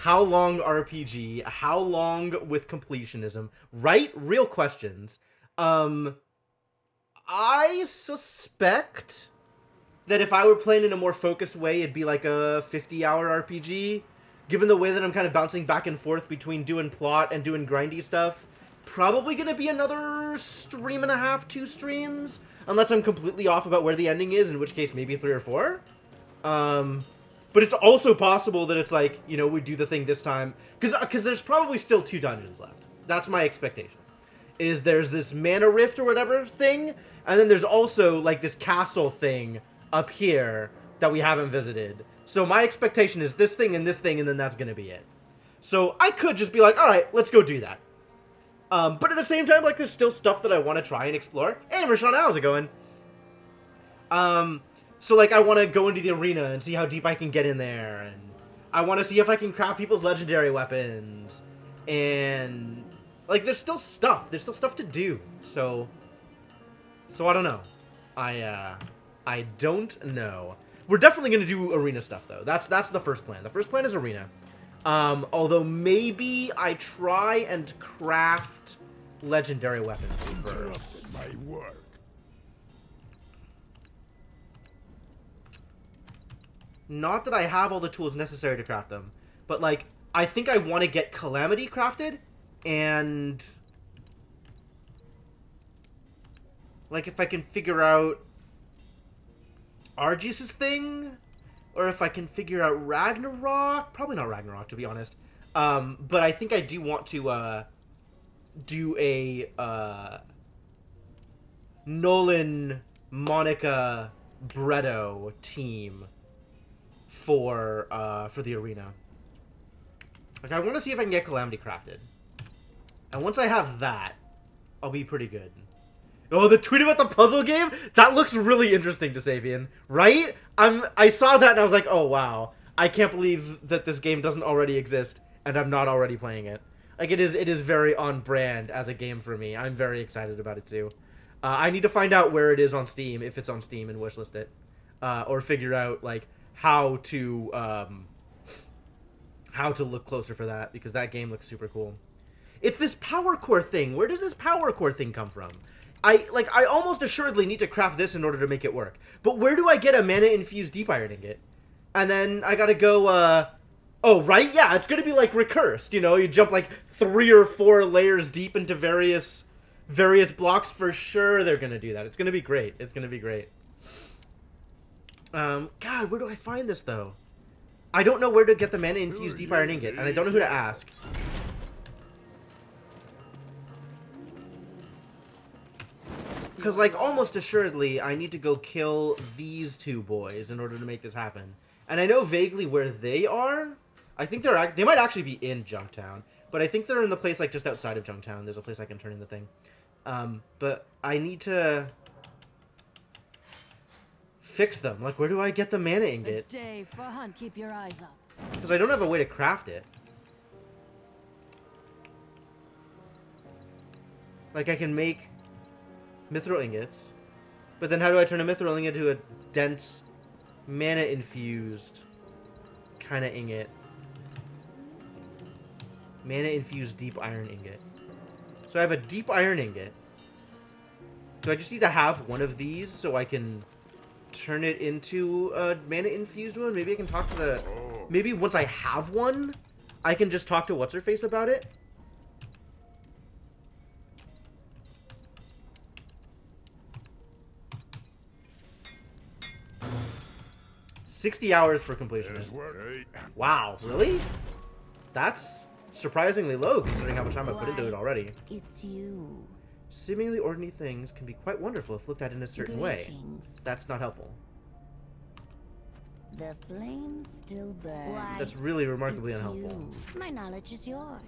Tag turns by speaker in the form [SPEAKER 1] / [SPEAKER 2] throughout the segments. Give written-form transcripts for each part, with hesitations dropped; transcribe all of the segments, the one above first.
[SPEAKER 1] how long RPG, how long with completionism, right? Real questions. I suspect that if I were playing in a more focused way, it'd be like a 50-hour RPG. Given the way that I'm kind of bouncing back and forth between doing plot and doing grindy stuff, probably gonna be another stream and a half, 2 streams, unless I'm completely off about where the ending is, in which case maybe 3 or 4. But it's also possible that it's like, you know, we do the thing this time, because there's probably still 2 dungeons left. That's my expectation. Is there's this mana rift or whatever thing, and then there's also like this castle thing up here that we haven't visited. So my expectation is this thing, and then that's gonna be it. So I could just be like, all right, let's go do that. But at the same time, like, there's still stuff that I want to try and explore. Hey, Rashawn, how's it going? So, like, I want to go into the arena and see how deep I can get in there. And I want to see if I can craft people's legendary weapons. And, like, there's still stuff. There's still stuff to do. So I don't know. I don't know. We're definitely going to do arena stuff, though. That's the first plan. The first plan is arena. Although maybe I try and craft legendary weapons first.
[SPEAKER 2] My work.
[SPEAKER 1] Not that I have all the tools necessary to craft them, but, like, I think I want to get Calamity crafted, and, like, if I can figure out Argius's thing, or if I can figure out Ragnarok. Probably not Ragnarok, to be honest. But I think I do want to do a Nolan, Monica, Bretto team for the arena. Like, I want to see if I can get Calamity crafted. And once I have that, I'll be pretty good. Oh, the tweet about the puzzle game? That looks really interesting to Savian, right? I saw that and I was like, oh wow. I can't believe that this game doesn't already exist and I'm not already playing it. Like, it is very on brand as a game for me. I'm very excited about it too. I need to find out where it is on Steam, if it's on Steam, and wishlist it. Or figure out, like, how to look closer for that, because that game looks super cool. It's this power core thing. Where does this power core thing come from? I almost assuredly need to craft this in order to make it work. But where do I get a mana-infused deep iron ingot? And then I gotta go, oh, right? Yeah, it's gonna be, like, recursed, you know? You jump, like, 3 or 4 layers deep into various blocks. For sure they're gonna do that. It's gonna be great. It's gonna be great. God, where do I find this, though? I don't know where to get the mana-infused deep iron ingot, and I don't know who to ask. Because, like, almost assuredly, I need to go kill these 2 boys in order to make this happen. And I know vaguely where they are. I think they might actually be in Junktown. But I think they're in the place, like, just outside of Junktown. There's a place I can turn in the thing. But I need to fix them. Like, where do I get the mana ingot?
[SPEAKER 3] Day for hunt. Keep your eyes up.
[SPEAKER 1] Because I don't have a way to craft it. Like, I can make mithril ingots, but then how do I turn a mithril ingot into a dense, mana-infused kind of ingot? Mana-infused deep iron ingot. So I have a deep iron ingot. Do I just need to have one of these so I can turn it into a mana-infused one? Maybe I can talk to the... Maybe once I have one, I can just talk to What's-Her-Face about it? 60 hours for completionist. Wow, really? That's surprisingly low considering how much time I put into it already.
[SPEAKER 4] It's you.
[SPEAKER 1] Seemingly ordinary things can be quite wonderful if looked at in a certain way. That's not helpful.
[SPEAKER 4] The flames still burn. Why,
[SPEAKER 1] that's really remarkably unhelpful.
[SPEAKER 4] You. My knowledge is yours.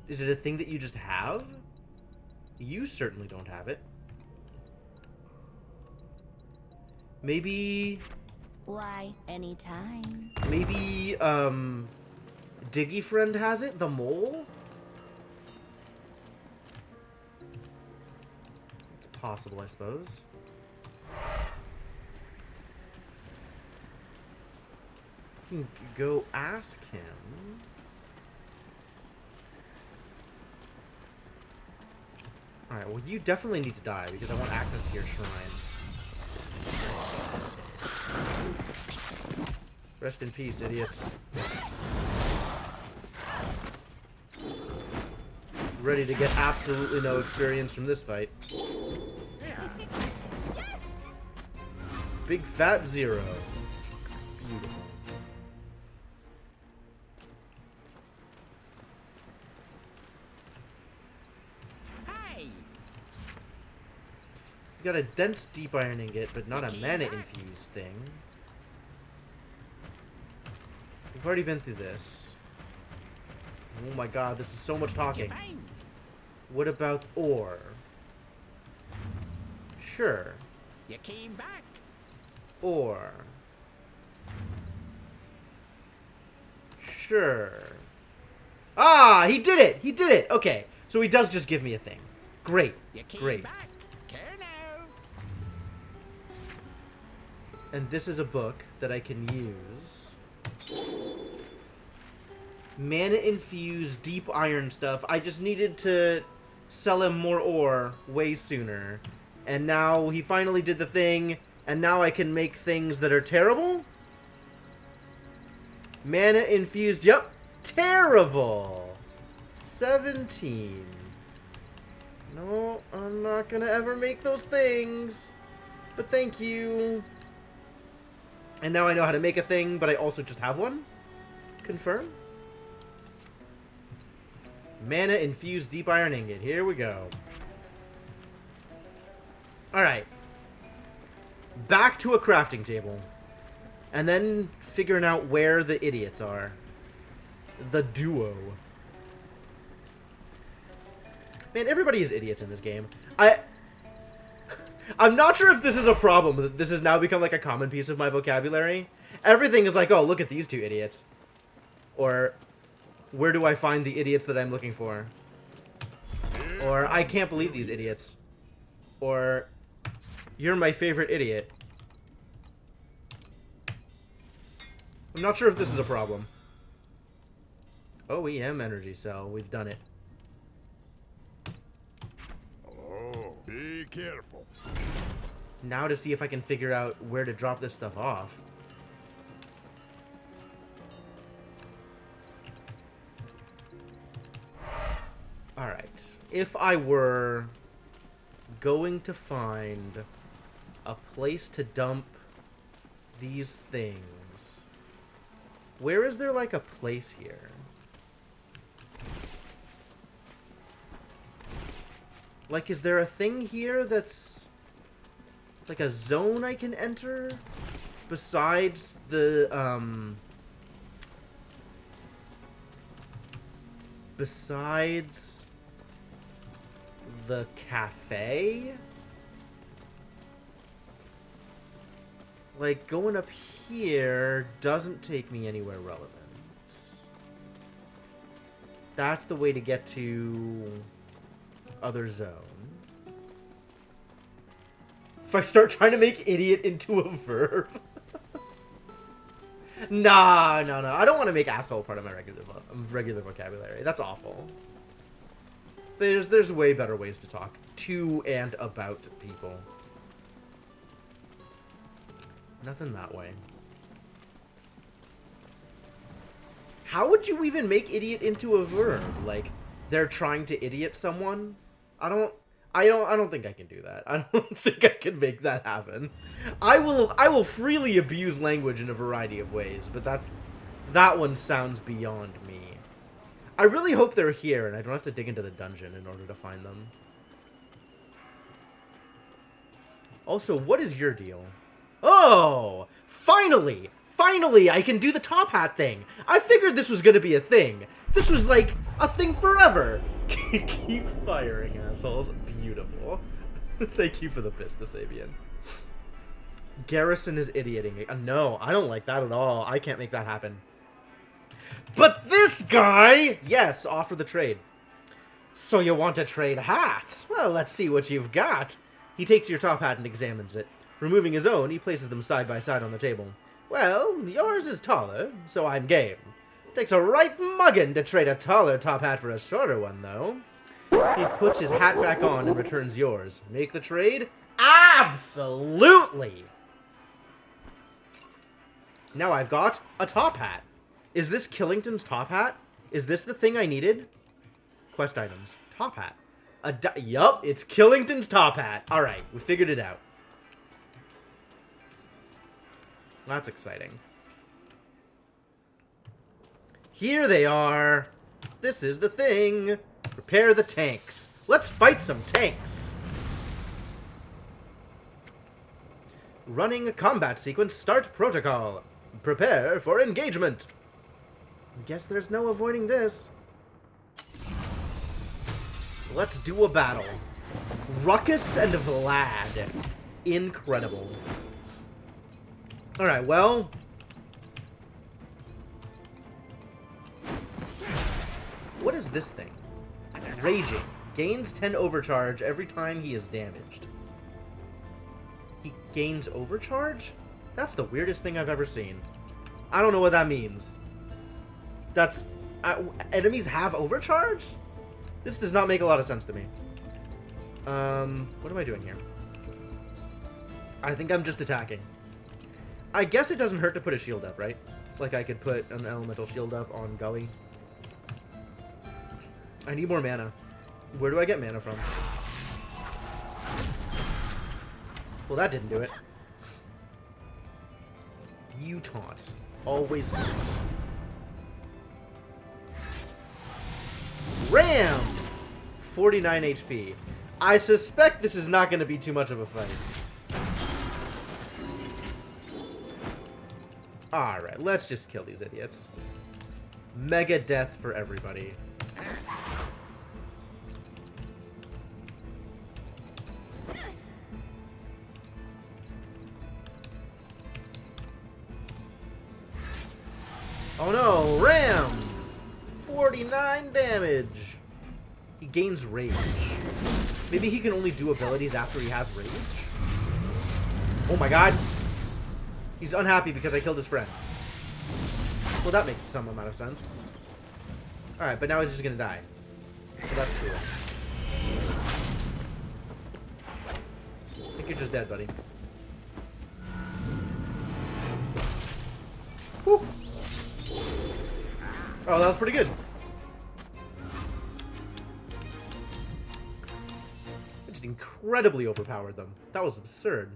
[SPEAKER 1] Is it a thing that you just have? You certainly don't have it. Maybe...
[SPEAKER 4] Why, anytime.
[SPEAKER 1] Maybe, Diggy Friend has it? The mole? It's possible, I suppose. You can go ask him. Alright, well, you definitely need to die, because I want access to your shrine. Rest in peace, idiots. Ready to get absolutely no experience from this fight. Big fat 0. Beautiful. He's got a dense deep iron ingot, but not a mana infused thing. We've already been through this. Oh my god, this is so much talking. What about ore? Sure.
[SPEAKER 2] You came back.
[SPEAKER 1] Ore. Sure. Ah, he did it! He did it! Okay, so he does just give me a thing. Great.
[SPEAKER 2] You came
[SPEAKER 1] Great.
[SPEAKER 2] back. Care now.
[SPEAKER 1] And this is a book that I can use. Mana infused deep iron stuff. I just needed to sell him more ore way sooner. And now he finally did the thing, and now I can make things that are terrible? Mana infused, yep, terrible. 17. No, I'm not gonna ever make those things. But thank you. And now I know how to make a thing, but I also just have one? Confirm? Mana infused deep iron ingot. Here we go. Alright. Back to a crafting table. And then figuring out where the idiots are. The duo. Man, everybody is idiots in this game. I'm not sure if this is a problem, that this has now become like a common piece of my vocabulary. Everything is like, oh, look at these two idiots. Or, where do I find the idiots that I'm looking for? Or, I can't believe these idiots. Or, you're my favorite idiot. I'm not sure if this is a problem. OEM energy cell, we've done it.
[SPEAKER 5] Oh, be careful.
[SPEAKER 1] Now to see if I can figure out where to drop this stuff off. Alright. If I were going to find a place to dump these things, where is there like a place here? Like, is there a thing here that's like a zone I can enter besides the besides the cafe? Like, going up here doesn't take me anywhere relevant. That's the way to get to other zone. If I start trying to make idiot into a verb. Nah, no. I don't want to make asshole part of my regular vocabulary. That's awful. There's way better ways to talk to and about people. Nothing that way. How would you even make idiot into a verb? Like, they're trying to idiot someone? I don't think I can do that. I don't think I can make that happen. I will freely abuse language in a variety of ways, but that one sounds beyond me. I really hope they're here and I don't have to dig into the dungeon in order to find them. Also, what is your deal? Oh! Finally! Finally, I can do the top hat thing! I figured this was gonna be a thing. This was like a thing forever. Keep firing, assholes. Beautiful. Thank you for the business, Avian. Garrison is idioting. No, I don't like that at all. I can't make that happen. But this guy! Yes, offer the trade. So you want to trade hats? Well, let's see what you've got. He takes your top hat and examines it. Removing his own, he places them side by side on the table. Well, yours is taller, so I'm game. Takes a right muggin to trade a taller top hat for a shorter one, though. He puts his hat back on and returns yours. Make the trade? Absolutely! Now I've got a top hat. Is this Killington's top hat? Is this the thing I needed? Quest items. Top hat. Yup, it's Killington's top hat. Alright, we figured it out. That's exciting. Here they are. This is the thing. Prepare the tanks. Let's fight some tanks. Running a combat sequence. Start protocol. Prepare for engagement. Guess there's no avoiding this. Let's do a battle. Ruckus and Vlad. Incredible. Alright, well... what is this thing? Raging. Gains 10 overcharge every time he is damaged. He gains overcharge? That's the weirdest thing I've ever seen. I don't know what that means. That's... enemies have overcharge? This does not make a lot of sense to me. What am I doing here? I think I'm just attacking. I guess it doesn't hurt to put a shield up, right? Like I could put an elemental shield up on Gully. I need more mana. Where do I get mana from? Well, that didn't do it. You taunt. Always taunt. Ram! 49 HP. I suspect this is not going to be too much of a fight. Alright, let's just kill these idiots. Mega death for everybody. Oh no, Ram! 49 damage. He gains rage. Maybe he can only do abilities after he has rage? Oh my god. He's unhappy because I killed his friend. Well, that makes some amount of sense. Alright, but now he's just gonna die. So that's cool. I think you're just dead, buddy. Whew. Oh, that was pretty good. I just incredibly overpowered them. That was absurd.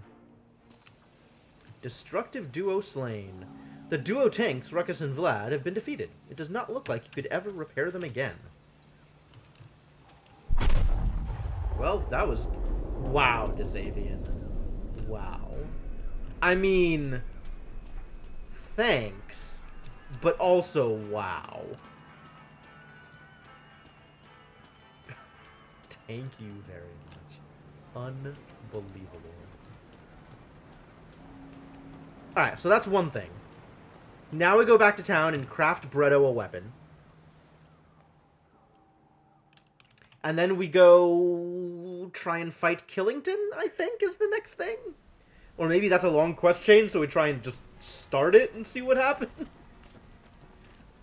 [SPEAKER 1] Destructive duo slain. The duo tanks, Ruckus and Vlad, have been defeated. It does not look like you could ever repair them again. Well, that was... wow, Desavian. Wow. I mean... thanks. But also, wow. Thank you very much. Unbelievable. Alright, so that's one thing. Now we go back to town and craft Bretto a weapon. And then we go try and fight Killington, I think, is the next thing. Or maybe that's a long quest chain, so we try and just start it and see what happens.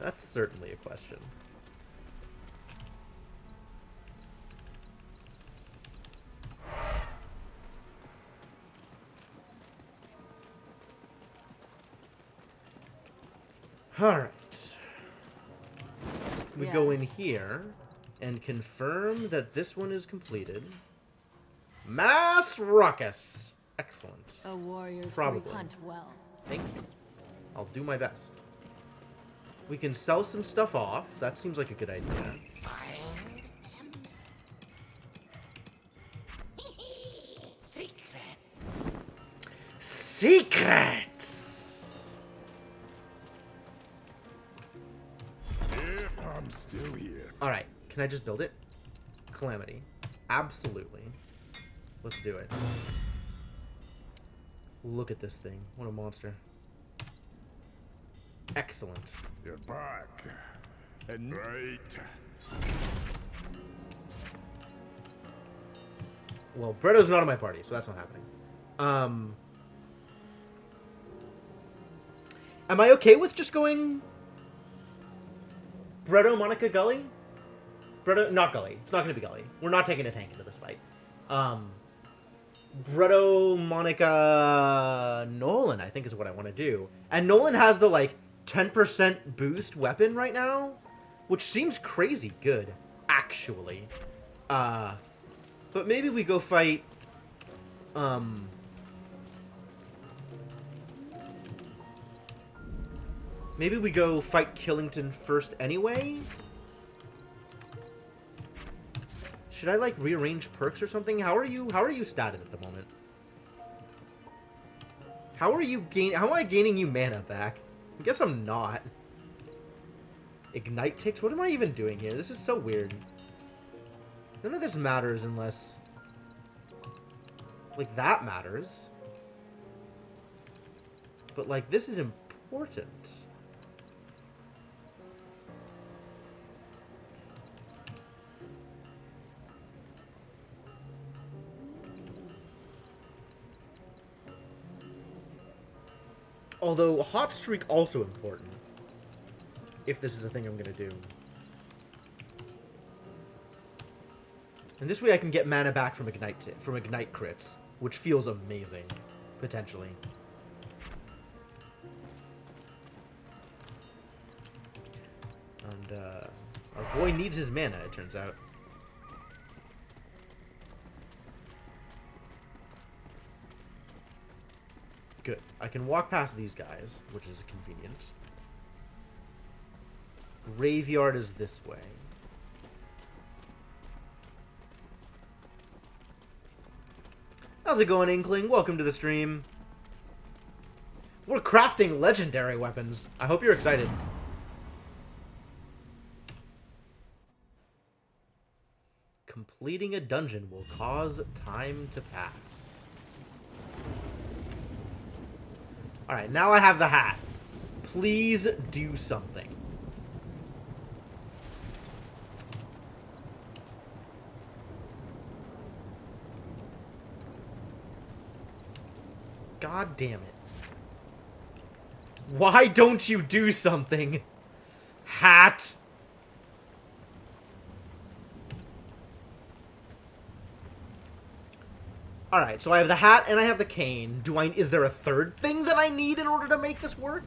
[SPEAKER 1] That's certainly a question. Alright. We go in here and confirm that this one is completed. Mass Ruckus! Excellent.
[SPEAKER 3] A warrior's
[SPEAKER 1] Probably.
[SPEAKER 3] hunt well.
[SPEAKER 1] Thank you. I'll do my best. We can sell some stuff off. That seems like a good idea.
[SPEAKER 2] Secrets.
[SPEAKER 1] Secrets!
[SPEAKER 5] Yeah, I'm still here.
[SPEAKER 1] Alright, can I just build it? Calamity. Absolutely. Let's do it. Look at this thing. What a monster. Excellent.
[SPEAKER 5] You're back. And right.
[SPEAKER 1] Well, Bretto's not on my party, so that's not happening. Am I okay with just going Bretto, Monica, Gully? Bredo, not Gully. It's not going to be Gully. We're not taking a tank into this fight. Bredo, Monica, Nolan, I think is what I want to do. And Nolan has the, like, 10% boost weapon right now, which seems crazy good, actually. But maybe we go fight, maybe we go fight Killington first anyway? Should I, like, rearrange perks or something? How are you statted at the moment? How am I gaining you mana back? I guess I'm not. Ignite ticks? What am I even doing here? This is so weird. None of this matters unless... like, that matters. But, like, this is important. Although, Hot Streak also important. If this is a thing I'm gonna do. And this way I can get mana back from Ignite crits, which feels amazing, potentially. And, our boy needs his mana, it turns out. Good. I can walk past these guys, which is convenient. Graveyard is this way. How's it going, Inkling? Welcome to the stream. We're crafting legendary weapons. I hope you're excited. Completing a dungeon will cause time to pass. Alright, now I have the hat. Please do something. God damn it. Why don't you do something? Hat. Alright, so I have the hat and I have the cane. Is there a third thing that I need in order to make this work?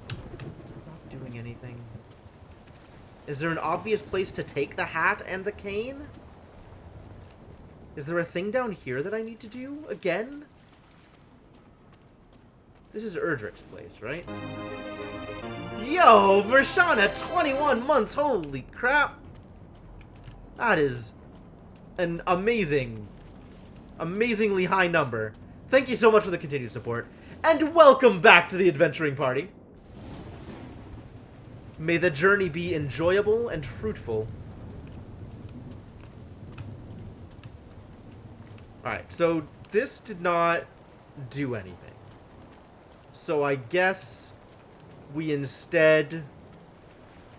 [SPEAKER 1] It's not doing anything. Is there an obvious place to take the hat and the cane? Is there a thing down here that I need to do again? This is Erdrick's place, right? Yo, Mershana, 21 months, holy crap! That is an amazingly high number. Thank you so much for the continued support. And welcome back to the adventuring party. May the journey be enjoyable and fruitful. Alright, so this did not do anything. So I guess we instead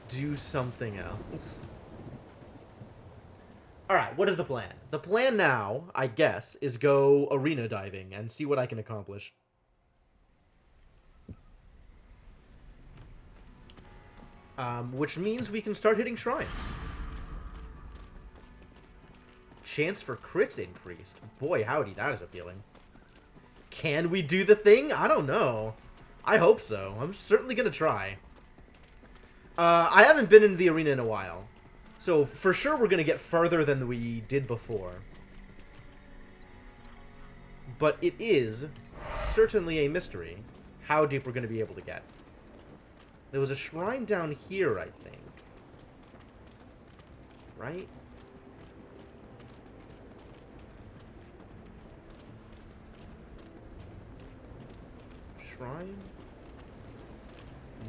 [SPEAKER 1] do something else. Alright, what is the plan? The plan now, I guess, is go arena diving and see what I can accomplish. Which means we can start hitting shrines. Chance for crits increased. Boy, howdy, that is appealing. Can we do the thing? I don't know. I hope so. I'm certainly gonna try. I haven't been in the arena in a while. So, for sure, we're going to get further than we did before. But it is certainly a mystery how deep we're going to be able to get. There was a shrine down here, I think. Right? Shrine?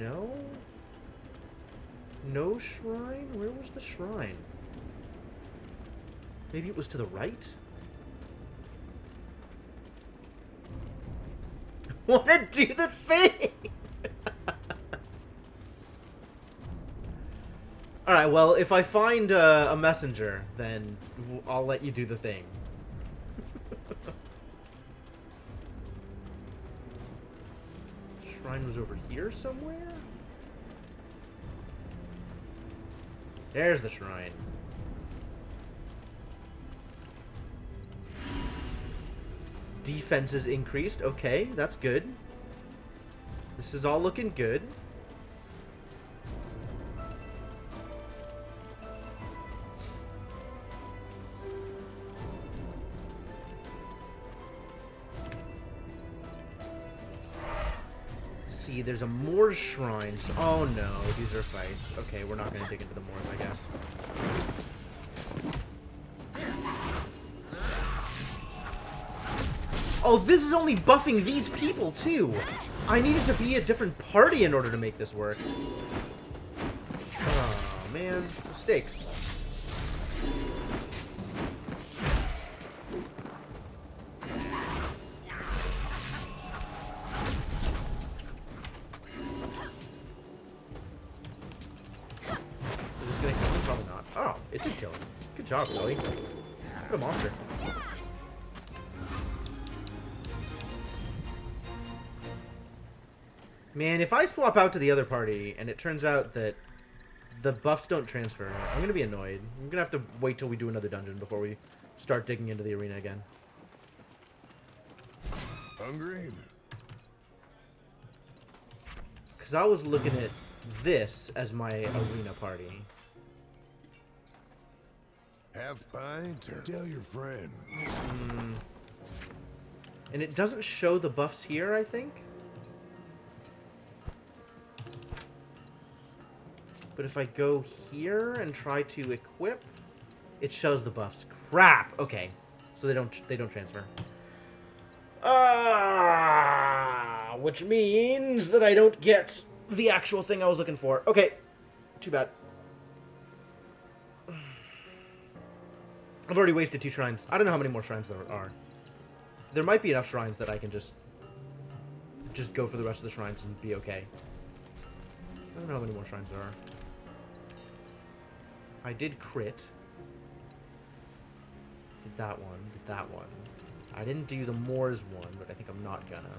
[SPEAKER 1] No? No shrine? Where was the shrine? Maybe it was to the right? Wanna do the thing! Alright, well, if I find a messenger, then I'll let you do the thing. Shrine was over here somewhere? There's the shrine. Defense is increased. Okay, that's good. This is all looking good. See, there's a Moors shrine. Oh no, these are fights. Okay, we're not gonna dig into the Moors, I guess. Oh, this is only buffing these people, too! I needed to be a different party in order to make this work. Oh, man. Mistakes. Is this gonna kill him? Probably not. Oh, it did kill him. Good job, Chloe. What a monster. Man, if I swap out to the other party and it turns out that the buffs don't transfer, I'm going to be annoyed. I'm going to have to wait till we do another dungeon before we start digging into the arena again.
[SPEAKER 5] Hungry?
[SPEAKER 1] Because I was looking at this as my arena party.
[SPEAKER 5] Have pint or tell your friend.
[SPEAKER 1] And it doesn't show the buffs here, I think. But if I go here and try to equip, it shows the buffs. Crap. Okay, so they don't transfer. Which means that I don't get the actual thing I was looking for. Okay, too bad. I've already wasted 2 shrines. I don't know how many more shrines there are. There might be enough shrines that I can just go for the rest of the shrines and be okay. I don't know how many more shrines there are. I did crit. Did that one. Did that one. I didn't do the Moors one, but I think I'm not gonna.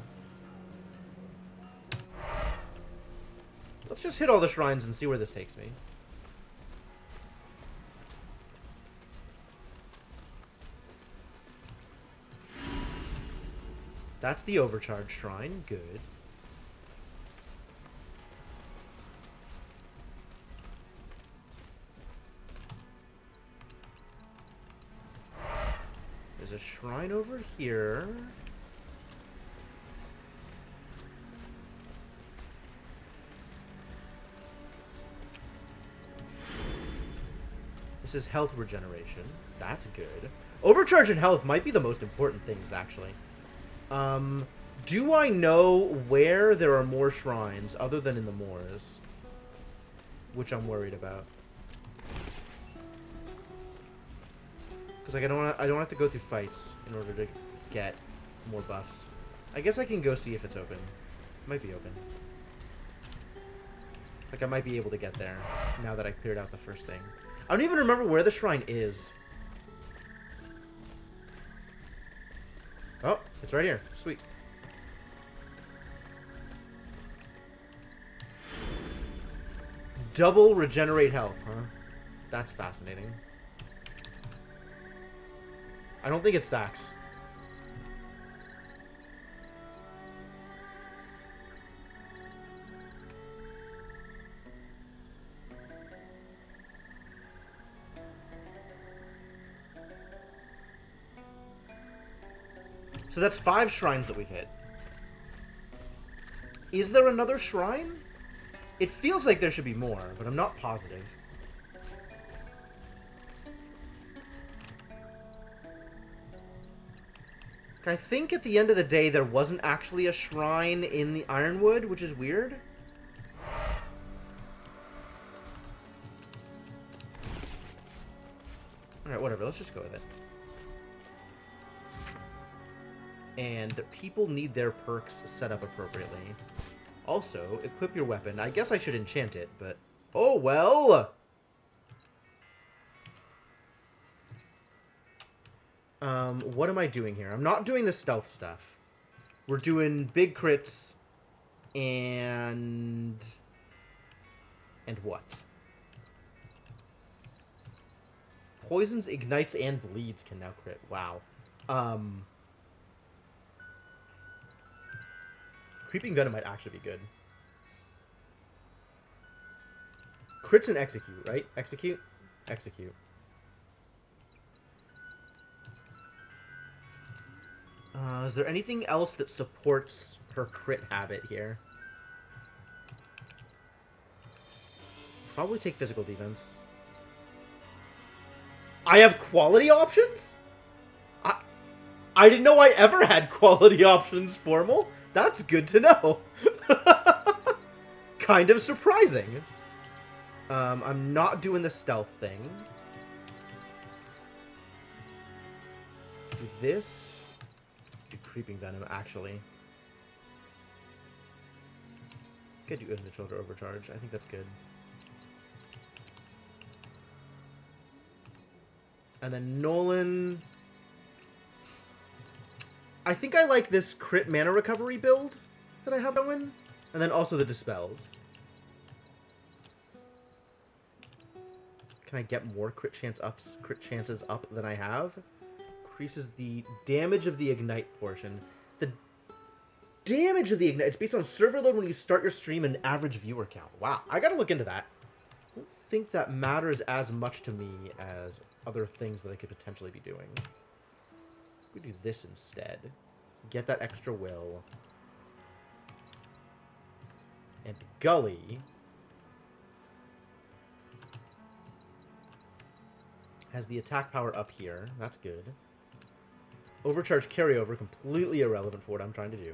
[SPEAKER 1] Let's just hit all the shrines and see where this takes me. That's the overcharge shrine. Good. There's a shrine over here. This is health regeneration. That's good. Overcharge and health might be the most important things, actually. Do I know where there are more shrines other than in the Moors? Which I'm worried about. Because like I don't have to go through fights in order to get more buffs. I guess I can go see if it's open. It might be open. Like I might be able to get there now that I cleared out the first thing. I don't even remember where the shrine is. Oh, it's right here. Sweet. Double regenerate health, huh? That's fascinating. I don't think it stacks. So that's 5 shrines that we've hit. Is there another shrine? It feels like there should be more, but I'm not positive. I think at the end of the day there wasn't actually a shrine in the Ironwood, which is weird. Alright, whatever. Let's just go with it. And people need their perks set up appropriately. Also, equip your weapon. I guess I should enchant it, but... Oh, well! What am I doing here? I'm not doing the stealth stuff. We're doing big crits and... And what? Poisons, ignites, and bleeds can now crit. Wow. Creeping Venom might actually be good. Crits and execute, right? Execute? Execute. Is there anything else that supports her crit habit here? Probably take physical defense. I have quality options? I didn't know I ever had quality options, Formal. That's good to know. Kind of surprising. I'm not doing the stealth thing. Do this. Do Creeping Venom, actually. Could do Inner Shoulder Overcharge. I think that's good. And then Nolan... I think I like this crit mana recovery build that I have going. And then also the Dispels. Can I get more crit chances up than I have? Increases the damage of the Ignite portion. The damage of the Ignite, it's based on server load when you start your stream and average viewer count. Wow, I gotta look into that. I don't think that matters as much to me as other things that I could potentially be doing. We do this instead. Get that extra will. And Gully has the attack power up here. That's good. Overcharge carryover, completely irrelevant for what I'm trying to do.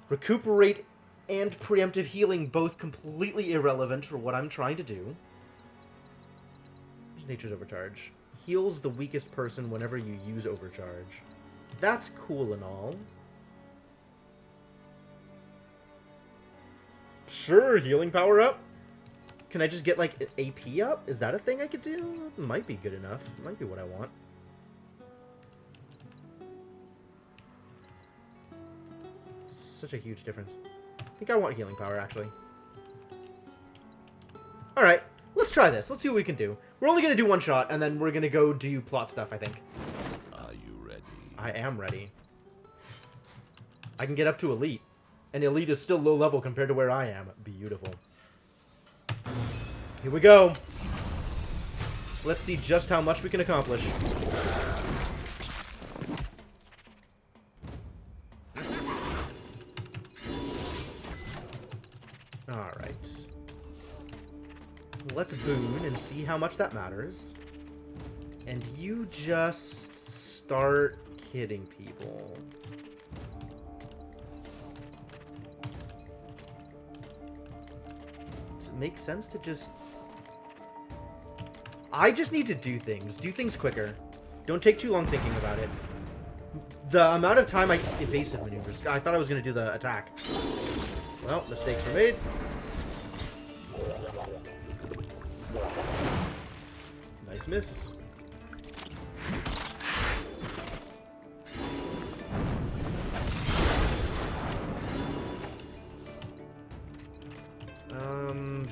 [SPEAKER 1] Recuperate and preemptive healing, both completely irrelevant for what I'm trying to do. Here's Nature's Overcharge. Heals the weakest person whenever you use Overcharge. That's cool and all. Sure, healing power up. Can I just get, like, AP up? Is that a thing I could do? Might be good enough. Might be what I want. Such a huge difference. I think I want healing power, actually. Alright, let's try this. Let's see what we can do. We're only going to do one shot, and then we're going to go do plot stuff, I think.
[SPEAKER 5] Are you ready?
[SPEAKER 1] I am ready. I can get up to Elite. And Elite is still low level compared to where I am. Beautiful. Here we go. Let's see just how much we can accomplish. Alright. Let's boon and see how much that matters. And you just start kidding people. Does it make sense to just... I just need to do things. Do things quicker. Don't take too long thinking about it. The amount of time I... Evasive maneuvers. I thought I was going to do the attack. Well, mistakes were made. Nice miss.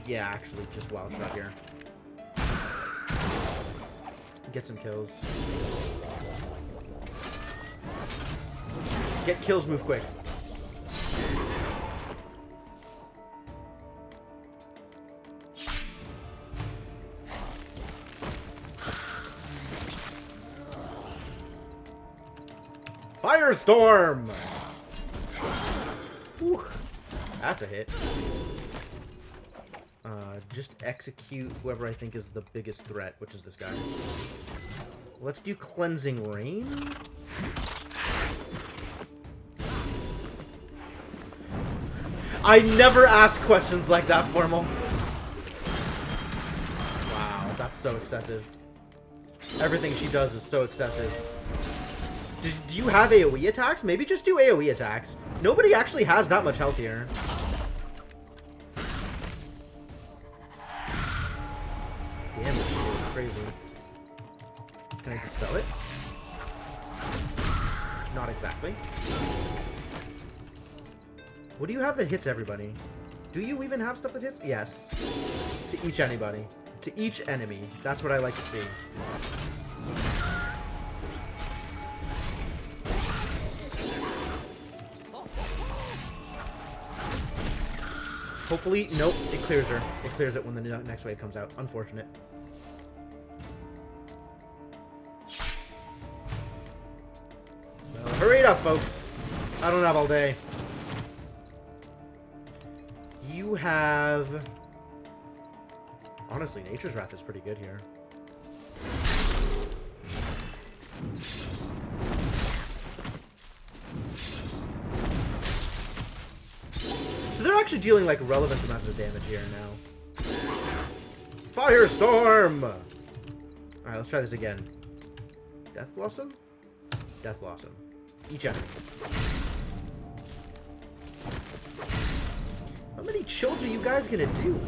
[SPEAKER 1] Yeah, actually, just wild shot here. Get some kills. Get kills, move quick. Firestorm! Whew. That's a hit. Just execute whoever I think is the biggest threat, which is this guy. Let's do Cleansing Rain. I never ask questions like that, Formal. Wow, that's so excessive. Everything she does is so excessive. Do you have AoE attacks? Maybe just do AoE attacks. Nobody actually has that much health here. Damn, this shit is crazy. Can I dispel it? Not exactly. What do you have that hits everybody? Do you even have stuff that hits? Yes. To each anybody. to each enemy. That's what I like to see. Hopefully, nope, it clears her. It clears it when the next wave comes out. Unfortunate. Well, hurry it up, folks. I don't have all day. You have... Honestly, Nature's Wrath is pretty good here. So they're actually dealing, like, relevant amounts of damage here now. Firestorm! Alright, let's try this again. Death Blossom? Death Blossom. Each enemy. How many chills are you guys gonna do?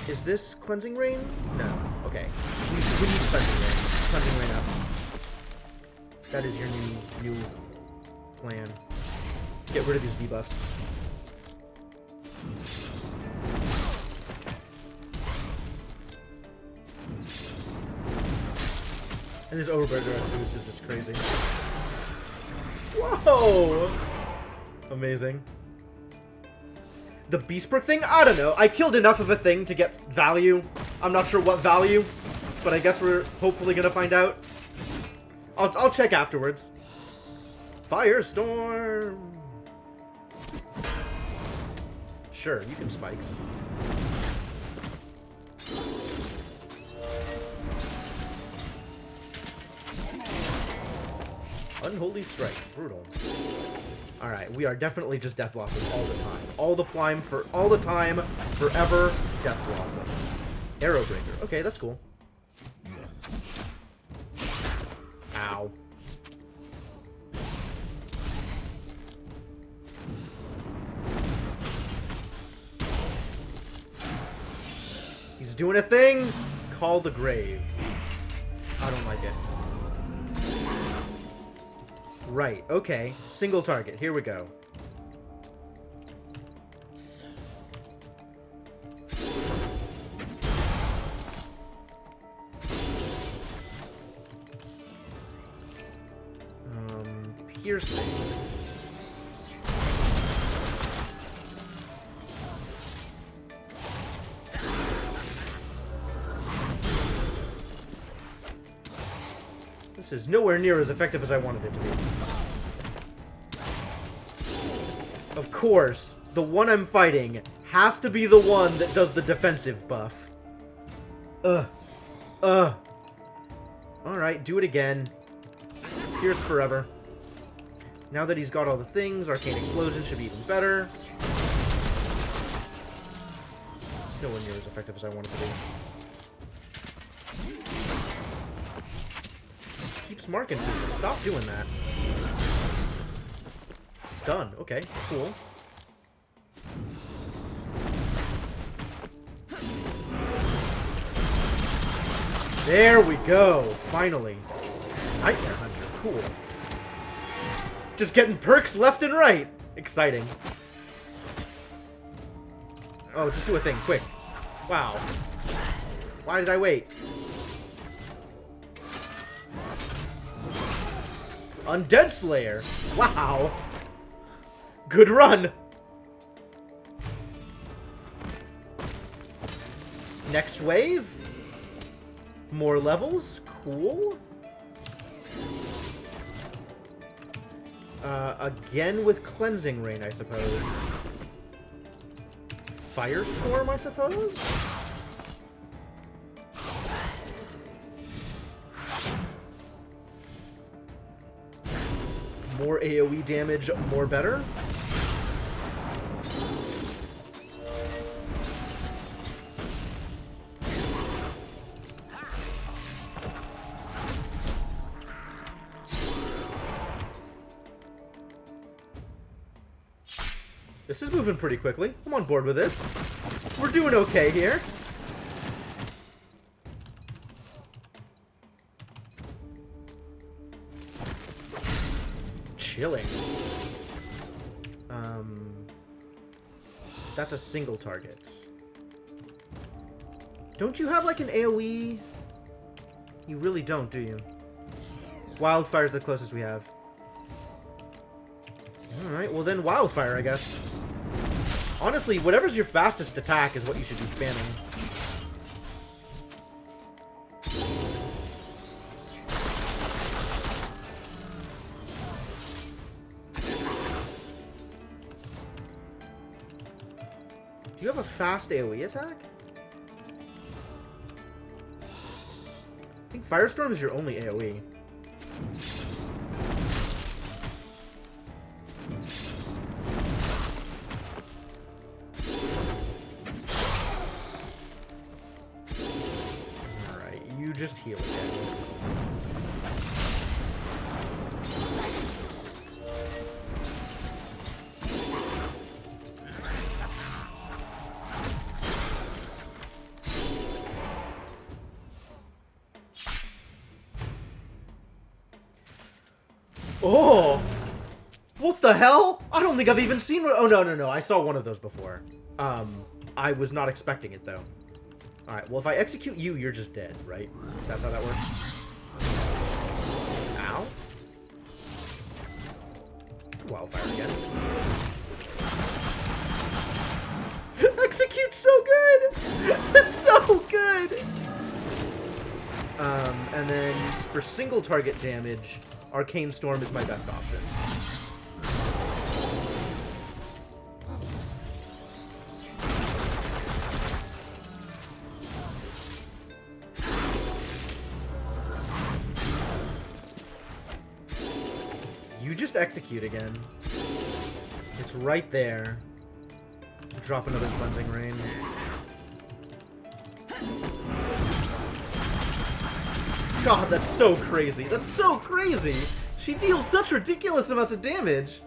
[SPEAKER 1] Is this Cleansing Rain? No. Okay. We need Cleansing Rain. Cleansing Rain up. That is your new plan. Get rid of these debuffs. And this Overburger boost is just crazy. Whoa! Amazing. The Beastbrook thing? I don't know. I killed enough of a thing to get value. I'm not sure what value, but I guess we're hopefully gonna find out. I'll check afterwards. Firestorm! Sure, you can spikes. Unholy Strike. Brutal. Alright, we are definitely just Death Blossom all the time. All the time, forever, Death Blossom. Arrow Breaker. Okay, that's cool. Ow. He's doing a thing! Call the Grave. I don't like it. Right, okay. Single target. Here we go. Piercing. This is nowhere near as effective as I wanted it to be. Of course, the one I'm fighting has to be the one that does the defensive buff. Alright, do it again. Pierce forever. Now that he's got all the things, Arcane Explosion should be even better. It's nowhere near as effective as I want it to be. Keeps marking people. Stop doing that. Stun. Okay, cool. There we go. Finally. Nightmare Hunter. Cool. Just getting perks left and right. Exciting. Oh, just do a thing. Quick. Wow. Why did I wait? Undead Slayer. Wow. Good run. Next wave. More levels. Cool. Again with Cleansing Rain, I suppose. Firestorm, I suppose? More AoE damage, more better. This is moving pretty quickly. I'm on board with this. We're doing okay here. Chilling. That's a single target. Don't you have like an AoE? You really don't, do you? Wildfire's the closest we have. Alright, well then Wildfire, I guess. Honestly, whatever's your fastest attack is what you should be spamming. Do you have a fast AoE attack? I think Firestorm is your only AoE. Alright, you just heal again. Oh! What the hell? I don't think I've even seen one. Oh, no. I saw one of those before. I was not expecting it, though. Alright, well, if I execute you, you're just dead, right? That's how that works. Ow. Wildfire again. Execute so good! So good! And then for single target damage, Arcane Storm is my best option. You just execute again. It's right there. Drop another Cleansing Rain. God, that's so crazy. That's so crazy. She deals such ridiculous amounts of damage.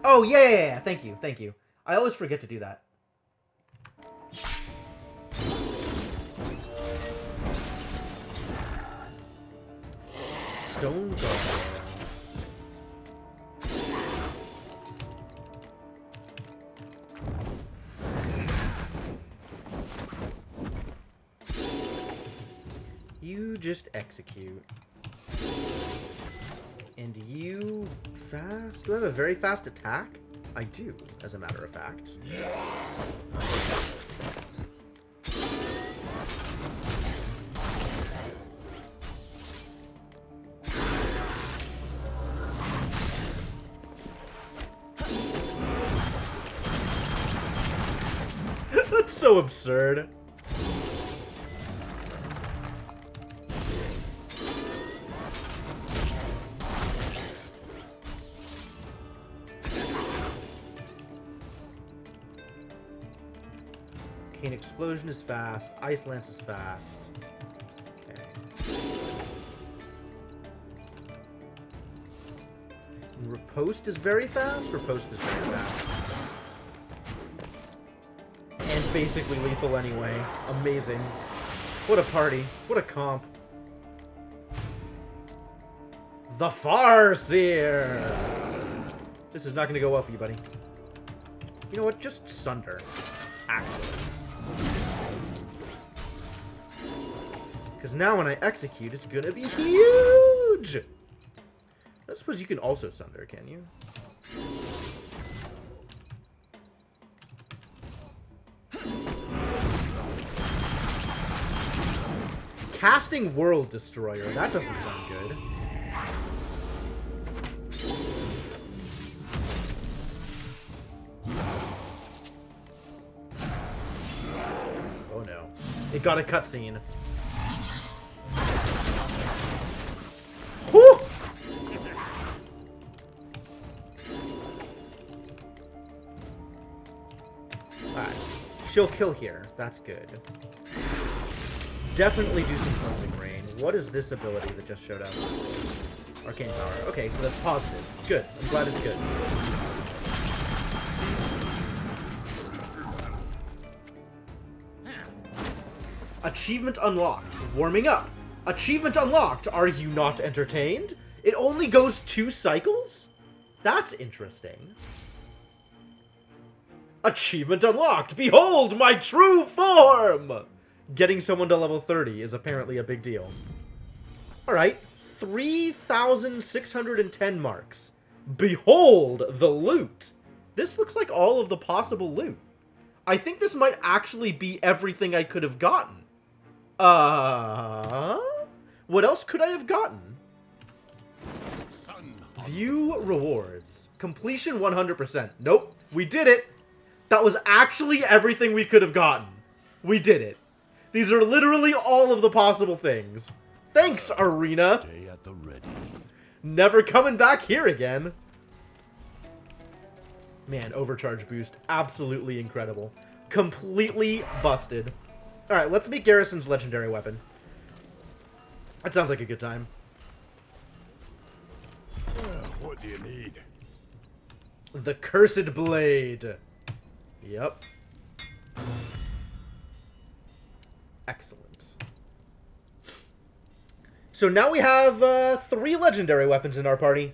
[SPEAKER 1] Oh, yeah. Thank you. I always forget to do that. Stone Guard. You just execute. And you fast? Do I have a very fast attack? I do, as a matter of fact. That's so absurd. Arcane Explosion is fast. Ice Lance is fast. Okay. And Riposte is very fast. Riposte is very fast. And basically lethal anyway. Amazing. What a party. What a comp. The Farseer! This is not going to go well for you, buddy. You know what? Just Sunder. Actually. Because now when I execute, it's going to be huge! I suppose you can also Sunder, can you? Casting World Destroyer. That doesn't sound good. Oh no. It got a cutscene. Whew! Alright. She'll kill here. That's good. Definitely do some Cleansing Rain. What is this ability that just showed up? Arcane Power. Okay, so that's positive. Good. I'm glad it's good. Achievement unlocked. Warming up. Achievement unlocked. Are you not entertained? It only goes 2 cycles? That's interesting. Achievement unlocked. Behold my true form! getting someone to level 30 is apparently a big deal. Alright, 3,610 marks. Behold the loot! This looks like all of the possible loot. I think this might actually be everything I could have gotten. What else could I have gotten? View rewards. Completion 100%. Nope, we did it. That was actually everything we could have gotten. We did it. These are literally all of the possible things. Thanks, Arena.
[SPEAKER 5] Stay at the ready.
[SPEAKER 1] Never coming back here again. Man, overcharge boost. Absolutely incredible. Completely busted. Alright, let's meet Garrison's legendary weapon. That sounds like a good time.
[SPEAKER 5] What do you need?
[SPEAKER 1] The Cursed Blade. Yep. Excellent. So now we have 3 legendary weapons in our party.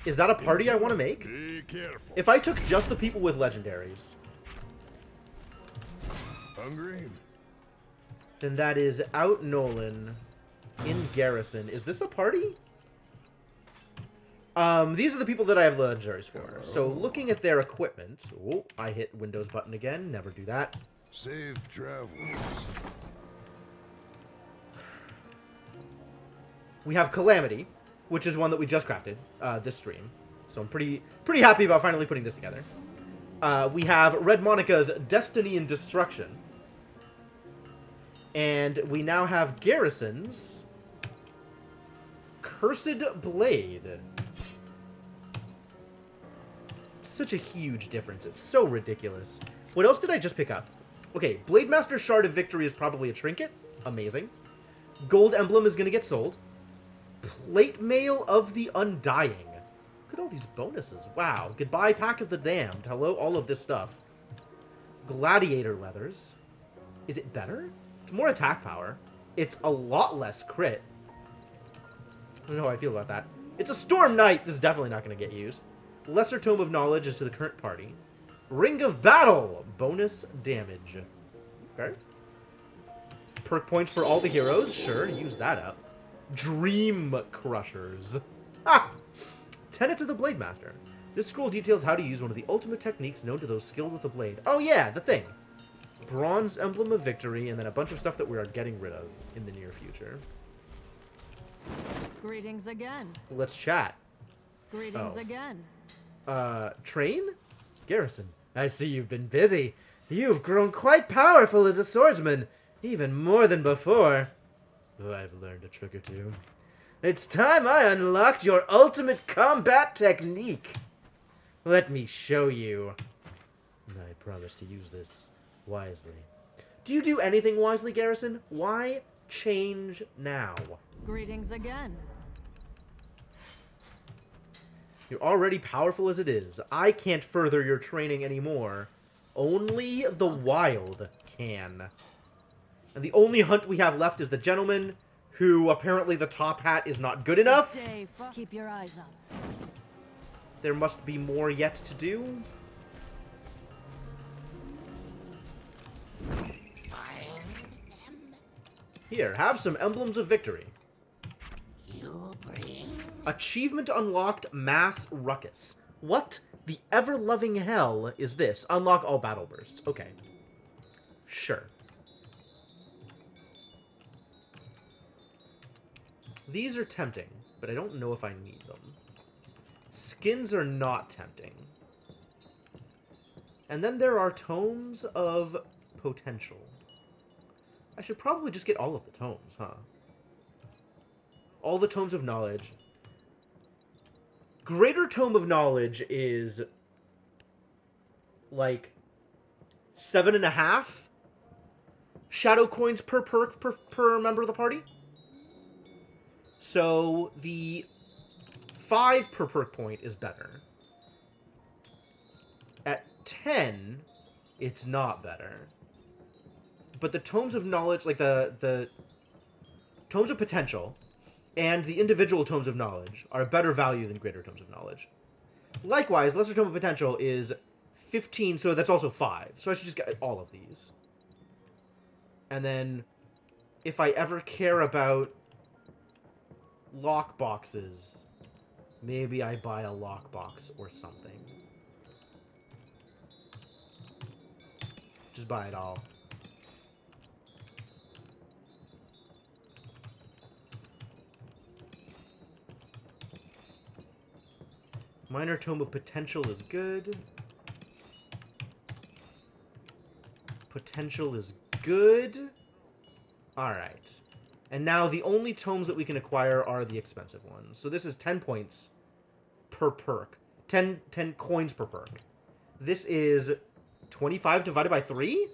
[SPEAKER 1] Is that a party I want to make?
[SPEAKER 5] Be careful.
[SPEAKER 1] If I took just the people with legendaries,
[SPEAKER 5] Hungry?
[SPEAKER 1] then that is Out Nolan in Garrison. Is this a party? These are the people that I have legendaries for. So looking at their equipment. Oh, I hit Windows button again. Never do that.
[SPEAKER 5] Safe travels.
[SPEAKER 1] We have Calamity, which is one that we just crafted this stream. So I'm pretty happy about finally putting this together. We have Red Monica's Destiny and Destruction. And we now have Garrison's Cursed Blade. Such a huge difference. It's so ridiculous. What else did I just pick up? Okay, Blademaster Shard of Victory is probably a trinket. Amazing. Gold Emblem is going to get sold. Plate Mail of the Undying. Look at all these bonuses. Wow. Goodbye, Pack of the Damned. Hello, all of this stuff. Gladiator Leathers. Is it better? It's more attack power. It's a lot less crit. I don't know how I feel about that. It's a Storm Knight. This is definitely not going to get used. Lesser Tome of Knowledge is to the current party. Ring of Battle. Bonus damage. Okay. Perk points for all the heroes. Sure, use that up. Dream Crushers. Ah! Tenet of the Blade Master. This scroll details how to use one of the ultimate techniques known to those skilled with the blade. Oh yeah, the thing. Bronze Emblem of Victory, and then a bunch of stuff that we are getting rid of in the near future.
[SPEAKER 3] Greetings again.
[SPEAKER 1] Let's chat.
[SPEAKER 3] Greetings
[SPEAKER 1] Oh.
[SPEAKER 3] again.
[SPEAKER 1] Train? Garrison, I see you've been busy. You've grown quite powerful as a swordsman, even more than before. Oh, I've learned a trick or two. It's time I unlocked your ultimate combat technique. Let me show you. I promise to use this wisely. Do you do anything wisely, Garrison? Why change now?
[SPEAKER 3] Greetings again.
[SPEAKER 1] You're already powerful as it is. I can't further your training anymore. Only the wild can. And the only hunt we have left is the gentleman, who apparently the top hat is not good enough.
[SPEAKER 3] Keep your eyes up.
[SPEAKER 1] There must be more yet to do. Here, have some emblems of victory.
[SPEAKER 2] You bring
[SPEAKER 1] Achievement unlocked, Mass Ruckus. What the ever-loving hell is this? Unlock all battle bursts. Okay. Sure. These are tempting, but I don't know if I need them. Skins are not tempting. And then there are Tomes of Potential. I should probably just get all of the tomes, huh? All the Tomes of Knowledge. Greater Tome of Knowledge is like 7.5 shadow coins per perk per member of the party. So the 5 per perk point is better. At 10, it's not better. But the Tomes of Knowledge, like the Tomes of Potential and the individual Tomes of Knowledge are a better value than Greater Tomes of Knowledge. Likewise, Lesser Tome of Potential is 15, so that's also 5. So I should just get all of these. And then, if I ever care about lock boxes, maybe I buy a lockbox or something. Just buy it all. Minor Tome of Potential is good. Potential is good. Alright. And now the only tomes that we can acquire are the expensive ones. So this is 10 points per perk. 10 coins per perk. This is 25 divided by 3?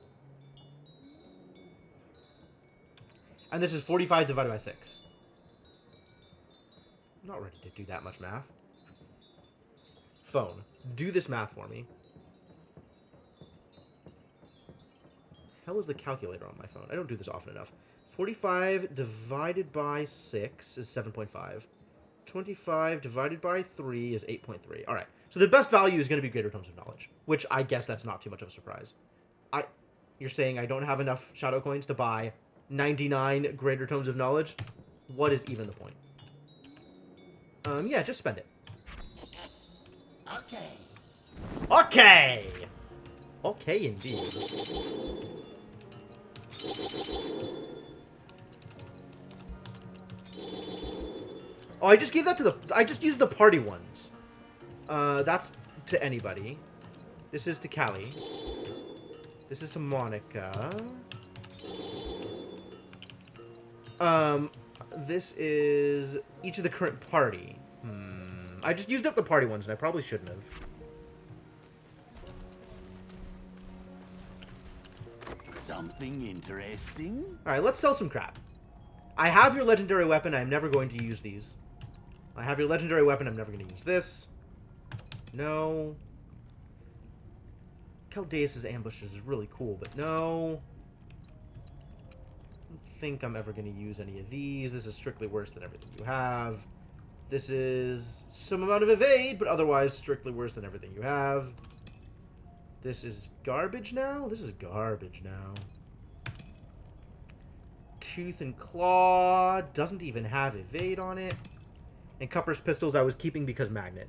[SPEAKER 1] And this is 45 divided by 6. I'm not ready to do that much math. Phone. Do this math for me. Hell is the calculator on my phone? I don't do this often enough. 45 divided by 6 is 7.5. 25 divided by 3 is 8.3. Alright. So the best value is going to be Greater Tomes of Knowledge. Which I guess that's not too much of a surprise. You're saying I don't have enough Shadow Coins to buy 99 Greater Tomes of Knowledge? What is even the point? Yeah, just spend it.
[SPEAKER 2] Okay.
[SPEAKER 1] Okay! Okay, indeed. Oh, I just gave that to the... I just used the party ones. That's to anybody. This is to Callie. This is to Monica. This is each of the current party. I just used up the party ones, and I probably shouldn't have.
[SPEAKER 2] Something interesting?
[SPEAKER 1] Alright, let's sell some crap. I have your legendary weapon. I'm never going to use these. I have your legendary weapon. I'm never going to use this. No. Caldeus' ambushes is really cool, but no. I don't think I'm ever going to use any of these. This is strictly worse than everything you have. This is some amount of evade, but otherwise strictly worse than everything you have. This is garbage now? This is garbage now. Tooth and Claw doesn't even have evade on it. And Cupper's Pistols I was keeping because magnet.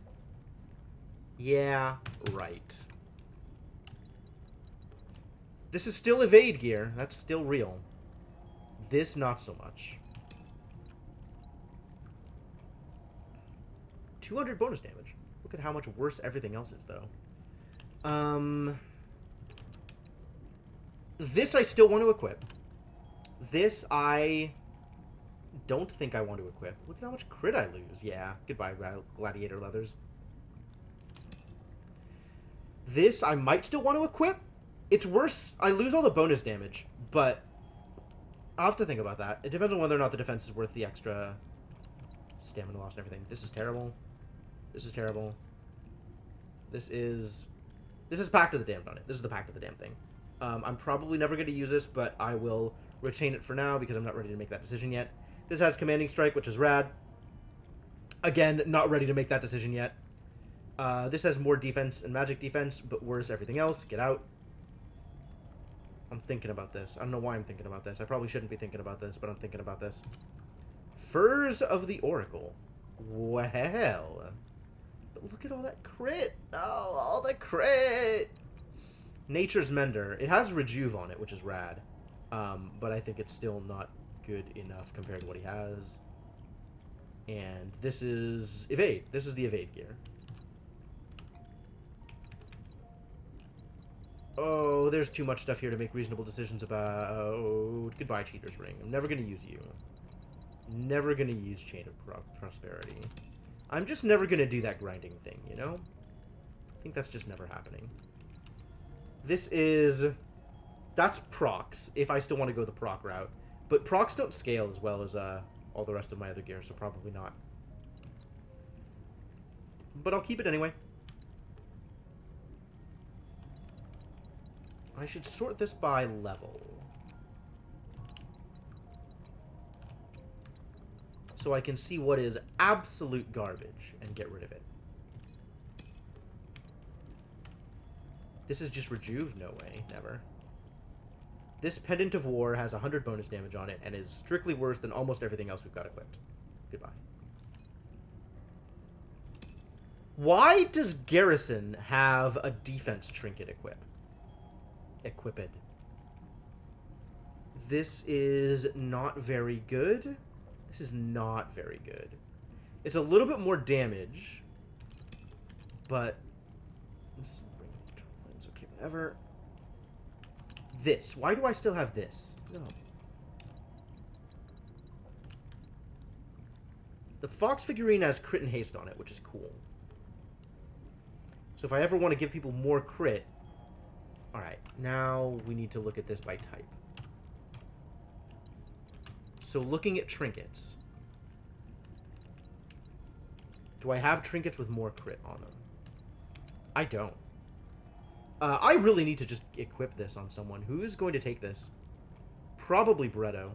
[SPEAKER 1] Yeah, right. This is still evade gear. That's still real. This, not so much. 200 bonus damage. Look at how much worse everything else is, though. This I still want to equip. This I don't think I want to equip. Look at how much crit I lose. Yeah, goodbye, gladiator leathers. This I might still want to equip. It's worse. I lose all the bonus damage, but I'll have to think about that. It depends on whether or not the defense is worth the extra stamina loss and everything. This is terrible. This is terrible. This is Pact of the Damned on it. This is the Pact of the Damned thing. I'm probably never going to use this, but I will retain it for now because I'm not ready to make that decision yet. This has Commanding Strike, which is rad. Again, not ready to make that decision yet. This has more defense and magic defense, but worse everything else. Get out. I'm thinking about this. I don't know why I'm thinking about this. I probably shouldn't be thinking about this, but I'm thinking about this. Furs of the Oracle. Well. But look at all that crit. Oh, all the crit. Nature's Mender. It has Rejuve on it, which is rad. But I think it's still not good enough compared to what he has. And this is Evade. This is the Evade gear. Oh, there's too much stuff here to make reasonable decisions about. Goodbye, Cheater's Ring. I'm never going to use you. Never going to use Chain of Prosperity. I'm just never going to do that grinding thing, you know? I think that's just never happening. This is... That's procs, if I still want to go the proc route. But procs don't scale as well as all the rest of my other gear, so probably not. But I'll keep it anyway. I should sort this by level. So I can see what is absolute garbage and get rid of it. This is just rejuve? No way. Never. This Pendant of War has 100 bonus damage on it and is strictly worse than almost everything else we've got equipped. Goodbye. Why does Garrison have a defense trinket equipped? This is not very good. This is not very good. It's a little bit more damage, but okay, whatever. This. Why do I still have this? No. The Fox figurine has crit and haste on it, which is cool. So if I ever want to give people more crit... Alright, now we need to look at this by type. So looking at trinkets. Do I have trinkets with more crit on them? I don't. I really need to just equip this on someone. Who's going to take this? Probably Bretto.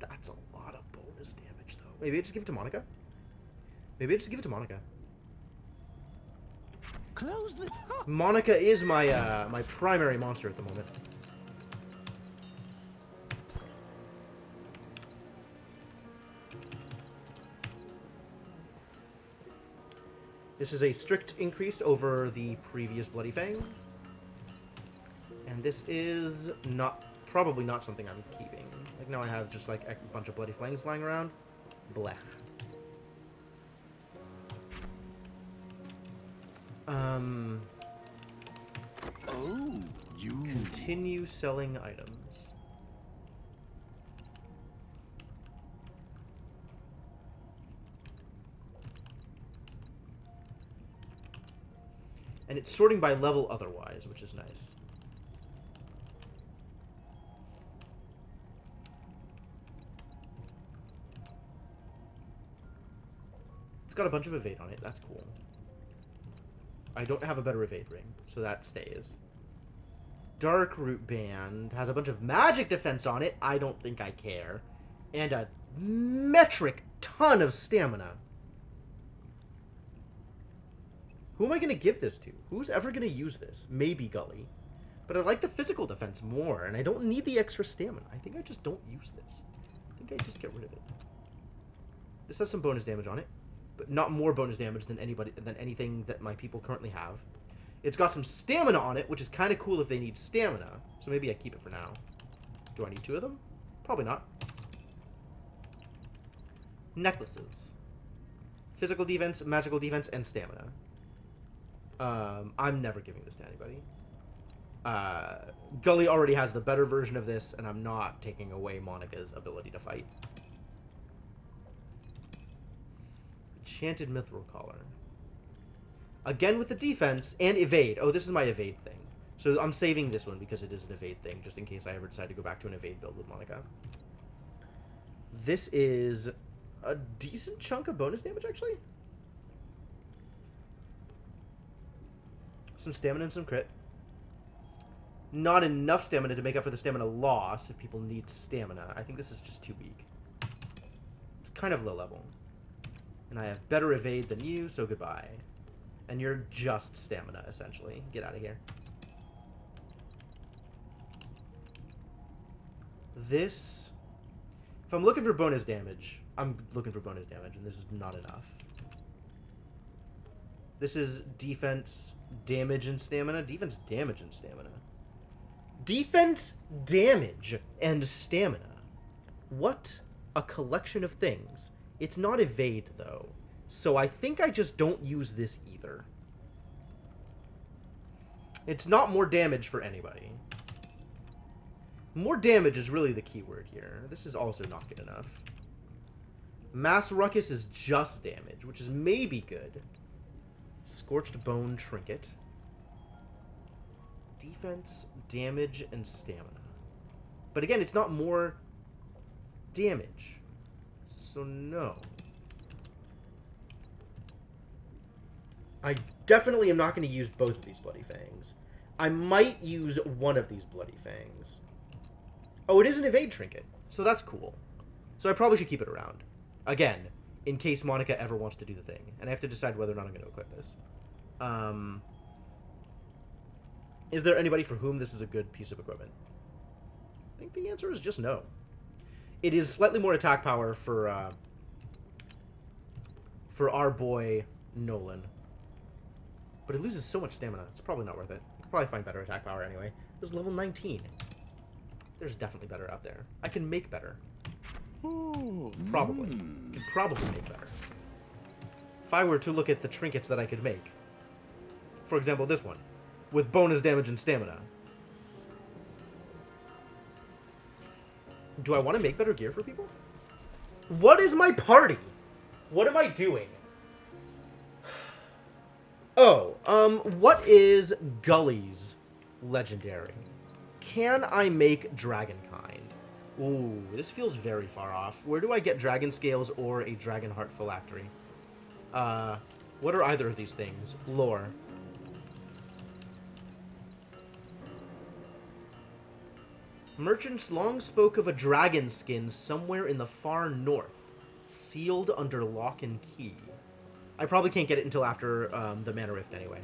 [SPEAKER 1] That's a lot of bonus damage, though. Maybe I just give it to Monica? Maybe I just give it to Monica.
[SPEAKER 2] Close the...
[SPEAKER 1] Monica is my my primary monster at the moment. This is a strict increase over the previous Bloody Fang. And this is probably not something I'm keeping. Like now I have just like a bunch of Bloody Fangs lying around. Blech.
[SPEAKER 2] Oh, you...
[SPEAKER 1] Continue selling items. And it's sorting by level otherwise, which is nice. It's got a bunch of evade on it. That's cool. I don't have a better evade ring, so that stays. Dark Root Band has a bunch of magic defense on it. I don't think I care. And a metric ton of stamina. Who am I going to give this to? Who's ever going to use this? Maybe Gully. But I like the physical defense more, and I don't need the extra stamina. I think I just don't use this. I think I just get rid of it. This has some bonus damage on it, but not more bonus damage than anything that my people currently have. It's got some stamina on it, which is kind of cool if they need stamina. So maybe I keep it for now. Do I need two of them? Probably not. Necklaces. Physical defense, magical defense, and stamina. I'm never giving this to anybody. Gully already has the better version of this, and I'm not taking away Monica's ability to fight. Enchanted Mithril Collar. Again with the defense and evade. Oh, this is my evade thing. So I'm saving this one because it is an evade thing, just in case I ever decide to go back to an evade build with Monica. This is a decent chunk of bonus damage, actually. Some stamina and some crit. Not enough stamina to make up for the stamina loss if people need stamina. I think this is just too weak. It's kind of low level. And I have better evade than you, so goodbye. And you're just stamina, essentially. Get out of here. This... If I'm looking for bonus damage, I'm looking for bonus damage, and this is not enough. This is defense, damage, and stamina. Defense, damage, and stamina. Defense, damage, and stamina. What a collection of things. It's not evade, though. So I think I just don't use this either. It's not more damage for anybody. More damage is really the key word here. This is also not good enough. Mass Ruckus is just damage, which is maybe good. Scorched Bone Trinket. Defense, damage, and stamina. But again, it's not more damage. So no. I definitely am not going to use both of these Bloody Fangs. I might use one of these Bloody Fangs. Oh, it is an evade trinket, so that's cool. So I probably should keep it around. Again, in case Monica ever wants to do the thing. And I have to decide whether or not I'm going to equip this. Is there anybody for whom this is a good piece of equipment? I think the answer is just no. It is slightly more attack power for our boy Nolan. But it loses so much stamina, it's probably not worth it. I could probably find better attack power anyway. It was level 19. There's definitely better out there. I can make better. Probably. I could probably make better. If I were to look at the trinkets that I could make. For example, this one. With bonus damage and stamina. Do I want to make better gear for people? What is my party? What am I doing? Oh, what is Gully's legendary? Can I make Dragonkind? Ooh, this feels very far off. Where do I get Dragon Scales or a Dragon Heart Phylactery? What are either of these things? Lore. Merchants long spoke of a dragon skin somewhere in the far north, sealed under lock and key. I probably can't get it until after the Mana Rift anyway.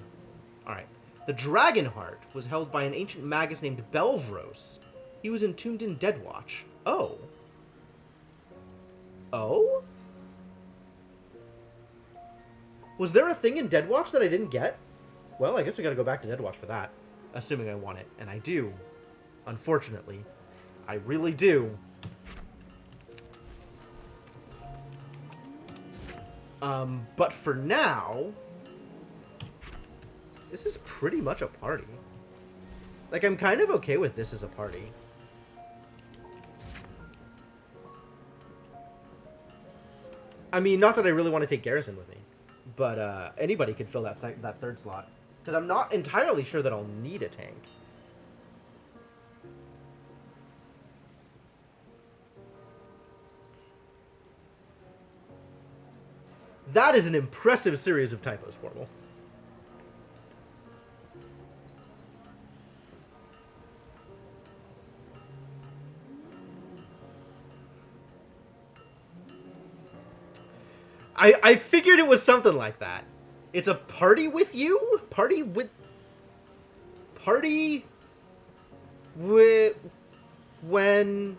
[SPEAKER 1] Alright. The Dragon Heart was held by an ancient magus named Belvros. He was entombed in Deadwatch. Oh. Oh? Was there a thing in Deadwatch that I didn't get? Well, I guess we gotta go back to Deadwatch for that. Assuming I want it. And I do. Unfortunately. I really do. But for now, this is pretty much a party. Like, I'm kind of okay with this as a party. I mean, not that I really want to take Garrison with me, but anybody could fill that third slot. Because I'm not entirely sure that I'll need a tank. That is an impressive series of typos, Formal. I figured it was something like that. It's a party with you? Party with when...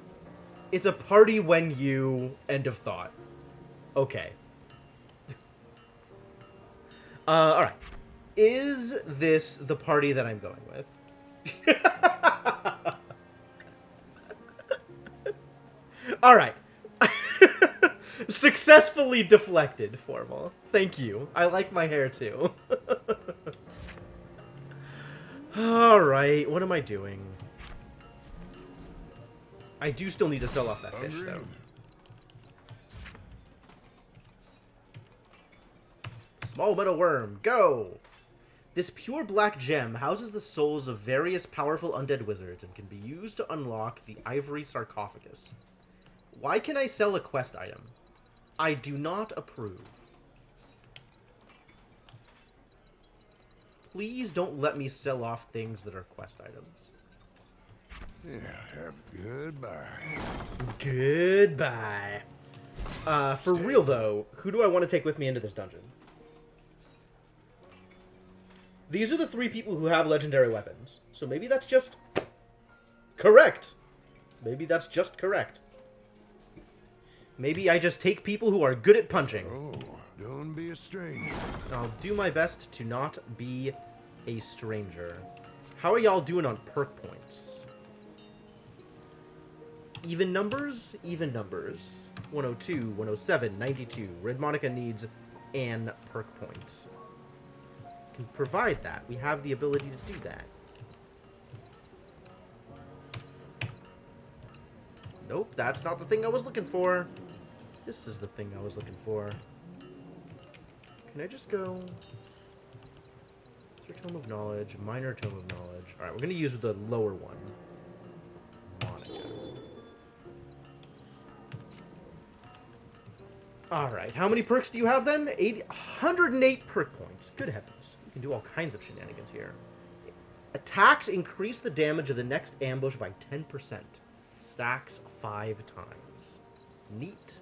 [SPEAKER 1] It's a party when you... End of thought. Okay. Alright. Is this the party that I'm going with? Alright. Successfully deflected, Formal. Thank you. I like my hair, too. Alright, what am I doing? I do still need to sell off that fish, though. Small metal worm, go! This pure black gem houses the souls of various powerful undead wizards and can be used to unlock the ivory sarcophagus. Why can I sell a quest item? I do not approve. Please don't let me sell off things that are quest items.
[SPEAKER 5] Yeah, goodbye.
[SPEAKER 1] Goodbye. For real, though, who do I want to take with me into this dungeon? These are the 3 people who have legendary weapons. So maybe that's just... correct. Maybe that's just correct. Maybe I just take people who are good at punching.
[SPEAKER 5] Oh, don't be a stranger.
[SPEAKER 1] I'll do my best to not be a stranger. How are y'all doing on perk points? Even numbers? Even numbers. 102, 107, 92. Red Monica needs an perk point. Can provide that. We have the ability to do that. Nope, that's not the thing I was looking for. This is the thing I was looking for. Can I just go... Lesser Tome of Knowledge, Minor Tome of Knowledge. Alright, we're going to use the lower one. Monica. Alright, how many perks do you have then? 108 perk points. Good heavens. You can do all kinds of shenanigans here. Attacks increase the damage of the next ambush by 10%. Stacks 5 times. Neat.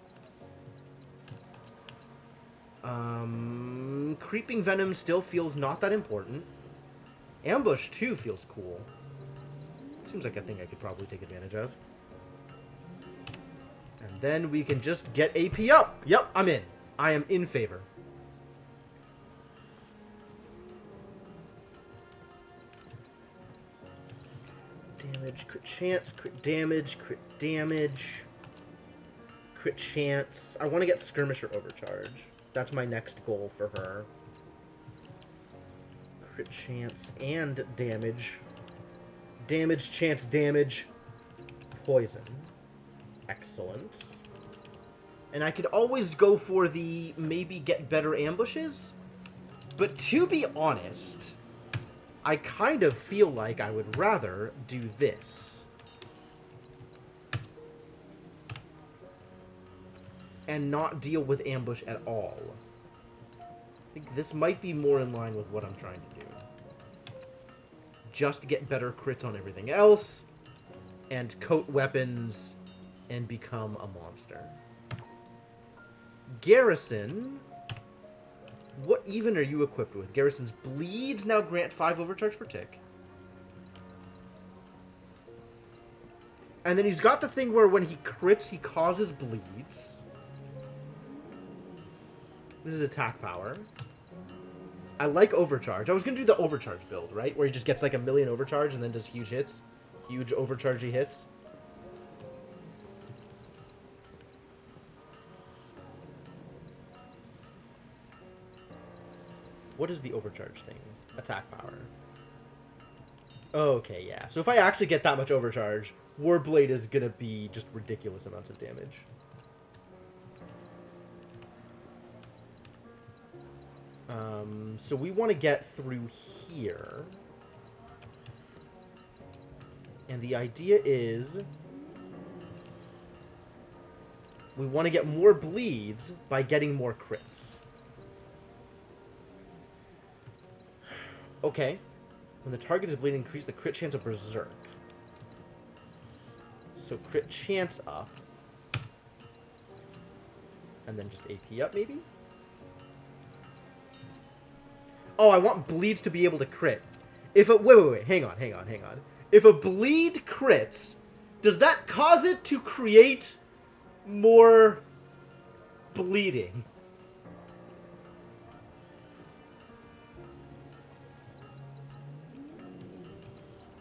[SPEAKER 1] Creeping Venom still feels not that important. Ambush, too, feels cool. Seems like a thing I could probably take advantage of. And then we can just get AP up. Yep, I'm in. I am in favor. Damage, crit chance, crit damage, crit damage. Crit chance. I want to get Skirmisher Overcharge. That's my next goal for her. Crit chance and damage. Damage, chance, damage. Poison. Excellent. And I could always go for the maybe get better ambushes. But to be honest, I kind of feel like I would rather do this. And not deal with ambush at all. I think this might be more in line with what I'm trying to do. Just get better crits on everything else, and coat weapons, and become a monster. Garrison. What even are you equipped with? Garrison's bleeds now grant 5 overcharge per tick. And then he's got the thing where when he crits, he causes bleeds. This is attack power. I like overcharge. I was going to do the overcharge build, right? Where he just gets like 1,000,000 overcharge and then does huge hits. Huge overchargey hits. What is the overcharge thing? Attack power. Okay, yeah. So if I actually get that much overcharge, Warblade is going to be just ridiculous amounts of damage. So we want to get through here. And the idea is we want to get more bleeds by getting more crits. Okay. When the target is bleeding, increase the crit chance of Berserk. So crit chance up. And then just AP up, maybe? Oh, I want bleeds to be able to crit. If a... Wait. Hang on. If a bleed crits, does that cause it to create more bleeding?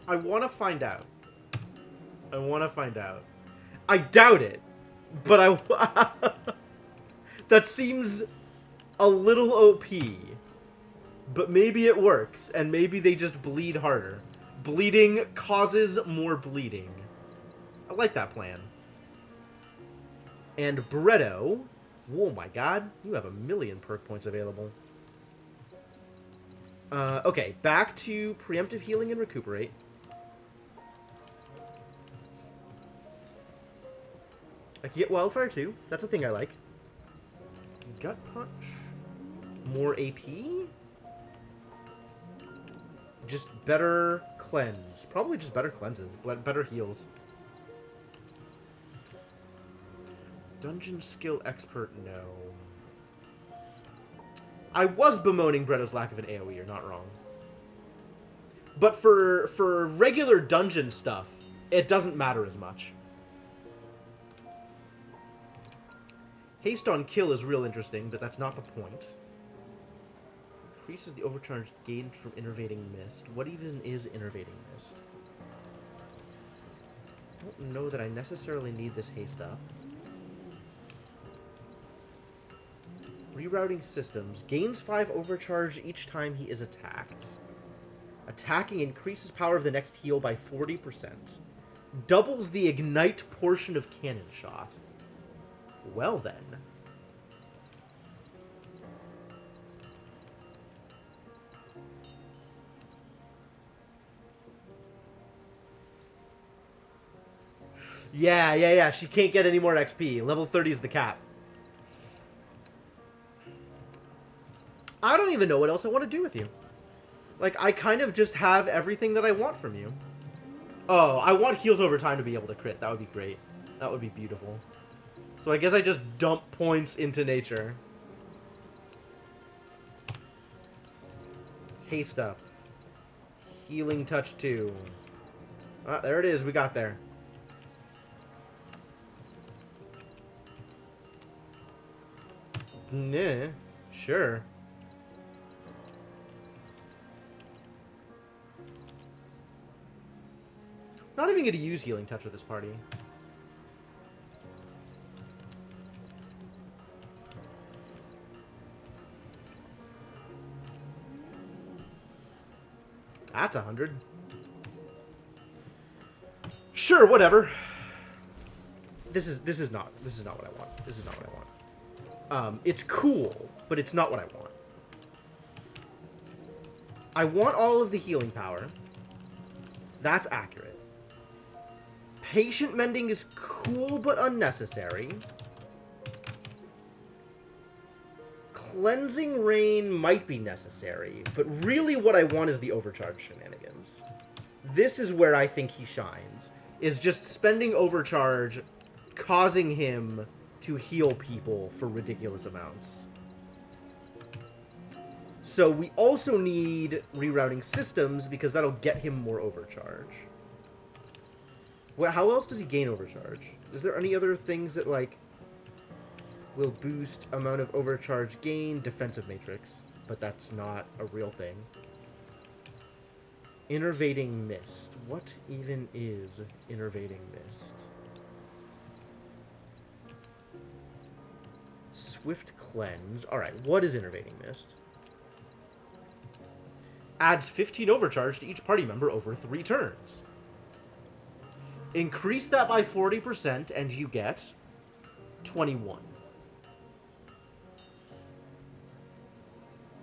[SPEAKER 1] I want to find out. I doubt it, but that seems a little OP. But maybe it works, and maybe they just bleed harder. Bleeding causes more bleeding. I like that plan. And Bretto. Oh my god, you have 1,000,000 perk points available. Okay, back to preemptive healing and recuperate. I can get wildfire too. That's a thing I like. Gut punch. More AP? Just better cleanse. Probably just better cleanses. Better heals. Dungeon skill expert, no. I was bemoaning Bretto's lack of an AoE, you're not wrong. But for regular dungeon stuff, it doesn't matter as much. Haste on kill is real interesting, but that's not the point. Increases the overcharge gained from Innervating Mist. What even is Innervating Mist? I don't know that I necessarily need this haste up. Rerouting systems. Gains 5 overcharge each time he is attacked. Attacking increases power of the next heal by 40%. Doubles the ignite portion of cannon shot. Well then. Yeah. She can't get any more XP. Level 30 is the cap. I don't even know what else I want to do with you. Like, I kind of just have everything that I want from you. Oh, I want heals over time to be able to crit. That would be great. That would be beautiful. So I guess I just dump points into nature. Haste up. Healing touch 2. Ah, there it is. We got there. Nah, sure. Not even going to use healing touch with this party. That's 100. Sure, whatever. This is not what I want. This is not what I want. It's cool, but it's not what I want. I want all of the healing power. That's accurate. Patient mending is cool but unnecessary. Cleansing rain might be necessary, but really what I want is the overcharge shenanigans. This is where I think he shines, is just spending overcharge, causing him to heal people for ridiculous amounts. So we also need rerouting systems because that'll get him more overcharge. Well, how else does he gain overcharge? Is there any other things that, like, will boost amount of overcharge gain? Defensive matrix, but that's not a real thing. Innervating mist. What even is innervating mist? Swift cleanse. Alright, what is innervating mist? Adds 15 overcharge to each party member over 3 turns. Increase that by 40% and you get 21.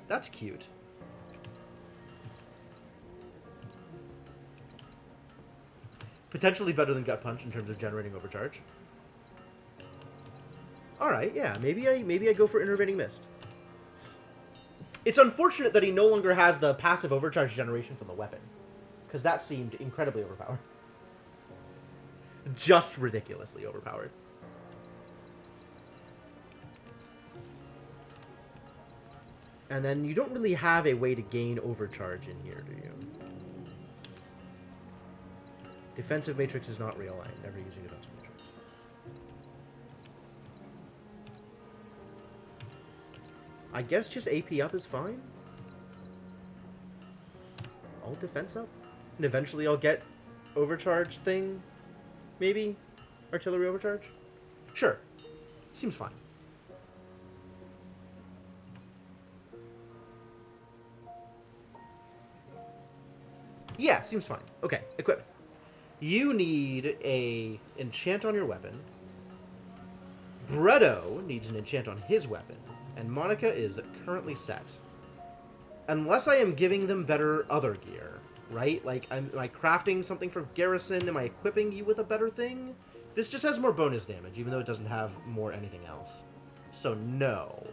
[SPEAKER 1] That's cute. Potentially better than Gut Punch in terms of generating overcharge. Alright, yeah, maybe I go for Innervating Mist. It's unfortunate that he no longer has the passive overcharge generation from the weapon, because that seemed incredibly overpowered. Just ridiculously overpowered. And then you don't really have a way to gain overcharge in here, do you? Defensive matrix is not real. I'm never using defensive matrix. I guess just AP up is fine. All defense up? And eventually I'll get overcharge thing? Maybe? Artillery overcharge? Sure. Seems fine. Yeah, seems fine. Okay, equipment. You need a enchant on your weapon. Bretto needs an enchant on his weapon. And Monica is currently set. Unless I am giving them better other gear, right? Like, am I crafting something for Garrison? Am I equipping you with a better thing? This just has more bonus damage, even though it doesn't have more anything else. So, no.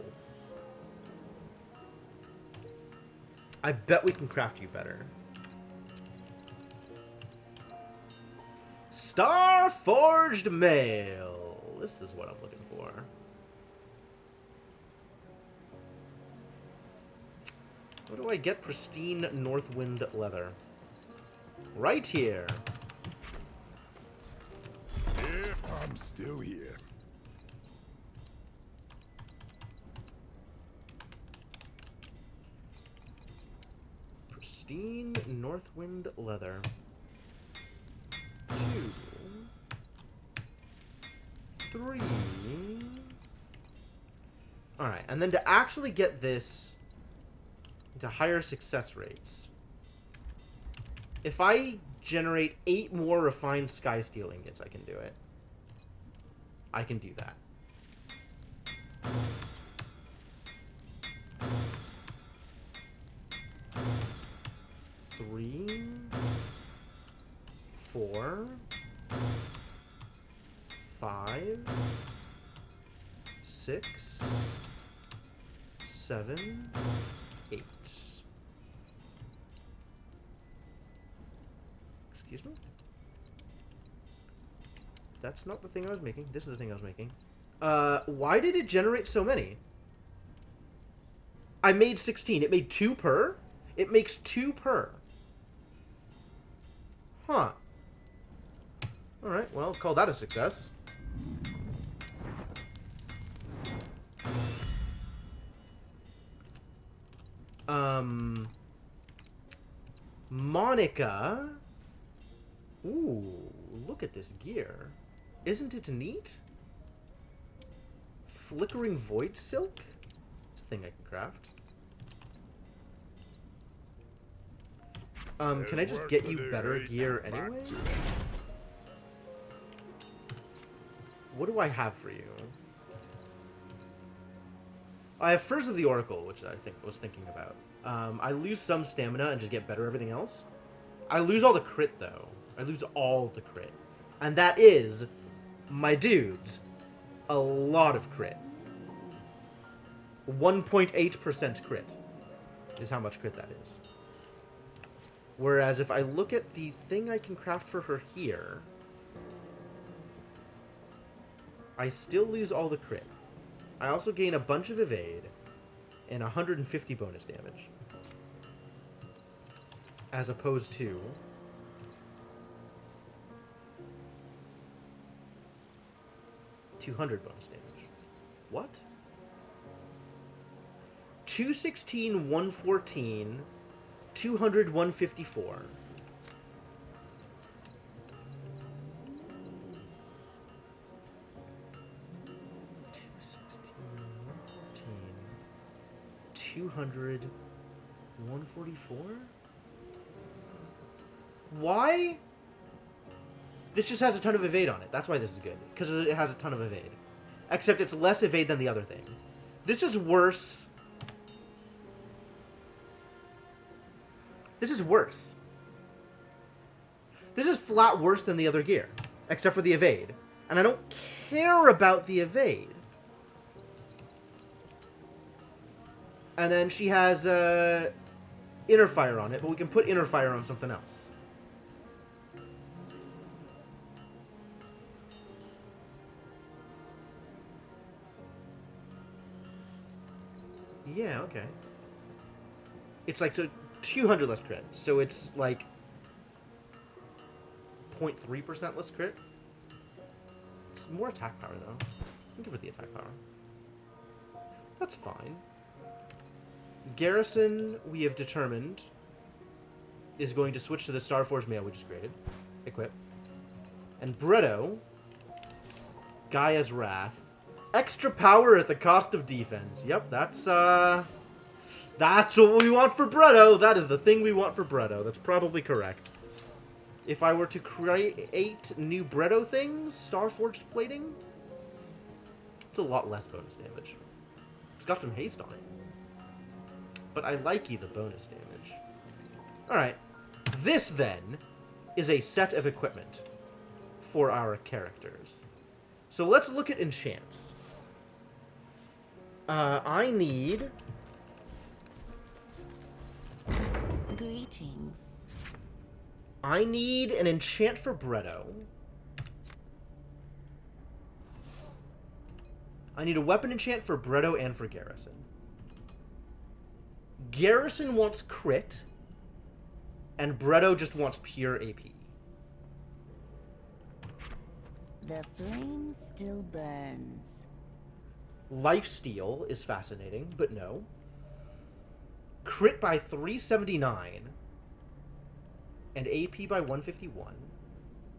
[SPEAKER 1] I bet we can craft you better. Star-Forged Mail. This is what I'm looking for. Where do I get pristine Northwind leather? Right here.
[SPEAKER 5] Yeah, I'm still here.
[SPEAKER 1] Pristine Northwind leather. 2, 3. Alright, and then to actually get this to higher success rates, if I generate 8 more refined sky steel ingots, I can do it. I can do that. Three, 4, 5, 6, 7, 8. Excuse me? That's not the thing I was making. This is the thing I was making. Why did it generate so many? I made 16. It made 2 per? It makes 2 per. Huh. Alright, well, call that a success. Monica. Ooh, look at this gear. Isn't it neat? Flickering void silk? It's a thing I can craft. Can I just get you better gear anyway? What do I have for you? I have Furs of the Oracle, which I was thinking about. I lose some stamina and just get better everything else. I lose all the crit, though. I lose all the crit. And that is, my dudes, a lot of crit. 1.8% crit is how much crit that is. Whereas if I look at the thing I can craft for her here, I still lose all the crit. I also gain a bunch of evade and 150 bonus damage. As opposed to... $200 bonus damage. What? 216, 114, 200, 154. 200, 144? Why? This just has a ton of evade on it. That's why this is good. Because it has a ton of evade. Except it's less evade than the other thing. This is worse. This is worse. This is flat worse than the other gear. Except for the evade. And I don't care about the evade. And then she has Inner Fire on it, but we can put Inner Fire on something else. Yeah, okay. It's like, so 200 less crit. So it's like 0.3% less crit. It's more attack power, though. I'll give her the attack power. That's fine. Garrison, we have determined, is going to switch to the Starforge Mail, which is graded. Equip. And Bretto, Gaia's Wrath. Extra power at the cost of defense. Yep, that's what we want for Bretto. That is the thing we want for Bretto. That's probably correct. If I were to create new Bretto things, Starforged plating, it's a lot less bonus damage. It's got some haste on it. But I like the bonus damage. Alright. This, then, is a set of equipment for our characters. So let's look at enchants. I need...
[SPEAKER 4] Greetings.
[SPEAKER 1] I need an enchant for Bretto. I need a weapon enchant for Bretto and for Garrison. Garrison wants crit, and Bretto just wants pure AP.
[SPEAKER 4] The flame still burns.
[SPEAKER 1] Lifesteal is fascinating, but no. Crit by 379, and AP by 151.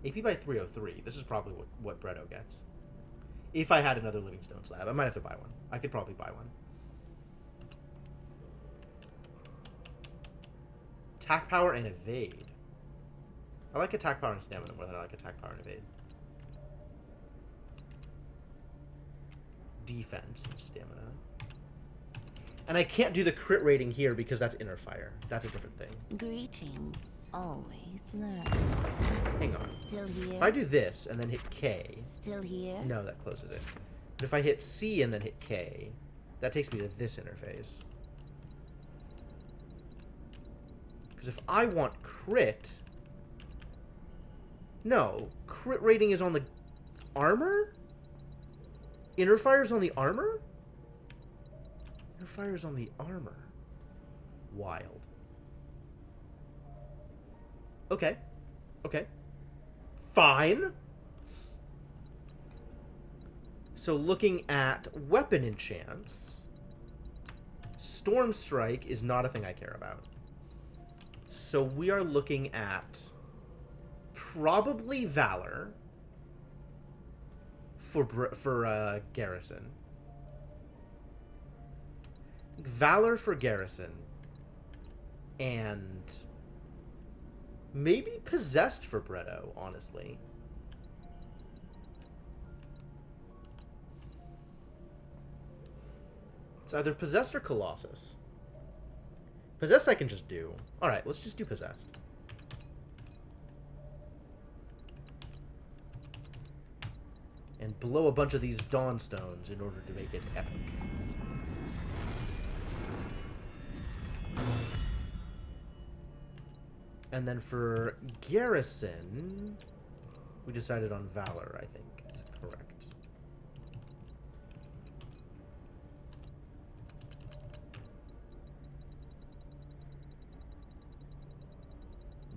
[SPEAKER 1] AP by 303. This is probably what Bretto gets. If I had another Living Stone slab. I might have to buy one. I could probably buy one. Attack power and evade. I like attack power and stamina more than I like attack power and evade. Defense and stamina. And I can't do the crit rating here because that's Inner Fire. That's a different thing.
[SPEAKER 4] Greetings. Always learn.
[SPEAKER 1] Hang on.
[SPEAKER 4] Still here?
[SPEAKER 1] If I do this and then hit K...
[SPEAKER 4] Still here?
[SPEAKER 1] No, that closes it. But if I hit C and then hit K, that takes me to this interface. Because if I want crit... No. Crit rating is on the armor? Inner Fire's on the armor? Inner Fire's on the armor. Wild. Okay. Okay. Fine. So looking at weapon enchants, Storm Strike is not a thing I care about. So we are looking at probably Valor for Garrison. Valor for Garrison. And maybe Possessed for Bretto, honestly. It's either Possessed or Colossus. Possessed I can just do. Alright, let's just do Possessed. And blow a bunch of these Dawn Stones in order to make it epic. And then for Garrison, we decided on Valor, I think is correct.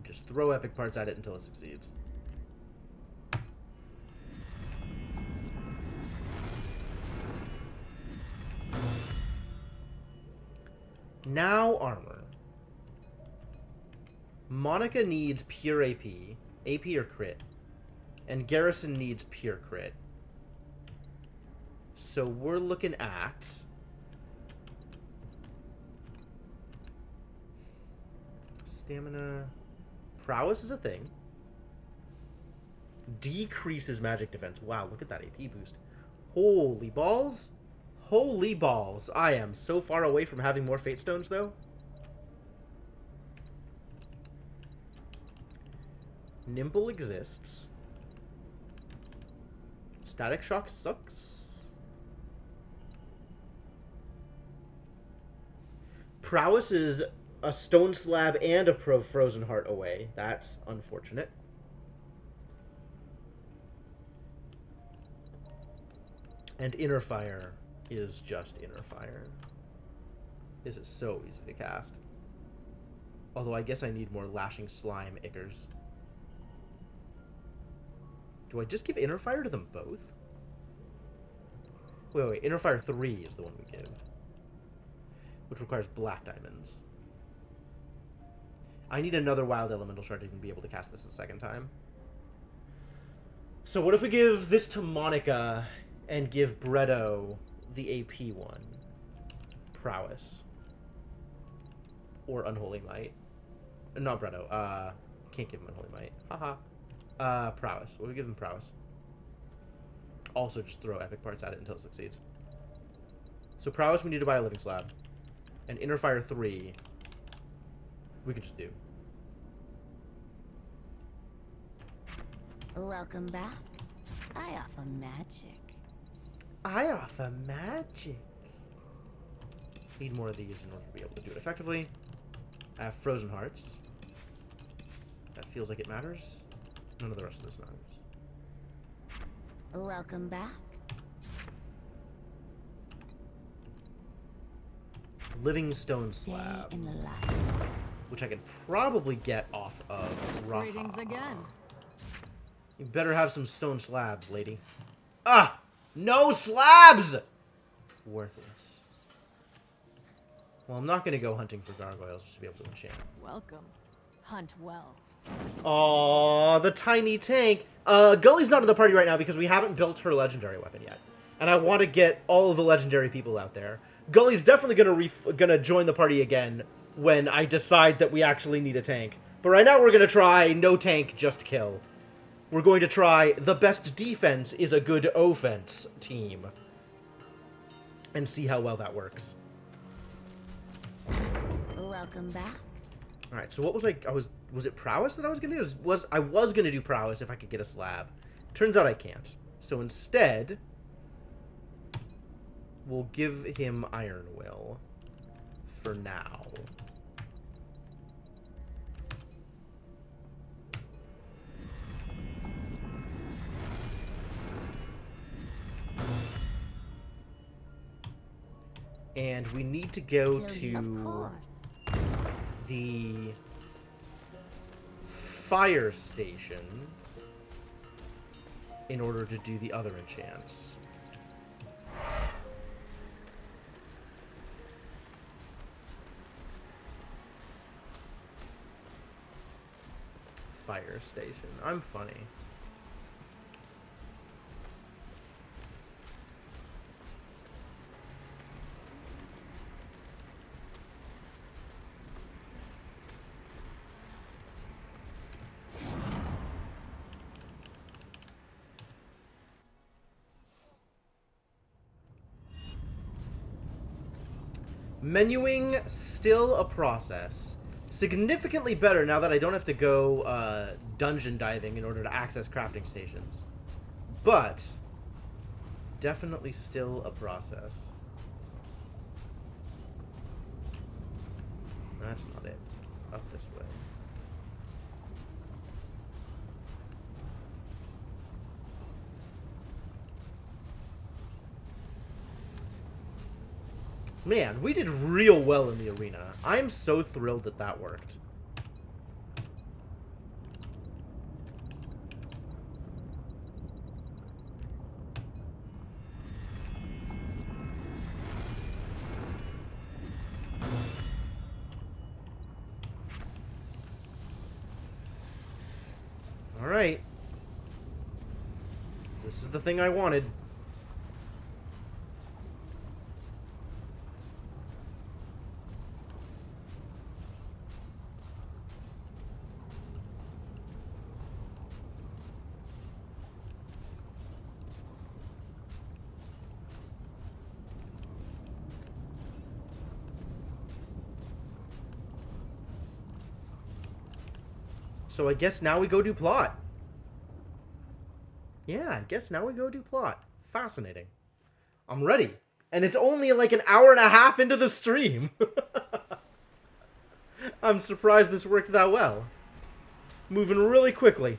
[SPEAKER 1] Just throw epic parts at it until it succeeds. Now armor. Monica needs pure AP. AP or crit. And Garrison needs pure crit. So we're looking at... Stamina... Prowess is a thing. Decreases magic defense. Wow, look at that AP boost. Holy balls. Holy balls. I am so far away from having more Fate Stones, though. Nimble exists. Static Shock sucks. Prowess is a Stone Slab and a Frozen Heart away. That's unfortunate. And Inner Fire is just Inner Fire. This is so easy to cast. Although I guess I need more Lashing Slime Ickers. Do I just give Inner Fire to them both? Wait. Inner Fire 3 is the one we give. Which requires Black Diamonds. I need another Wild Elemental Shard to even be able to cast this a second time. So what if we give this to Monica and give Bretto the AP one? Prowess. Or Unholy Might. Not Bretto. Can't give him Unholy Might. Haha. Prowess. What do we give him? Prowess. Also just throw epic parts at it until it succeeds. So Prowess we need to buy a Living Slab. And Inner Fire 3 we could just do.
[SPEAKER 4] Welcome back. I offer magic.
[SPEAKER 1] I offer magic. Need more of these in order to be able to do it effectively. I have Frozen Hearts. That feels like it matters. None of the rest of this matters.
[SPEAKER 4] Welcome back.
[SPEAKER 1] Living Stone
[SPEAKER 4] Stay
[SPEAKER 1] Slab.
[SPEAKER 4] in the light.
[SPEAKER 1] Which I can probably get off of Raha.
[SPEAKER 3] Greetings again.
[SPEAKER 1] You better have some stone slabs, lady. Ah! No slabs! Worthless. Well, I'm not going to go hunting for gargoyles just to be able to enchant.
[SPEAKER 3] Welcome. Hunt well.
[SPEAKER 1] Aww, the tiny tank. Gully's not in the party right now because we haven't built her legendary weapon yet. And I want to get all of the legendary people out there. Gully's definitely gonna join the party again when I decide that we actually need a tank. But right now we're going to try no tank, just kill. We're going to try the best defense is a good offense team. And see how well that works.
[SPEAKER 4] Welcome back.
[SPEAKER 1] Alright, so what was was it Prowess that I was going to do? I was going to do Prowess if I could get a slab. Turns out I can't. So instead, we'll give him Iron Will for now. And we need to go
[SPEAKER 4] Still, of
[SPEAKER 1] to
[SPEAKER 4] course.
[SPEAKER 1] the fire station in order to do the other enchants. Fire station. I'm funny. Menuing, still a process. Significantly better now that I don't have to go dungeon diving in order to access crafting stations. But, definitely still a process. That's not it. Up this way. Man, we did real well in the arena. I'm so thrilled that that worked. Alright. This is the thing I wanted. So I guess now we go do plot. Yeah, I guess now we go do plot. Fascinating. I'm ready. And it's only like an hour and a half into the stream. I'm surprised this worked that well. Moving really quickly.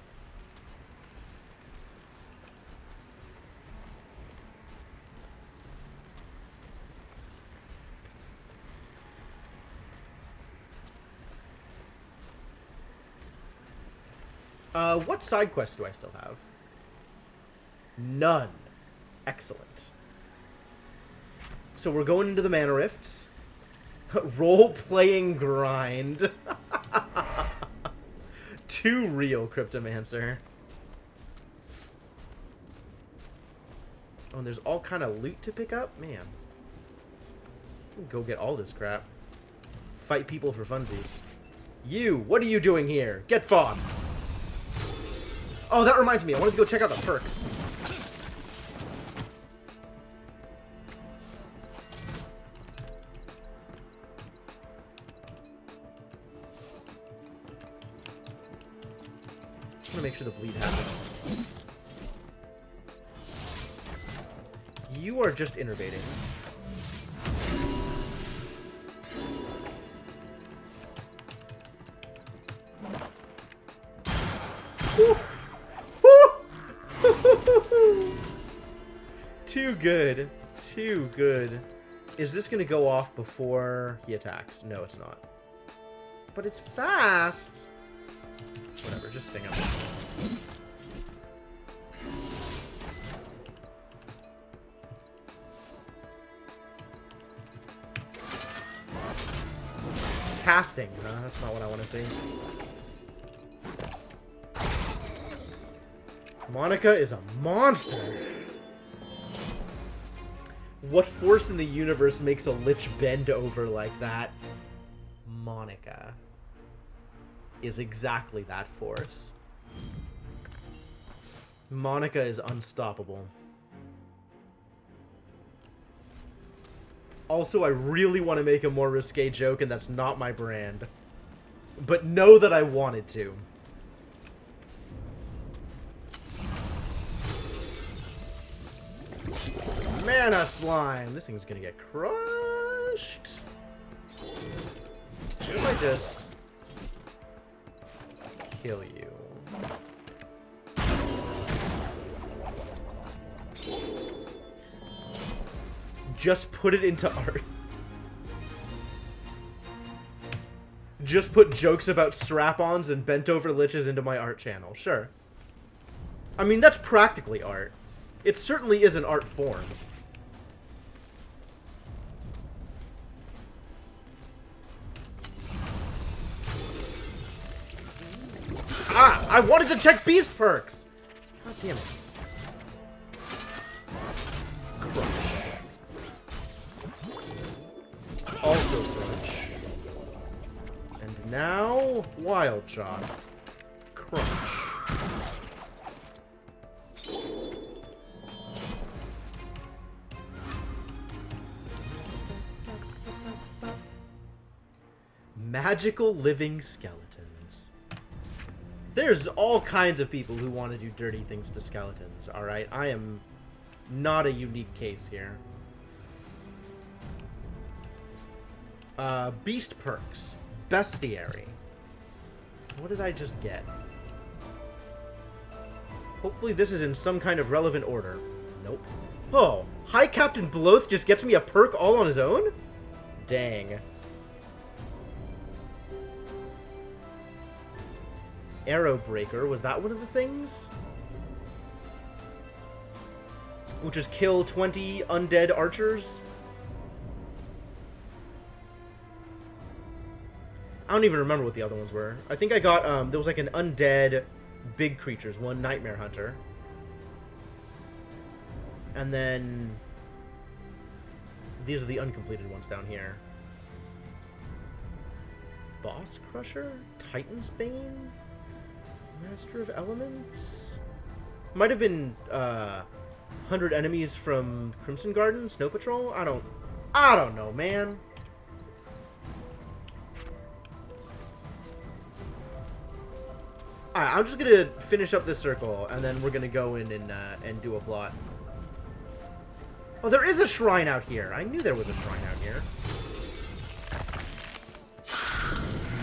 [SPEAKER 1] What side quests do I still have? None. Excellent. So we're going into the Mana Rifts. Role-playing grind. Too real, Cryptomancer. Oh, and there's all kind of loot to pick up? Man. Go get all this crap. Fight people for funsies. You, what are you doing here? Get fought! Oh, that reminds me. I wanted to go check out the perks. I want to make sure the bleed happens. You are just innervating. Woo! Too good. Too good. Is this going to go off before he attacks? No, it's not. But it's fast. Whatever, just sting him. Casting. That's not what I want to see. Monica is a monster. What force in the universe makes a lich bend over like that? Monica is exactly that force. Monica is unstoppable. Also, I really want to make a more risque joke, and that's not my brand. But know that I wanted to. Mana slime! This thing's gonna get crushed. What if I just kill you? Just put it into art. just put jokes about strap-ons and bent-over liches into my art channel. Sure. I mean, that's practically art. It certainly is an art form. Ah! I wanted to check beast perks! God damn it. Crunch. Also crunch. And now, wild shot. Crunch. Magical living skeletons. There's all kinds of people who want to do dirty things to skeletons, alright? I am not a unique case here. Beast perks. Bestiary. What did I just get? Hopefully this is in some kind of relevant order. Nope. Oh, High Captain Bloth just gets me a perk all on his own? Dang. Arrow Breaker, was that one of the things? Which is kill 20 undead archers? I don't even remember what the other ones were. I think I got, there was like an undead big creatures, one Nightmare Hunter. And then these are the uncompleted ones down here. Boss Crusher? Titan's Bane? Master of Elements? Might have been 100 enemies from Crimson Garden, Snow Patrol? I don't know, man. Alright, I'm just gonna finish up this circle, and then we're gonna go in and do a plot. Oh, there is a shrine out here. I knew there was a shrine out here.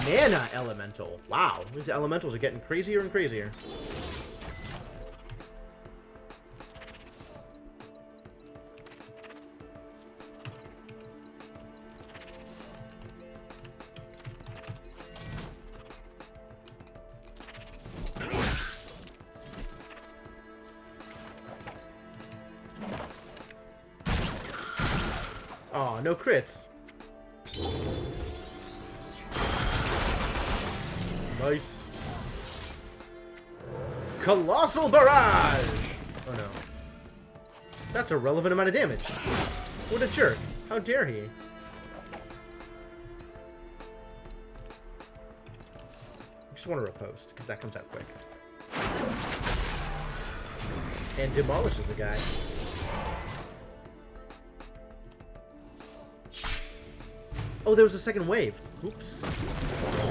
[SPEAKER 1] Mana Elemental. Wow, these elementals are getting crazier and crazier. Aw, no crits. Nice. Colossal Barrage! Oh no. That's a relevant amount of damage. What a jerk. How dare he? I just want to riposte, because that comes out quick. And demolishes a guy. Oh, there was a second wave. Oops.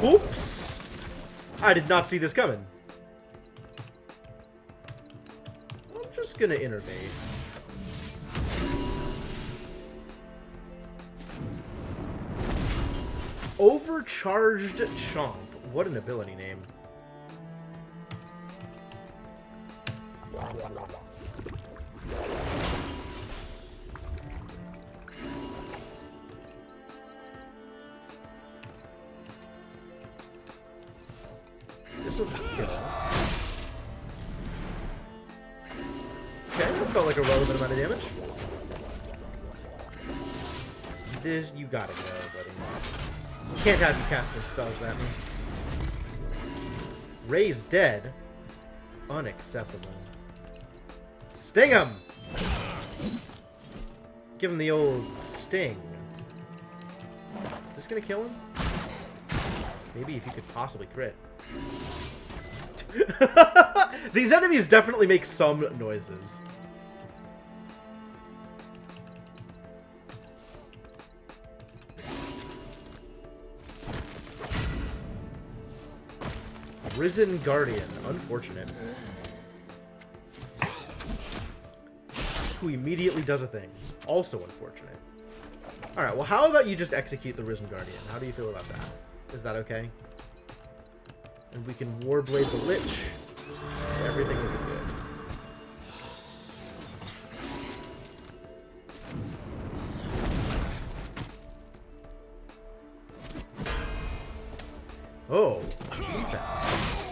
[SPEAKER 1] Oops! I did not see this coming. I'm just gonna innervate. Overcharged Chomp. What an ability name. This'll just kill him. Okay, that felt like a relevant amount of damage. This, you gotta go, buddy. Can't have you casting spells at me. Ray's dead. Unacceptable. Sting him! Give him the old sting. Is this gonna kill him? Maybe if you could possibly crit. These enemies definitely make some noises. Risen Guardian. Unfortunate. Who immediately does a thing. Also unfortunate. Alright, well how about you just execute the Risen Guardian? How do you feel about that? Is that okay? And we can Warblade the Lich. Everything will be good. Oh, defense.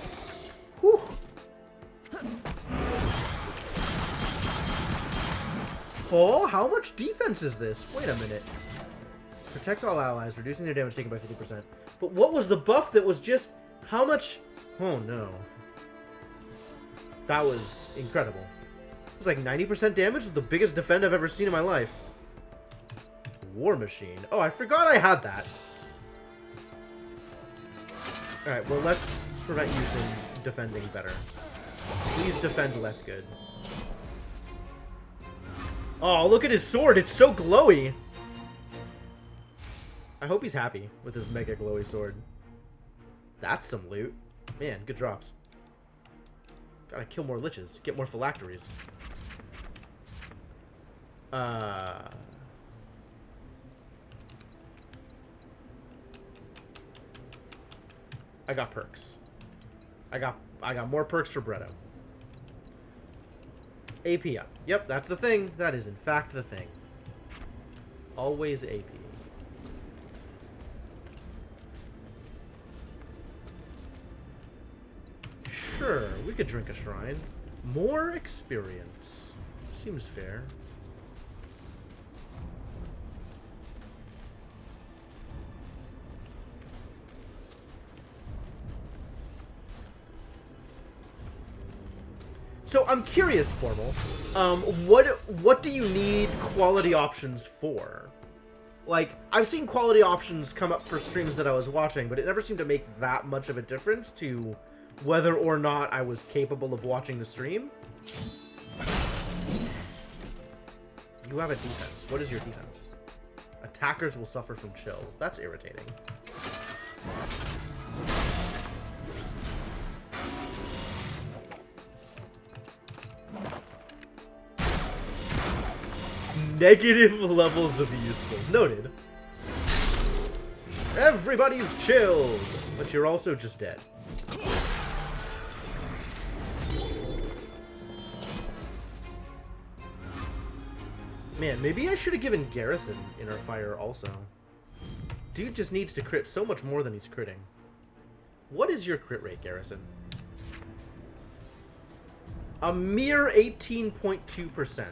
[SPEAKER 1] Whew. Oh, how much defense is this? Wait a minute. Protect all allies, reducing their damage taken by 50%. But what was the buff that was just... How much... Oh, no. That was incredible. It was like 90% damage. The biggest defend I've ever seen in my life. War Machine. Oh, I forgot I had that. Alright, well, let's prevent you from defending better. Please defend less good. Oh, look at his sword. It's so glowy. I hope he's happy with his mega glowy sword. That's some loot. Man, good drops. Gotta kill more liches. Get more phylacteries. I got perks. I got more perks for Bretto. AP up. Yep, that's the thing. That is in fact the thing. Always AP. Sure, we could drink a shrine. More experience. Seems fair. So I'm curious, Formal. What do you need quality options for? Like, I've seen quality options come up for streams that I was watching, but it never seemed to make that much of a difference to whether or not I was capable of watching the stream. You have a defense. What is your defense? Attackers will suffer from chill. That's irritating. Negative levels of useful. Noted. Everybody's chilled, but you're also just dead. Man, maybe I should have given Garrison Inner Fire also. Dude just needs to crit so much more than he's critting. What is your crit rate, Garrison? A mere 18.2%.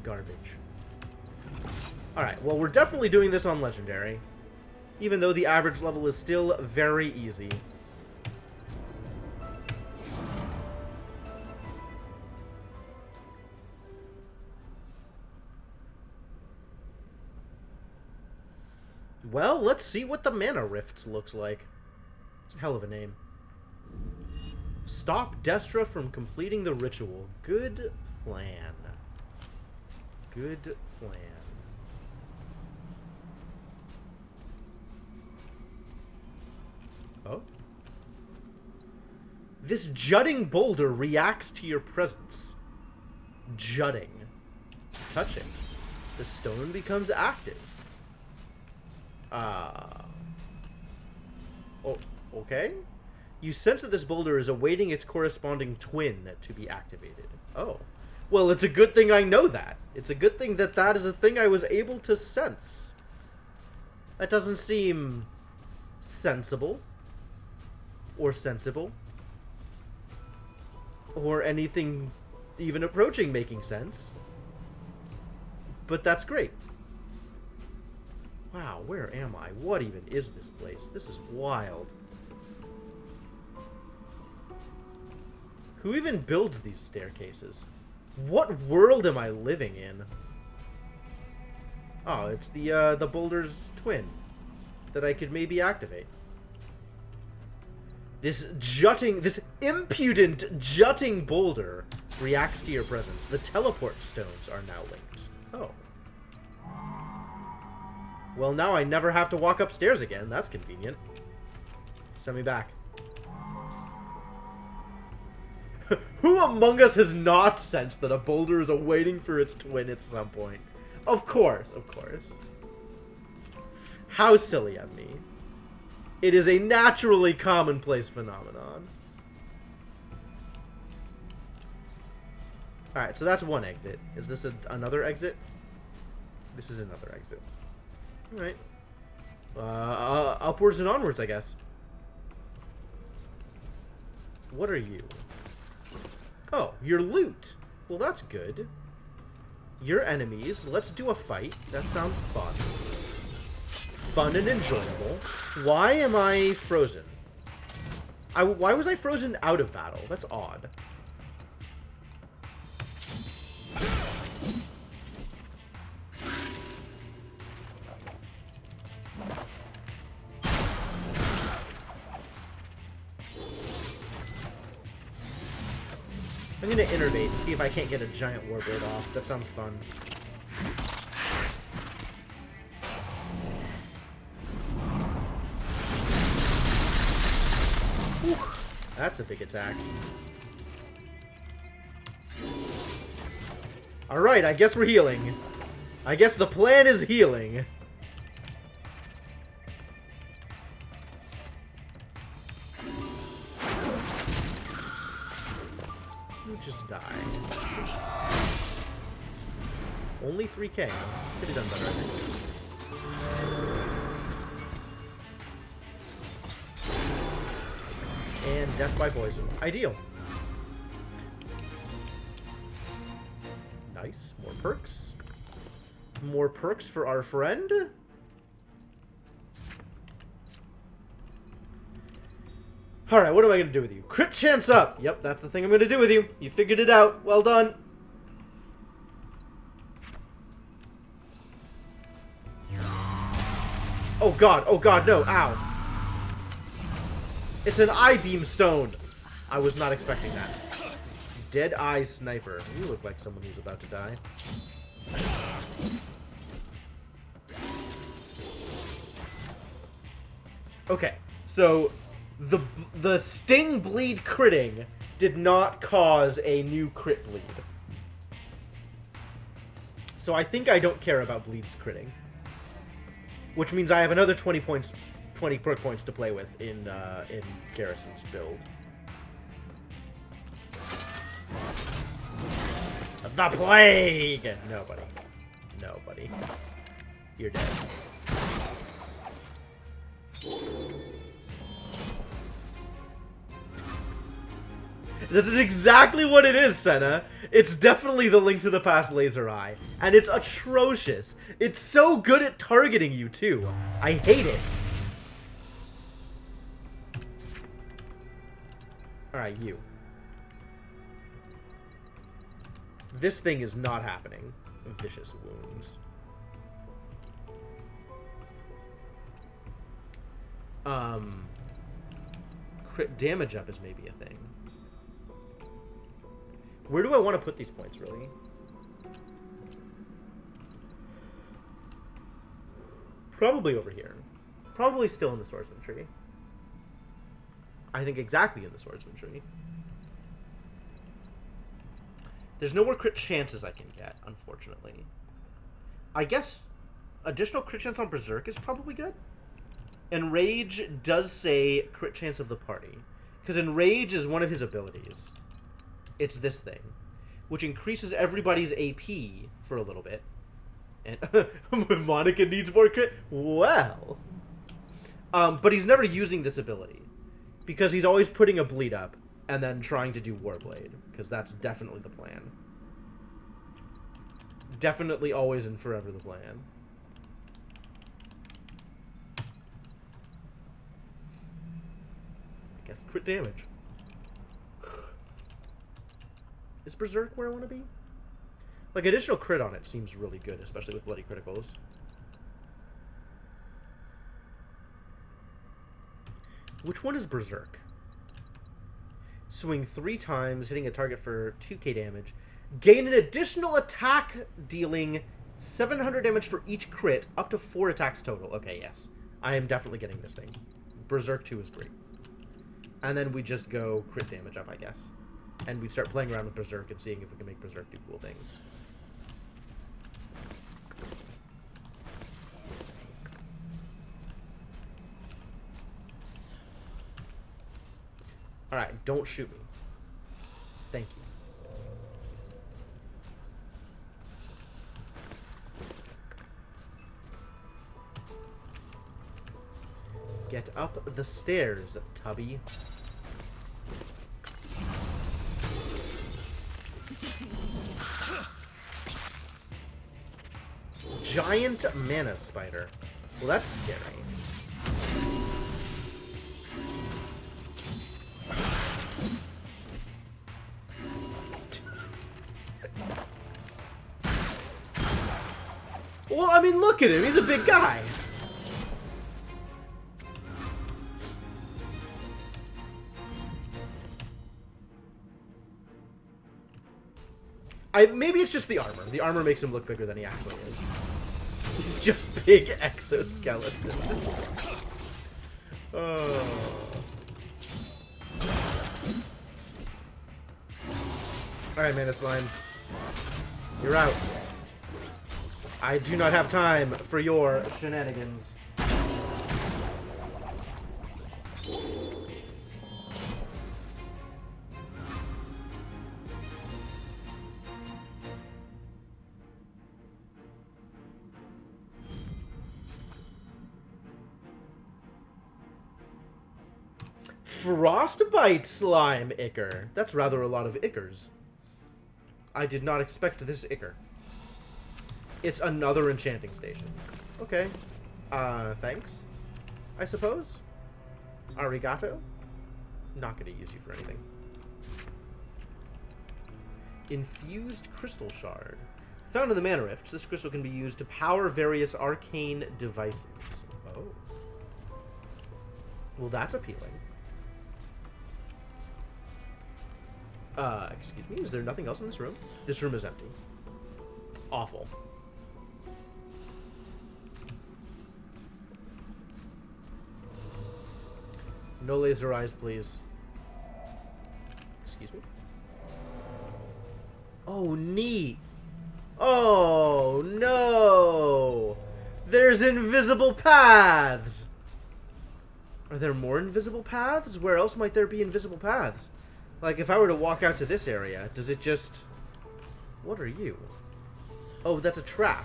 [SPEAKER 1] Garbage. Alright, well, we're definitely doing this on Legendary. Even though the average level is still very easy. Well, let's see what the Mana Rifts looks like. It's a hell of a name. Stop Destra from completing the ritual. Good plan. Good plan. Oh? This jutting boulder reacts to your presence. Jutting. Touching. The stone becomes active. Oh, okay. You sense that this boulder is awaiting its corresponding twin to be activated. Oh. Well, it's a good thing I know that. It's a good thing that that is a thing I was able to sense. That doesn't seem sensible. Or sensible. Or anything even approaching making sense. But that's great. Wow, where am I? What even is this place? This is wild. Who even builds these staircases? What world am I living in? Oh, it's the boulder's twin that I could maybe activate. This impudent jutting boulder reacts to your presence. The teleport stones are now linked. Oh. Well, now I never have to walk upstairs again. That's convenient. Send me back. Who among us has not sensed that a boulder is awaiting for its twin at some point? Of course, of course. How silly of me. It is a naturally commonplace phenomenon. Alright, so that's one exit. Is this another exit? This is another exit. Alright. Upwards and onwards, I guess. What are you? Oh, you're loot. Well, that's good. You're enemies. Let's do a fight. That sounds fun. Fun and enjoyable. Why am I frozen? Why was I frozen out of battle? That's odd. I'm gonna innervate and see if I can't get a giant warbird off. That sounds fun. Whew. That's a big attack. Alright, I guess we're healing. I guess the plan is healing. Just die. Only 3k. Could have done better, I think. And death by poison. Ideal. Nice. More perks. More perks for our friend. Alright, what am I going to do with you? Crit chance up! Yep, that's the thing I'm going to do with you. You figured it out. Well done. Oh god, no. Ow. It's an I-beam stone. I was not expecting that. Dead Eye Sniper. You look like someone who's about to die. Okay, so the Sting Bleed critting did not cause a new crit bleed. So I think I don't care about bleeds critting. Which means I have another 20 perk points to play with in Garrison's build. The Plague! Nobody. Nobody. You're dead. That is exactly what it is, Senna. It's definitely the Link to the Past laser eye. And it's atrocious. It's so good at targeting you, too. I hate it. Alright, you. This thing is not happening. Vicious wounds. Crit damage up is maybe a thing. Where do I want to put these points, really? Probably over here. Probably still in the swordsman tree. I think exactly in the swordsman tree. There's no more crit chances I can get, unfortunately. I guess additional crit chance on Berserk is probably good. Enrage does say crit chance of the party. Because Enrage is one of his abilities. It's this thing. Which increases everybody's AP for a little bit. And Monica needs more crit? Well. But he's never using this ability. Because he's always putting a bleed up. And then trying to do Warblade. Because that's definitely the plan. Definitely always and forever the plan. I guess crit damage. Is Berserk where I want to be? Like, additional crit on it seems really good, especially with bloody criticals. Which one is Berserk? Swing 3 times, hitting a target for 2k damage. Gain an additional attack, dealing 700 damage for each crit, up to 4 attacks total. Okay, yes. I am definitely getting this thing. Berserk 2 is great. And then we just go crit damage up, I guess. And we start playing around with Berserk and seeing if we can make Berserk do cool things. Alright, don't shoot me. Thank you. Get up the stairs, Tubby. Giant mana spider. Well, that's scary. Well, I mean, look at him. He's a big guy. Maybe it's just the armor. The armor makes him look bigger than he actually is. He's just big exoskeleton. Oh. Alright, Mana Slime. You're out. I do not have time for your shenanigans. Frostbite Slime Icker. That's rather a lot of Ickers. I did not expect this Icker. It's another enchanting station. Okay. Thanks. I suppose? Arigato? Not gonna use you for anything. Infused Crystal Shard. Found in the Mana Rifts, this crystal can be used to power various arcane devices. Oh. Well, that's appealing. Excuse me, is there nothing else in this room? This room is empty. Awful. No laser eyes, please. Excuse me? Oh, neat. Oh, no. There's invisible paths. Are there more invisible paths? Where else might there be invisible paths? Like, if I were to walk out to this area, does it just... What are you? Oh, that's a trap.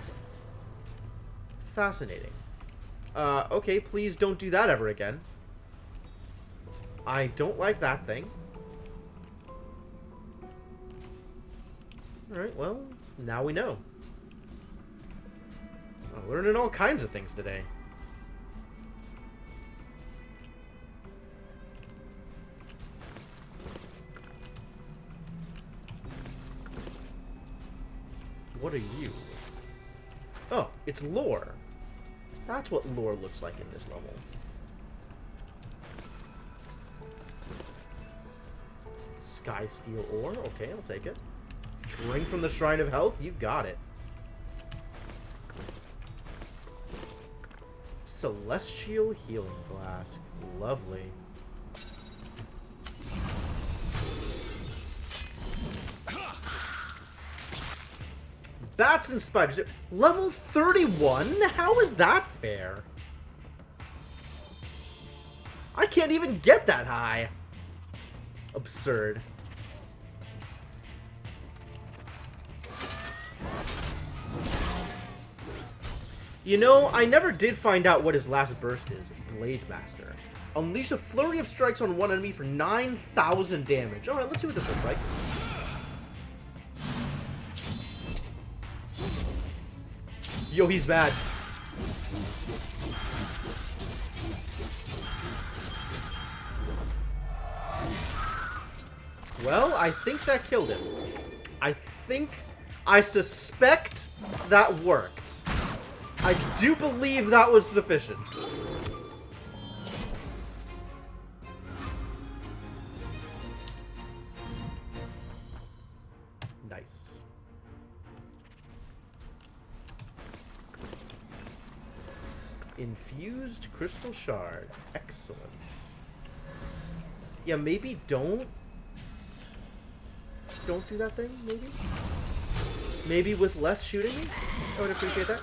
[SPEAKER 1] Fascinating. Okay, please don't do that ever again. I don't like that thing. Alright, well, now we know. I'm learning all kinds of things today. What are you? Oh, it's lore. That's what lore looks like in this level. Sky Steel Ore. Okay, I'll take it. Drink from the Shrine of Health. You got it. Celestial Healing Flask. Lovely. Bats and spiders. Level 31? How is that fair? I can't even get that high. Absurd. You know, I never did find out what his last burst is. Blade Master. Unleash a flurry of strikes on one enemy for 9,000 damage. Alright, let's see what this looks like. Yo, he's bad. Well, I think that killed him. I suspect that worked. I do believe that was sufficient. Nice. Infused Crystal Shard. Excellent. Yeah, maybe don't do that thing, maybe? Maybe with less shooting? I would appreciate that.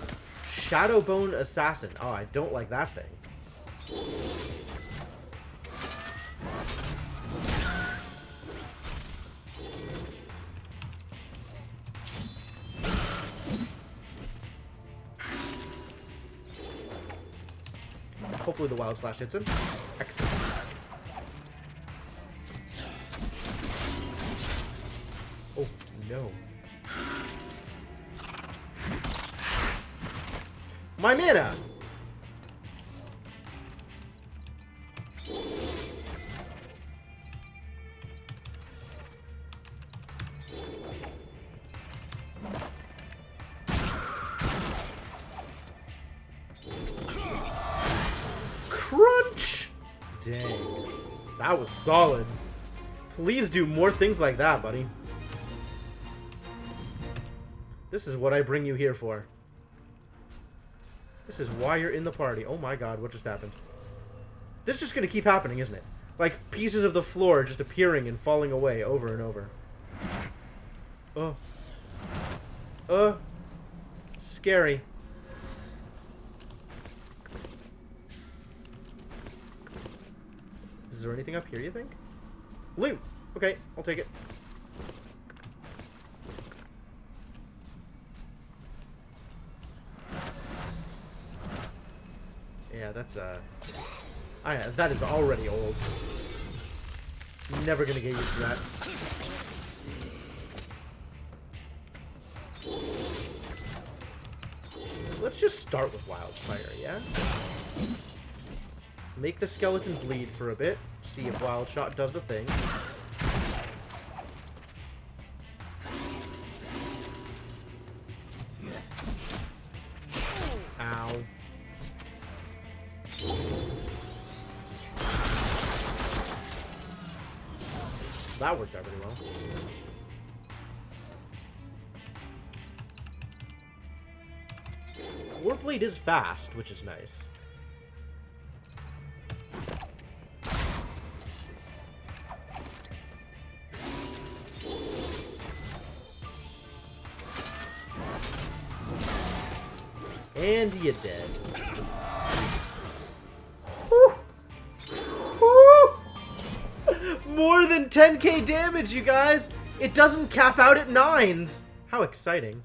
[SPEAKER 1] Shadowbone Assassin. Oh, I don't like that thing. Hopefully the Wild Slash hits him. Excellent. Oh, no. My mana! Crunch! Dang. That was solid. Please do more things like that, buddy. This is what I bring you here for. This is why you're in the party. Oh my god, what just happened? This is just gonna keep happening, isn't it? Like, pieces of the floor just appearing and falling away over and over. Oh. Scary. Is there anything up here, you think? Loot! Okay, I'll take it. Yeah, that's, that is already old. Never gonna get used to that. Let's just start with Wildfire, yeah? Make the skeleton bleed for a bit. See if Wild Shot does the thing. Ow. That worked out really well. Warblade is fast, which is nice. And you're dead. Whew. Whew. More than 10k damage, you guys! It doesn't cap out at 9s! How exciting.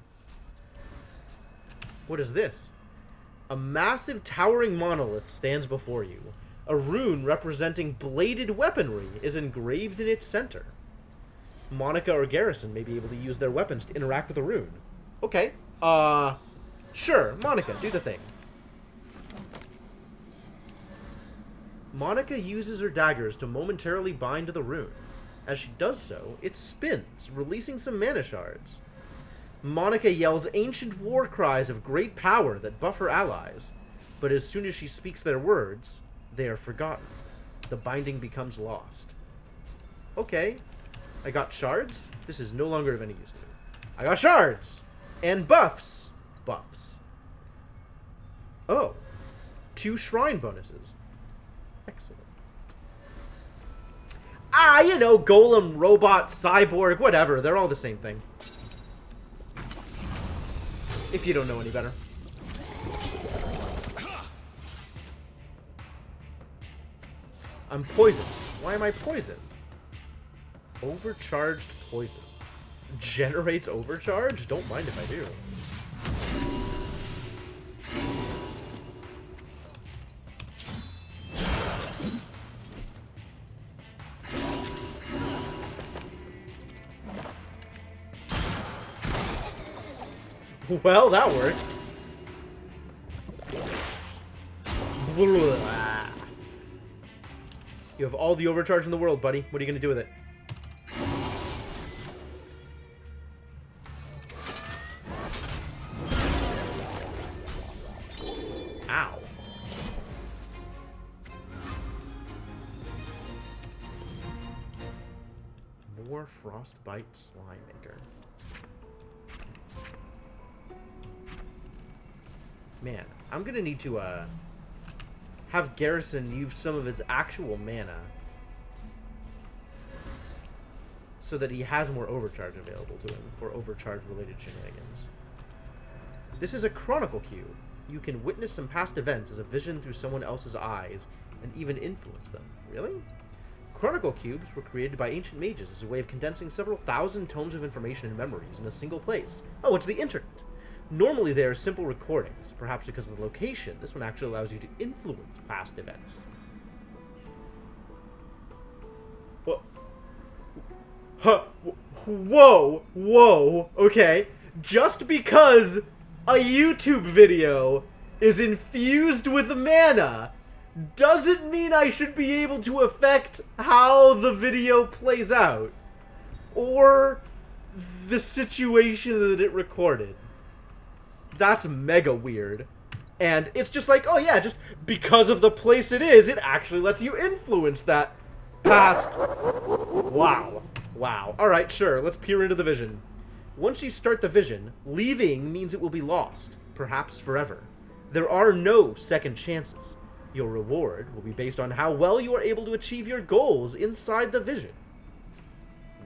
[SPEAKER 1] What is this? A massive towering monolith stands before you. A rune representing bladed weaponry is engraved in its center. Monica or Garrison may be able to use their weapons to interact with the rune. Okay. Sure, Monica, do the thing. Monica uses her daggers to momentarily bind to the rune. As she does so, it spins, releasing some mana shards. Monica yells ancient war cries of great power that buff her allies, but as soon as she speaks their words, they are forgotten. The binding becomes lost. Okay, I got shards. This is no longer of any use to me. I got shards! And buffs! Buffs. Oh, 2 shrine bonuses. Excellent. You know, golem, robot, cyborg, whatever. They're all the same thing. If you don't know any better. I'm poisoned. Why am I poisoned? Overcharged poison. Generates overcharge? Don't mind if I do. Well, that worked. You have all the overcharge in the world, buddy. What are you going to do with it? Ow. More Frostbite Slime Maker. Man, I'm gonna need to, have Garrison use some of his actual mana so that he has more overcharge available to him for overcharge-related shenanigans. This is a Chronicle Cube. You can witness some past events as a vision through someone else's eyes and even influence them. Really? Chronicle Cubes were created by ancient mages as a way of condensing several thousand tomes of information and memories in a single place. Oh, it's the internet! Normally they are simple recordings, perhaps because of the location. This one actually allows you to influence past events. What? Huh? Whoa, okay. Just because a YouTube video is infused with mana doesn't mean I should be able to affect how the video plays out. Or the situation that it recorded. That's mega weird. And it's just like, oh yeah, just because of the place it is, it actually lets you influence that past. Wow. Alright, sure, let's peer into the vision. Once you start the vision, leaving means it will be lost, perhaps forever. There are no second chances. Your reward will be based on how well you are able to achieve your goals inside the vision.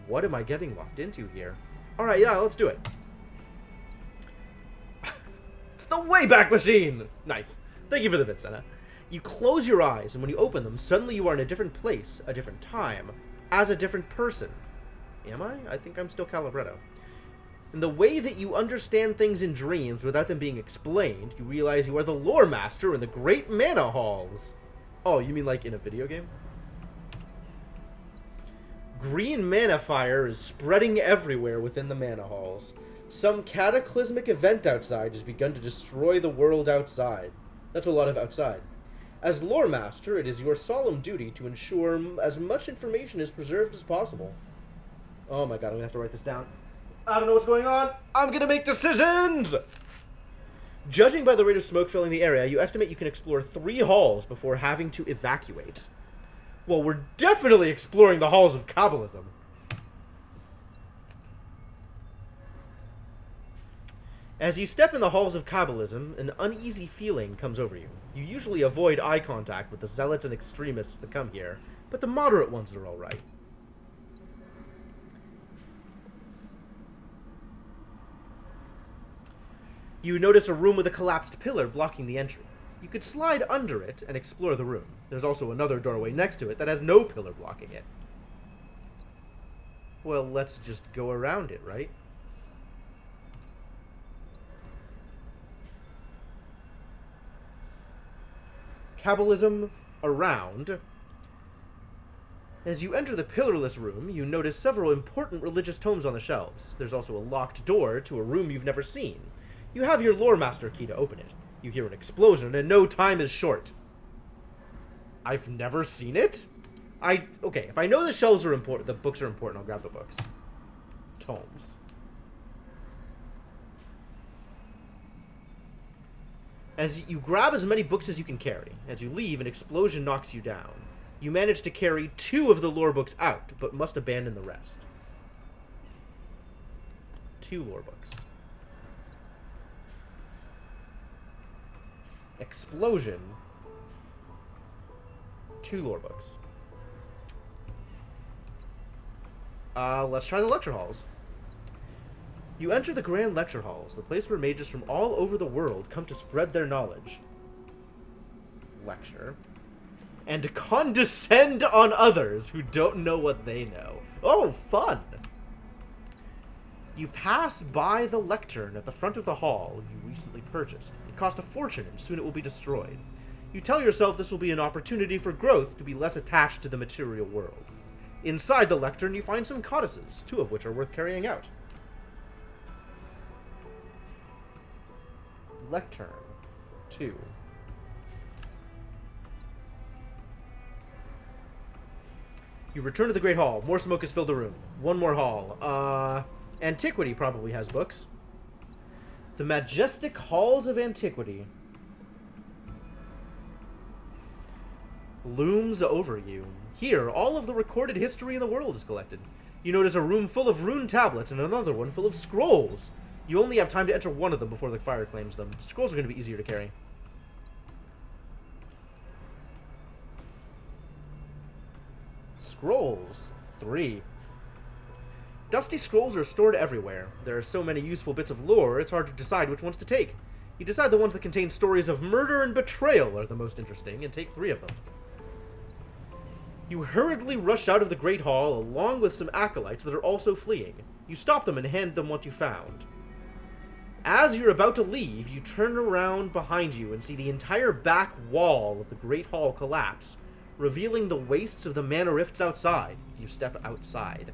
[SPEAKER 1] What am I getting locked into here? Alright, yeah, let's do it. It's the Wayback Machine! Nice. Thank you for the bit, Senna. You close your eyes, and when you open them, suddenly you are in a different place, a different time, as a different person. Am I? I think I'm still Calibretto. In the way that you understand things in dreams without them being explained, you realize you are the lore master in the Great Mana Halls. Oh, you mean like in a video game? Green mana fire is spreading everywhere within the mana halls. Some cataclysmic event outside has begun to destroy the world outside. That's a lot of outside. As lore master, it is your solemn duty to ensure as much information is preserved as possible. Oh my god, I'm gonna have to write this down. I don't know what's going on. I'm gonna make decisions! Judging by the rate of smoke filling the area, you estimate you can explore 3 halls before having to evacuate. Well, we're definitely exploring the halls of Kabbalism. As you step in the halls of Kabbalism, an uneasy feeling comes over you. You usually avoid eye contact with the zealots and extremists that come here, but the moderate ones are alright. You notice a room with a collapsed pillar blocking the entry. You could slide under it and explore the room. There's also another doorway next to it that has no pillar blocking it. Well, let's just go around it, right? Kabbalism around. As you enter the pillarless room, you notice several important religious tomes on the shelves. There's also a locked door to a room you've never seen. You have your lore master key to open it. You hear an explosion, and no time is short. I've never seen it? Okay, if I know the shelves are important, the books are important, I'll grab the books. Tomes. As you grab as many books as you can carry. As you leave, an explosion knocks you down. You manage to carry 2 of the lore books out, but must abandon the rest. 2 lore books. Explosion. 2 lore books. Let's try the lecture halls. You enter the grand lecture halls, the place where mages from all over the world come to spread their knowledge. Lecture. And condescend on others who don't know what they know. Oh, fun! You pass by the lectern at the front of the hall you recently purchased. It cost a fortune, and soon it will be destroyed. You tell yourself this will be an opportunity for growth to be less attached to the material world. Inside the lectern, you find some codices, 2 of which are worth carrying out. Lectern 2. You return to the Great Hall. More smoke has filled the room. 1 more hall. Antiquity probably has books. The Majestic Halls of Antiquity looms over you. Here, all of the recorded history in the world is collected. You notice a room full of rune tablets and another one full of scrolls. You only have time to enter one of them before the fire claims them. Scrolls are going to be easier to carry. Scrolls 3. Dusty scrolls are stored everywhere. There are so many useful bits of lore, it's hard to decide which ones to take. You decide the ones that contain stories of murder and betrayal are the most interesting, and take 3 of them. You hurriedly rush out of the Great Hall along with some acolytes that are also fleeing. You stop them and hand them what you found. As you're about to leave, you turn around behind you and see the entire back wall of the Great Hall collapse, revealing the wastes of the mana rifts outside. You step outside.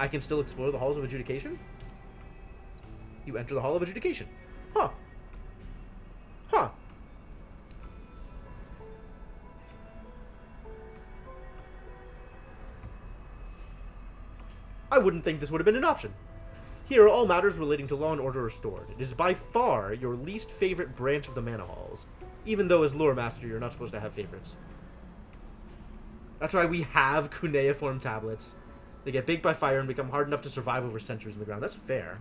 [SPEAKER 1] I can still explore the halls of adjudication? You enter the hall of adjudication. Huh. Huh. I wouldn't think this would have been an option. Here, all matters relating to law and order are stored. It is by far your least favorite branch of the mana halls, even though as lore master you're not supposed to have favorites. That's why we have cuneiform tablets. They get baked by fire and become hard enough to survive over centuries in the ground. That's fair.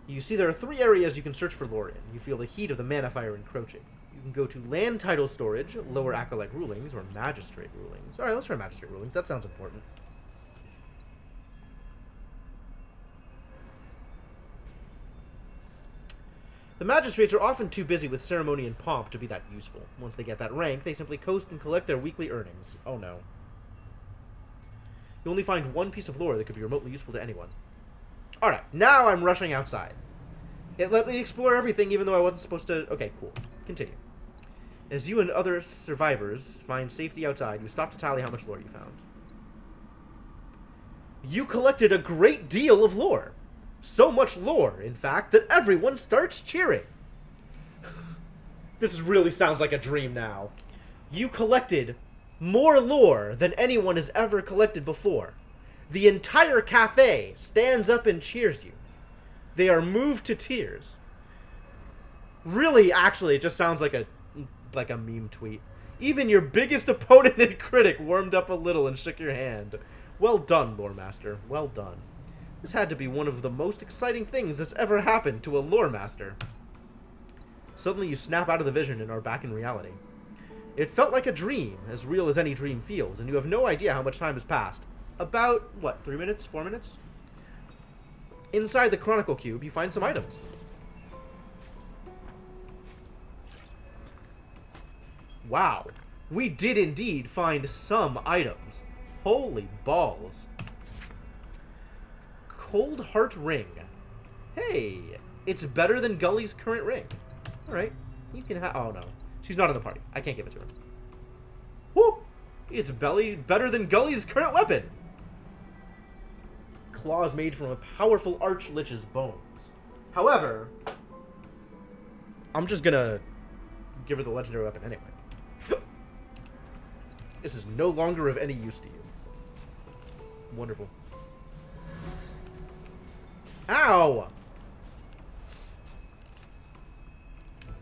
[SPEAKER 1] You see there are 3 areas you can search for lore in. You feel the heat of the mana fire encroaching. You can go to land title storage, lower acolyte rulings, or magistrate rulings. Alright, let's try magistrate rulings. That sounds important. The magistrates are often too busy with ceremony and pomp to be that useful. Once they get that rank, they simply coast and collect their weekly earnings. Oh no. You only find 1 piece of lore that could be remotely useful to anyone. Alright, now I'm rushing outside. It let me explore everything even though I wasn't supposed to... Okay, cool. Continue. As you and other survivors find safety outside, you stop to tally how much lore you found. You collected a great deal of lore. So much lore, in fact, that everyone starts cheering. This really sounds like a dream now. You collected more lore than anyone has ever collected before. The entire cafe stands up and cheers you. They are moved to tears. Really, actually, it just sounds like a meme tweet. Even your biggest opponent and critic warmed up a little and shook your hand. Well done, Lore Master. Well done. This had to be one of the most exciting things that's ever happened to a Lore Master. Suddenly you snap out of the vision and are back in reality. It felt like a dream, as real as any dream feels, and you have no idea how much time has passed. About, what, 3 minutes? 4 minutes? Inside the Chronicle Cube, you find some items. Wow. We did indeed find some items. Holy balls. Cold Heart Ring. Hey, it's better than Gully's current ring. Alright, you can have... Oh, no. She's not in the party. I can't give it to her. Woo! It's better than Gully's current weapon. Claws made from a powerful Archlich's bones. However, I'm just gonna give her the legendary weapon anyway. This is no longer of any use to you. Wonderful. Ow!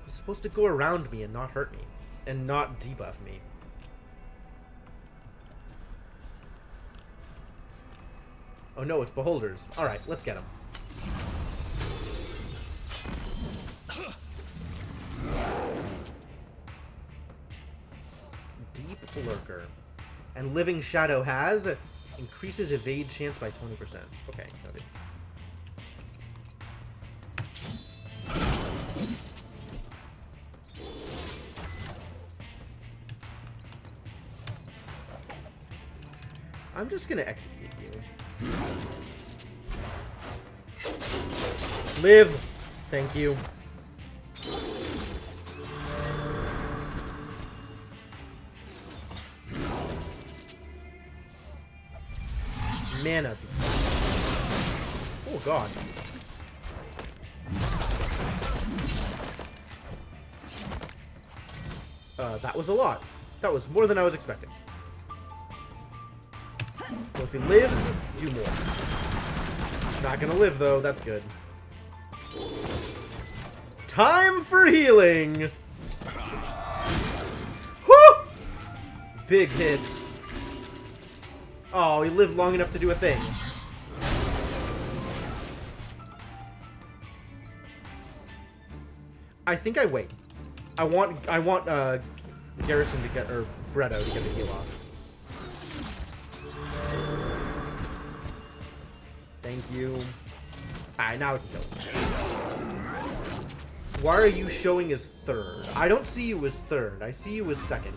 [SPEAKER 1] It's supposed to go around me and not hurt me. And not debuff me. Oh no, it's beholders. Alright, let's get them. Deep Lurker. And Living Shadow has increases evade chance by 20%. Okay, noted. I'm just gonna execute you. Live! Thank you. Mana. Oh god. That was a lot. That was more than I was expecting. So if he lives, do more. Not gonna live though, that's good. Time for healing! Whoo! Big hits. Oh, he lived long enough to do a thing. I think I wait. I want Garrison to get, or Bretto to get the heal off. Thank you. Alright, now I can kill him. Why are you showing as third? I don't see you as third. I see you as second.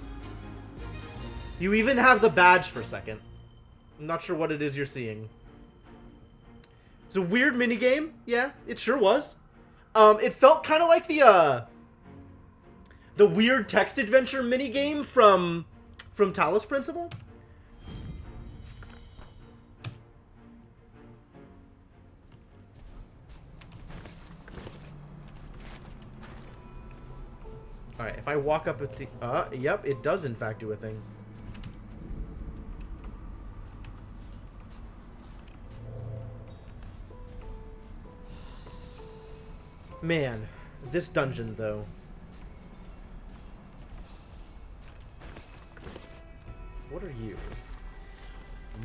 [SPEAKER 1] You even have the badge for second. I'm not sure what it is you're seeing. It's a weird minigame. Yeah, it sure was. It felt kind of like the weird text adventure minigame from Talos Principle. Alright, if I walk up at the... yep, it does in fact do a thing. Man, this dungeon, though. What are you?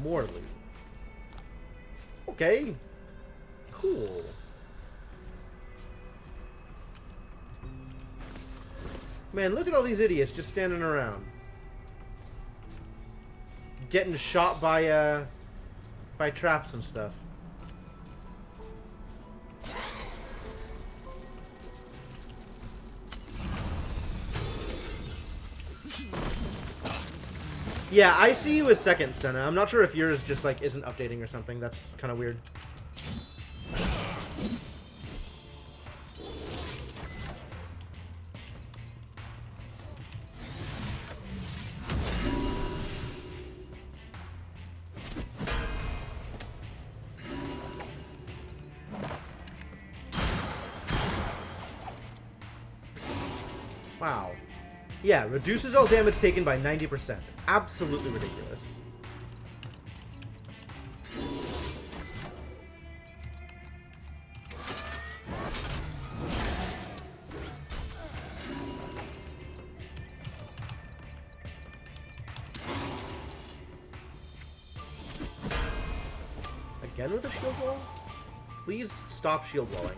[SPEAKER 1] More loot. Okay. Cool. Man, look at all these idiots just standing around. Getting shot by traps and stuff. Yeah, I see you as second, Senna. I'm not sure if yours just, like, isn't updating or something. That's kind of weird. Wow. Yeah, reduces all damage taken by 90%. Absolutely ridiculous. Again with a shield wall? Please stop shield walling.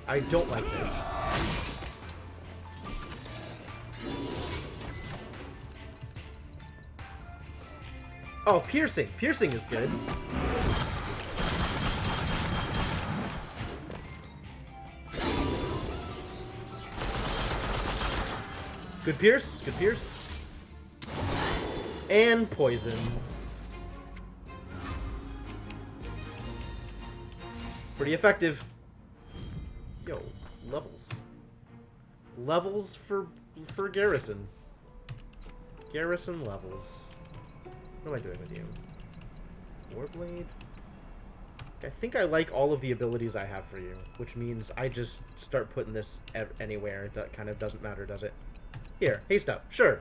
[SPEAKER 1] I don't like this. Oh, piercing. Piercing is good. Good pierce. Good pierce. And poison. Pretty effective. Yo, levels. Levels for Garrison. Garrison levels. What am I doing with you? Warblade? I think I like all of the abilities I have for you, which means I just start putting this anywhere. That kind of doesn't matter, does it? Here, haste up. Sure.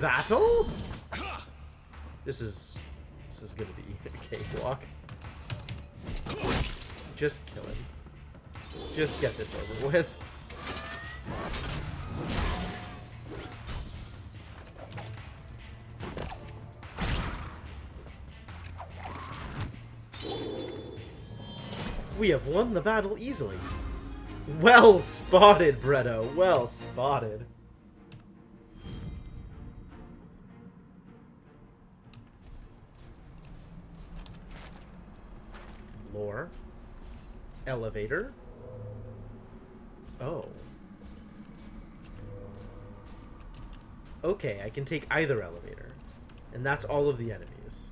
[SPEAKER 1] Battle? This is gonna be a cakewalk. Just kill him. Just get this over with. We have won the battle easily. Well spotted, Bretto. Well spotted. Lore. Elevator. Oh. Okay, I can take either elevator. And that's all of the enemies.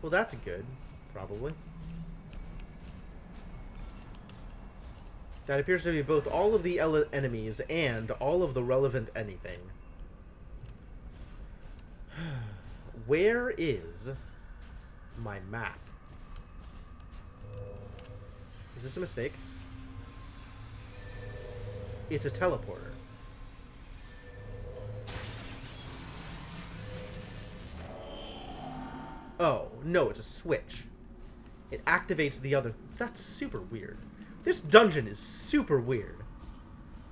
[SPEAKER 1] Well, that's good. Probably. That appears to be both all of the enemies and all of the relevant anything. Where is my map? Is this a mistake? It's a teleporter. Oh, no, it's a switch. It activates the other... That's super weird. This dungeon is super weird.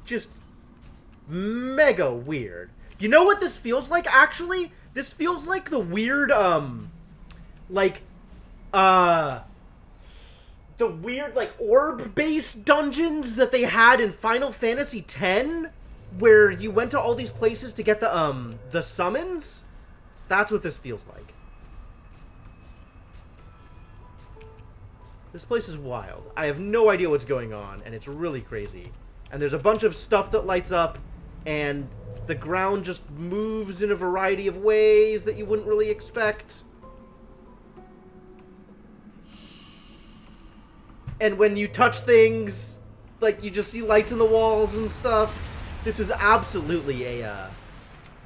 [SPEAKER 1] Just mega weird. You know what this feels like, actually? This feels like the weird, the weird, like, orb-based dungeons that they had in Final Fantasy X, where you went to all these places to get the summons. That's what this feels like. This place is wild. I have no idea what's going on, and it's really crazy. And there's a bunch of stuff that lights up, and the ground just moves in a variety of ways that you wouldn't really expect. And when you touch things, like, you just see lights in the walls and stuff. This is absolutely a,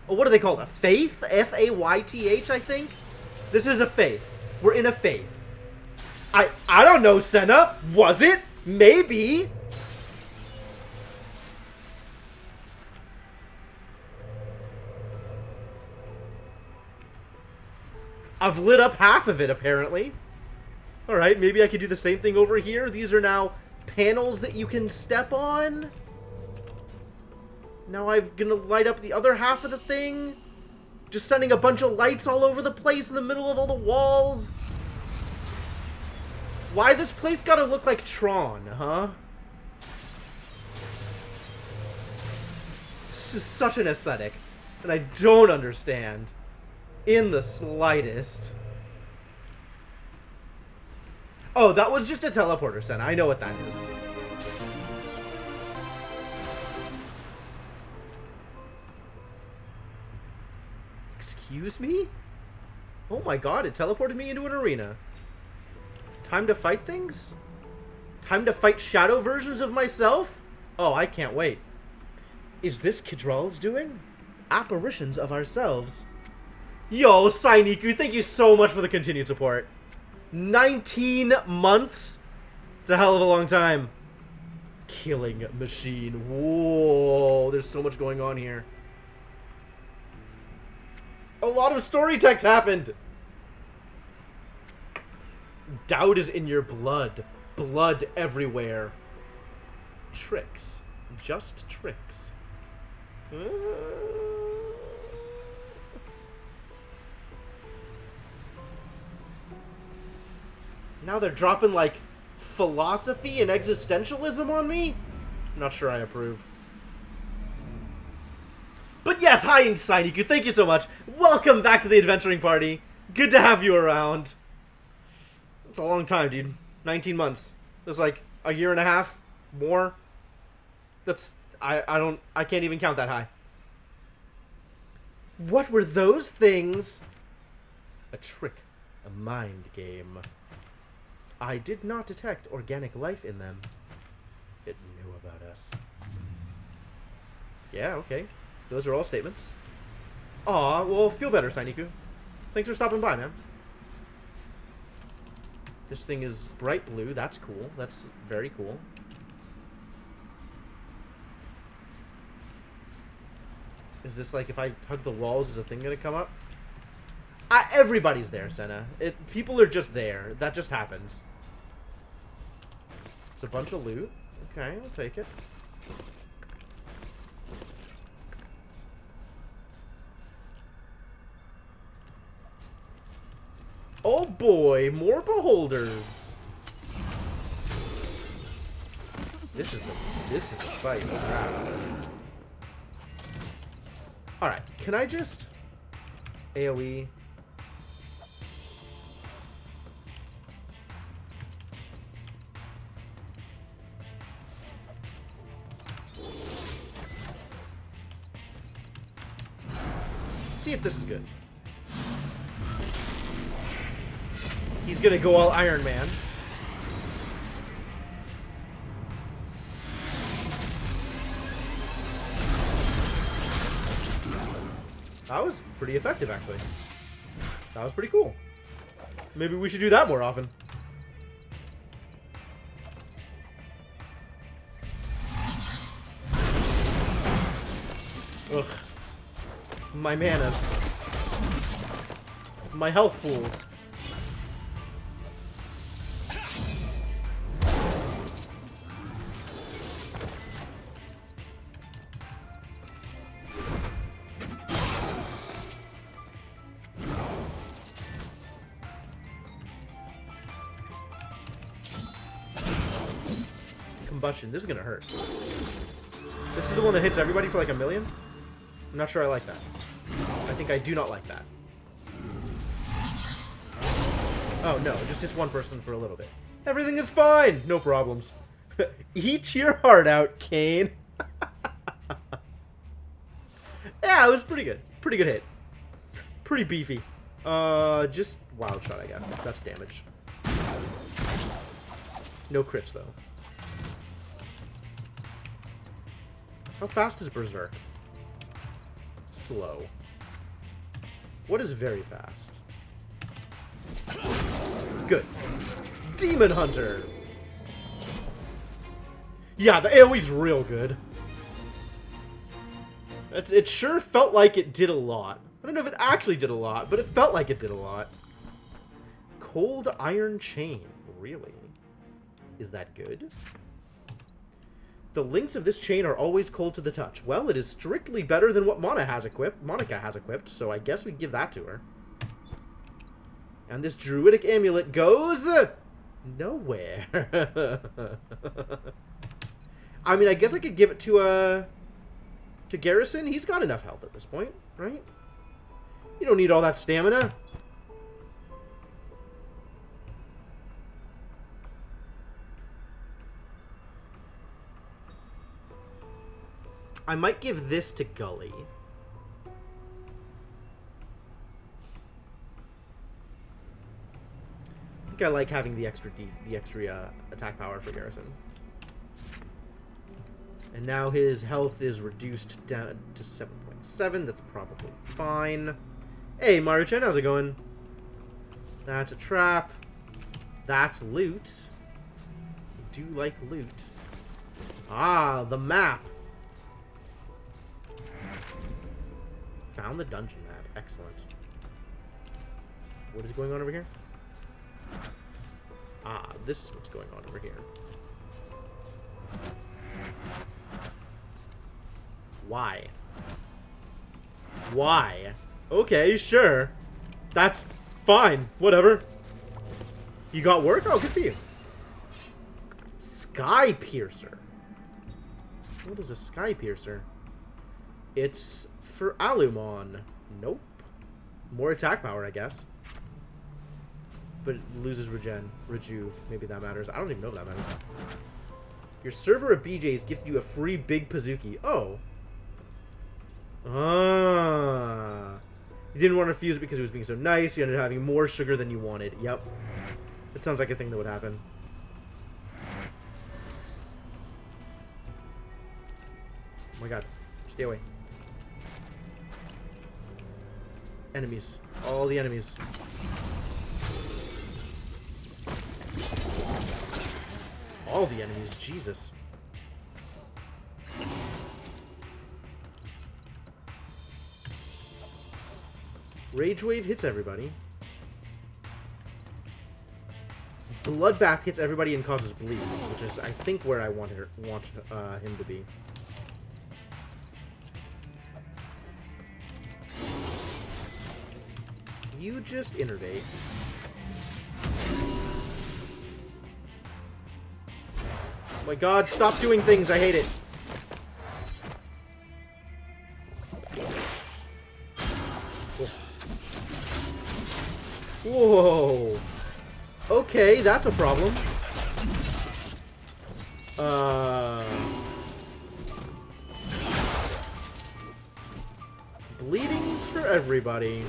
[SPEAKER 1] what do they call it? A faith? F-A-Y-T-H, I think? This is a faith. We're in a faith. I don't know, Senna. Was it? Maybe. I've lit up half of it, apparently. Alright, maybe I could do the same thing over here. These are now panels that you can step on. Now I'm gonna light up the other half of the thing. Just sending a bunch of lights all over the place in the middle of all the walls. Why this place gotta look like Tron, huh? This is such an aesthetic, and I don't understand. In the slightest. Oh, that was just a teleporter, Senna. I know what that is. Excuse me? Oh my god, it teleported me into an arena. Time to fight things? Time to fight shadow versions of myself? Oh, I can't wait. Is this Kidral's doing? Apparitions of ourselves. Yo, Sainiku, thank you so much for the continued support. 19 months? It's a hell of a long time. Killing machine. Whoa, there's so much going on here. A lot of story text happened. Doubt is in your blood. Blood everywhere. Tricks. Just tricks. Now they're dropping, like, philosophy and existentialism on me? I'm not sure I approve. But yes, hi, Sainiku, thank you so much. Welcome back to the adventuring party. Good to have you around. It's a long time, dude. 19 months. There's like a year and a half more. That's, I can't even count that high. What were those things? A trick. A mind game. I did not detect organic life in them. It knew about us. Yeah, okay. Those are all statements. Aw, well, feel better, Sainiku. Thanks for stopping by, man. This thing is bright blue. That's cool. That's very cool. Is this like, if I hug the walls, is a thing gonna come up? Everybody's there, Senna. People are just there. That just happens. It's a bunch of loot. Okay, I'll take it. Oh boy, more beholders. This is a fight. Alright, can I just AoE? See if this is good. He's gonna go all Iron Man. That was pretty effective, actually. That was pretty cool. Maybe we should do that more often. Ugh. My manas. My health pools. Combustion. This is gonna hurt. This is the one that hits everybody for like 1,000,000? I'm not sure I like that. I think I do not like that. Oh, no. It just hits one person for a little bit. Everything is fine! No problems. Eat your heart out, Kane. Yeah, it was pretty good. Pretty good hit. Pretty beefy. Just wild shot, I guess. That's damage. No crits, though. How fast is Berserk? Slow. What is very fast? Good. Demon Hunter. Yeah, the AoE's real good. It sure felt like it did a lot. I don't know if it actually did a lot, but it felt like it did a lot. Cold Iron Chain. Really? Is that good? The links of this chain are always cold to the touch. Well, it is strictly better than what Monica has equipped, so I guess we give that to her. And this druidic amulet goes nowhere. I mean, I guess I could give it to Garrison. He's got enough health at this point, right? You don't need all that stamina. I might give this to Gully. I think I like having the extra attack power for Garrison. And now his health is reduced down to 7.7. That's probably fine. Hey, Maruchan, how's it going? That's a trap. That's loot. I do like loot. Ah, the map. Found the dungeon map. Excellent. What is going on over here? Ah, this is what's going on over here. Why? Why? Okay, sure. That's fine. Whatever. You got work? Oh, good for you. Sky Piercer. What is a Sky Piercer? It's for Alumon. Nope. More attack power, I guess. But it loses rejuve. Maybe that matters. I don't even know if that matters. Your server of BJ's gifted you a free big Pazuki. Oh. Ah. You didn't want to refuse it because it was being so nice. You ended up having more sugar than you wanted. Yep. It sounds like a thing that would happen. Oh my god. Stay away. Enemies. All the enemies. All the enemies. Jesus. Rage Wave hits everybody. Bloodbath hits everybody and causes bleeds, which is, I think, where I want him to be. You just innervate. Oh my god, stop doing things, I hate it. Whoa. Okay, that's a problem. Bleedings for everybody.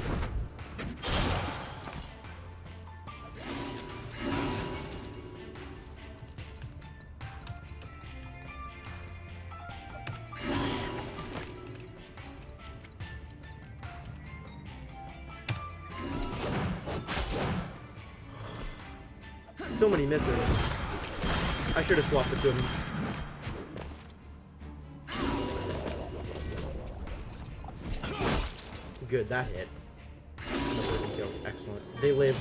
[SPEAKER 1] So many misses. I should have swapped the two of them. Good, that hit. Kill. Excellent. They lived.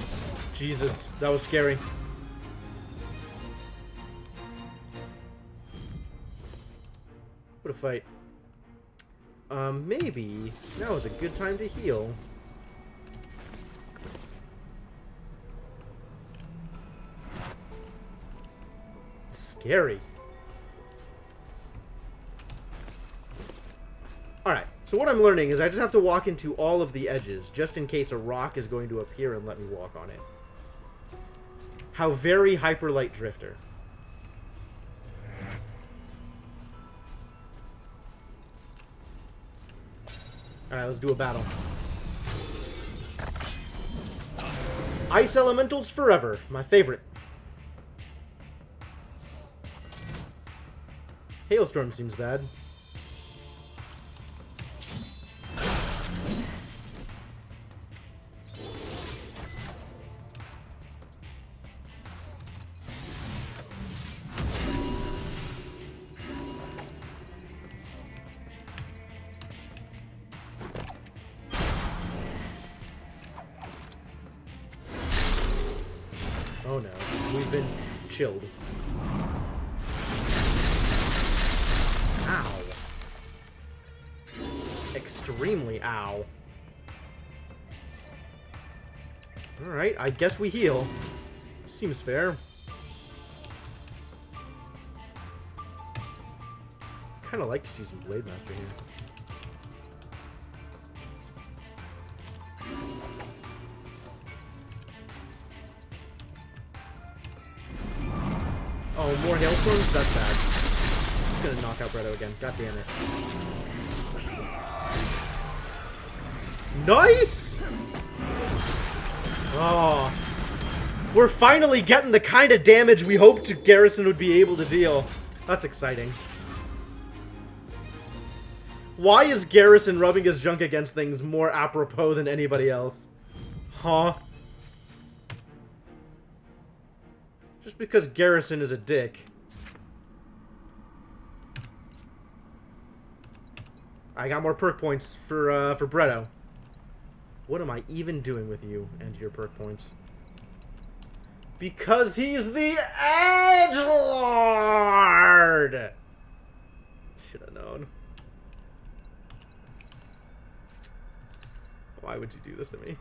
[SPEAKER 1] Jesus, that was scary. What a fight. Maybe now is a good time to heal. Scary. Alright, so what I'm learning is I just have to walk into all of the edges, just in case a rock is going to appear and let me walk on it. How very hyper-light drifter. Alright, let's do a battle. Ice Elementals forever, my favorite. Hailstorm seems bad. chilled. Ow. Extremely ow. Alright, I guess we heal. Seems fair. Kinda like to see some Blade Master here. Oh, more hailstorms? That's bad. He's gonna knock out Bredo again. God damn it. Nice! Oh. We're finally getting the kind of damage we hoped Garrison would be able to deal. That's exciting. Why is Garrison rubbing his junk against things more apropos than anybody else? Huh? Just because Garrison is a dick. I got more perk points for Bredo. What am I even doing with you and your perk points? Because he's the Edgelord! Should have known. Why would you do this to me?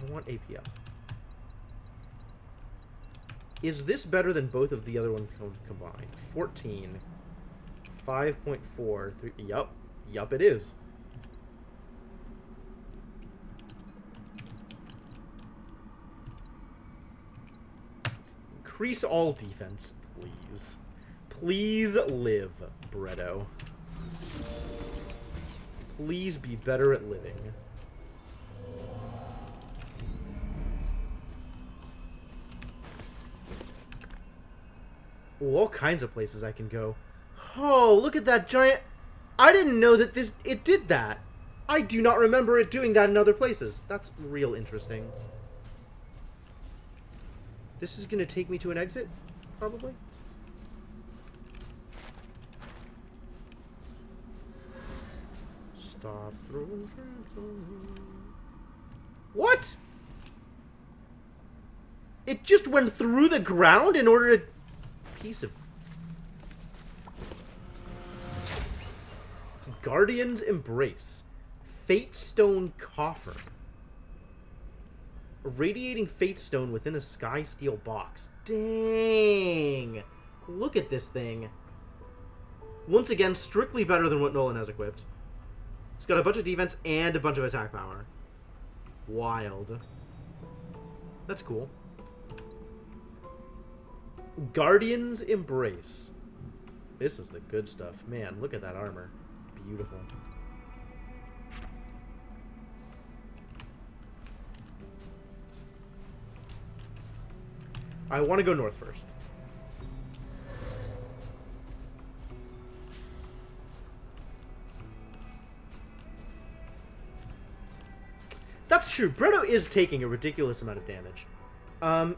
[SPEAKER 1] I want AP up. Is this better than both of the other ones combined? 14. 5.4. Yup. Yup, it is. Increase all defense, please. Please live, Bredo. Please be better at living. Ooh, all kinds of places I can go. Oh, look at that giant... I didn't know that it did that. I do not remember it doing that in other places. That's real interesting. This is going to take me to an exit, probably. Stop throwing traps on me. What? It just went through the ground in order to... Piece of... Guardian's Embrace. Fate Stone Coffer. A radiating Fate Stone within a Sky Steel box. Dang! Look at this thing. Once again, strictly better than what Nolan has equipped. It's got a bunch of defense and a bunch of attack power. Wild. That's cool. Guardian's Embrace. This is the good stuff. Man, look at that armor. Beautiful. I want to go north first. That's true. Bredo is taking a ridiculous amount of damage.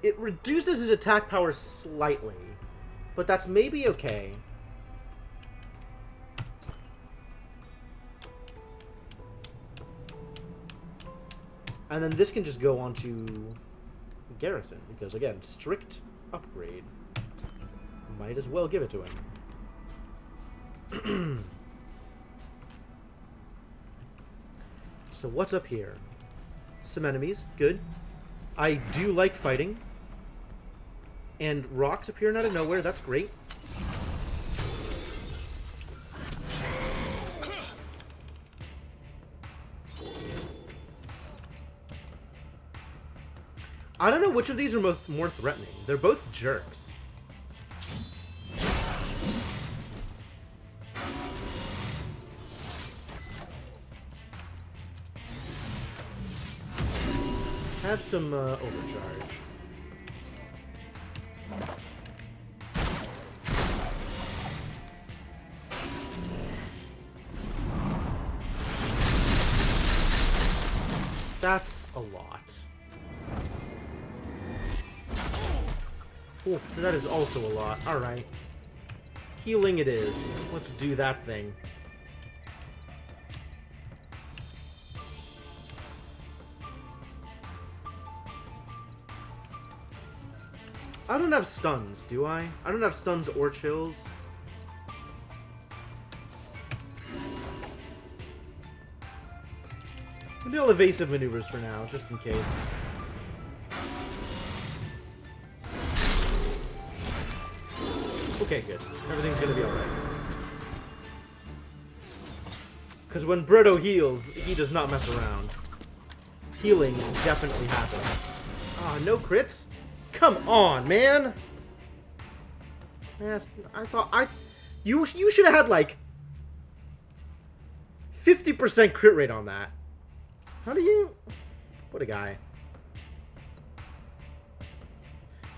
[SPEAKER 1] It reduces his attack power slightly, but that's maybe okay. And then this can just go on to Garrison, because again, strict upgrade. Might as well give it to him. So what's up here? Some enemies, good. I do like fighting. And rocks appearing out of nowhere, that's great. I don't know which of these are more threatening. They're both jerks. Have some overcharge. That's a lot. Oh, that is also a lot. Alright. Healing it is. Let's do that thing. I don't have stuns, do I? I don't have stuns or chills. Maybe I'll evasive maneuvers for now, just in case. Okay, good. Everything's gonna be alright. Because when Birdo heals, he does not mess around. Healing definitely happens. Ah, no crits? Come on, man! Yes, I thought you should have had like 50% crit rate on that. How do you... What a guy. I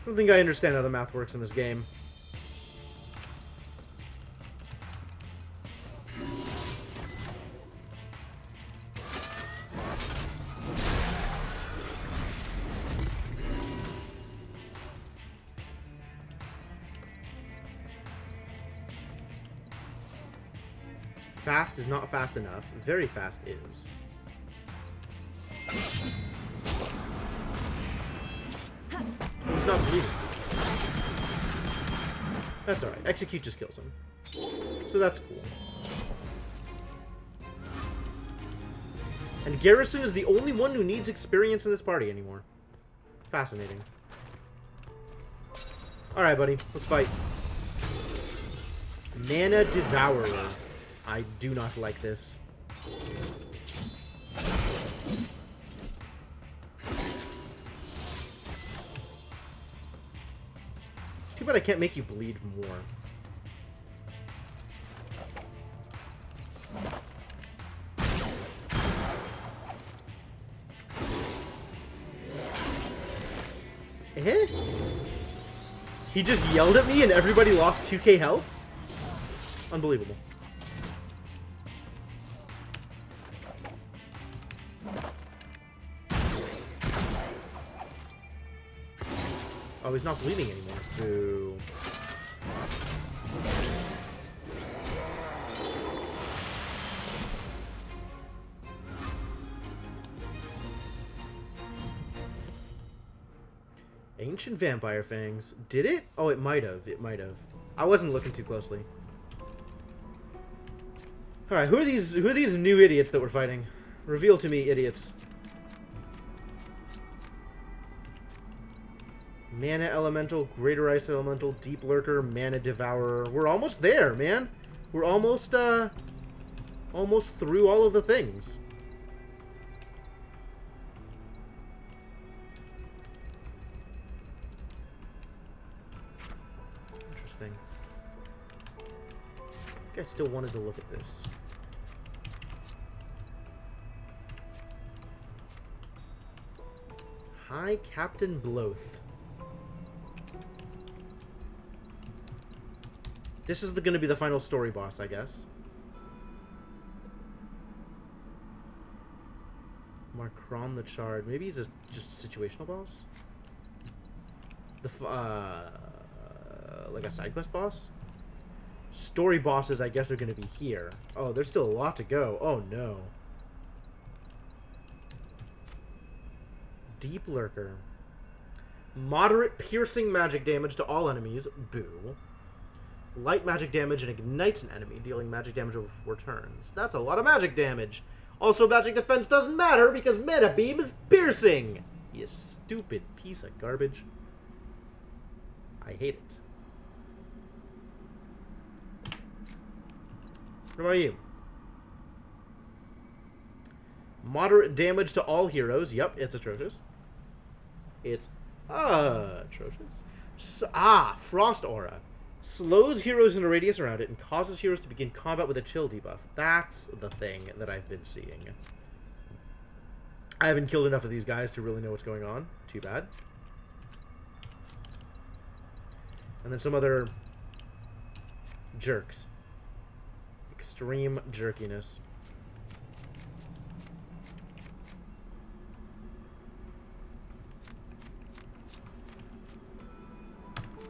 [SPEAKER 1] don't think I understand how the math works in this game. Fast is not fast enough. Very fast is. He's not bleeding. That's alright. Execute just kills him. So that's cool. And Garrison is the only one who needs experience in this party anymore. Fascinating. Alright, buddy. Let's fight. Mana Devourer. I do not like this. It's too bad I can't make you bleed more. Eh? He just yelled at me and everybody lost 2k health? Unbelievable. Oh, he's not bleeding anymore. Boo. Ancient Vampire Fangs. Did it? Oh, it might have. It might have. I wasn't looking too closely. Alright, who are these new idiots that we're fighting? Reveal to me, idiots. Mana Elemental, Greater Ice Elemental, Deep Lurker, Mana Devourer. We're almost there, man. We're almost through all of the things. Interesting. I think I still wanted to look at this. Hi, Captain Bloth. This is going to be the final story boss, I guess. Markron the Charred. Maybe he's just a situational boss? Like a side quest boss? Story bosses, I guess, are going to be here. Oh, there's still a lot to go. Oh, no. Deep Lurker. Moderate piercing magic damage to all enemies. Boo. Light magic damage and ignites an enemy, dealing magic damage over 4 turns. That's a lot of magic damage. Also, magic defense doesn't matter because Mana Beam is piercing. You stupid piece of garbage. I hate it. What about you? Moderate damage to all heroes. Yep, it's atrocious. It's atrocious. Frost Aura. Slows heroes in a radius around it and causes heroes to begin combat with a chill debuff. That's the thing that I've been seeing. I haven't killed enough of these guys to really know what's going on. Too bad. And then some other jerks. Extreme jerkiness.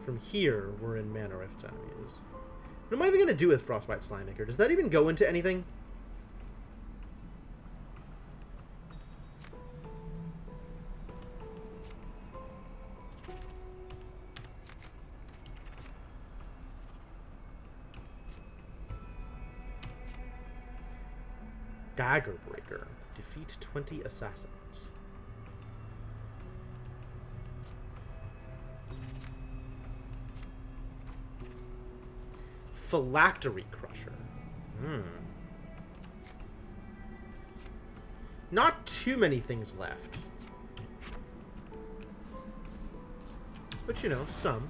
[SPEAKER 1] From here, we're in Mana Rift's enemies. What am I even going to do with Frostbite Slimemaker? Does that even go into anything? Dagger Breaker. Defeat 20 assassins. Phylactery Crusher. Not too many things left. But, you know, some.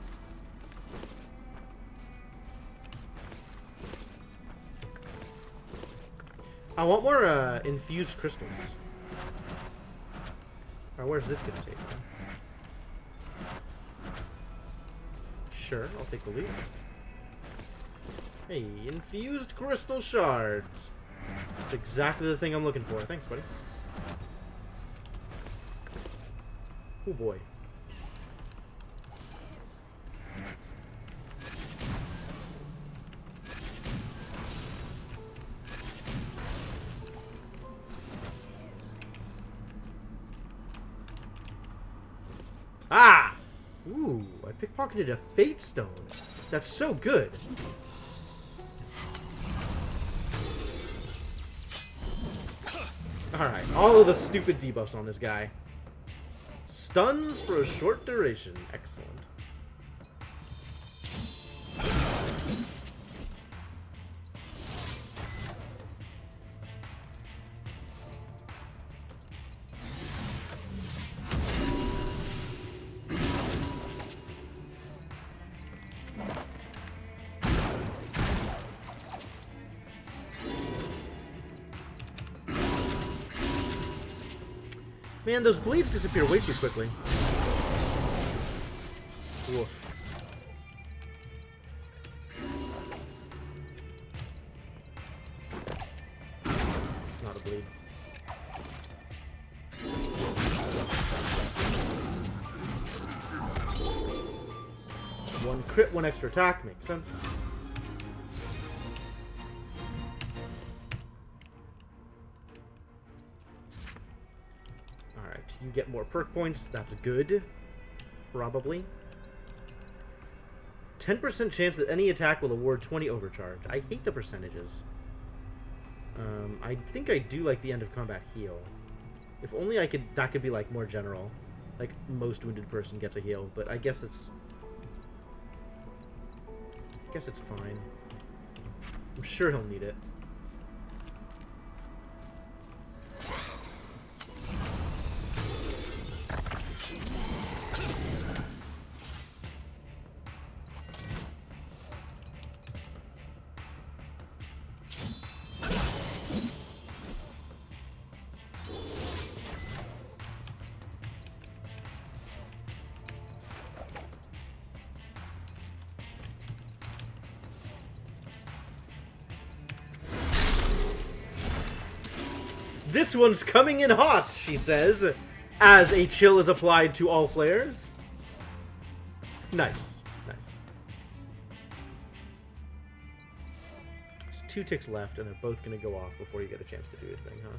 [SPEAKER 1] I want more infused crystals. Or where's this gonna take me? Sure, I'll take the lead. Hey, infused crystal shards. That's exactly the thing I'm looking for. Thanks, buddy. Oh boy. Ah! Ooh, I pickpocketed a Fate Stone. That's so good. Alright, all of the stupid debuffs on this guy. Stuns for a short duration. Excellent. Man, those bleeds disappear way too quickly. Woof. It's not a bleed. One crit, one extra attack. Makes sense. You get more perk points. That's good. Probably. 10% chance that any attack will award 20 overcharge. I hate the percentages. I think I do like the end of combat heal. If only I could, that could be like more general. Like most wounded person gets a heal, but I guess it's fine. I'm sure he'll need it. This one's coming in hot, she says, as a chill is applied to all players. Nice, nice. There's 2 ticks left, and they're both going to go off before you get a chance to do a thing, huh?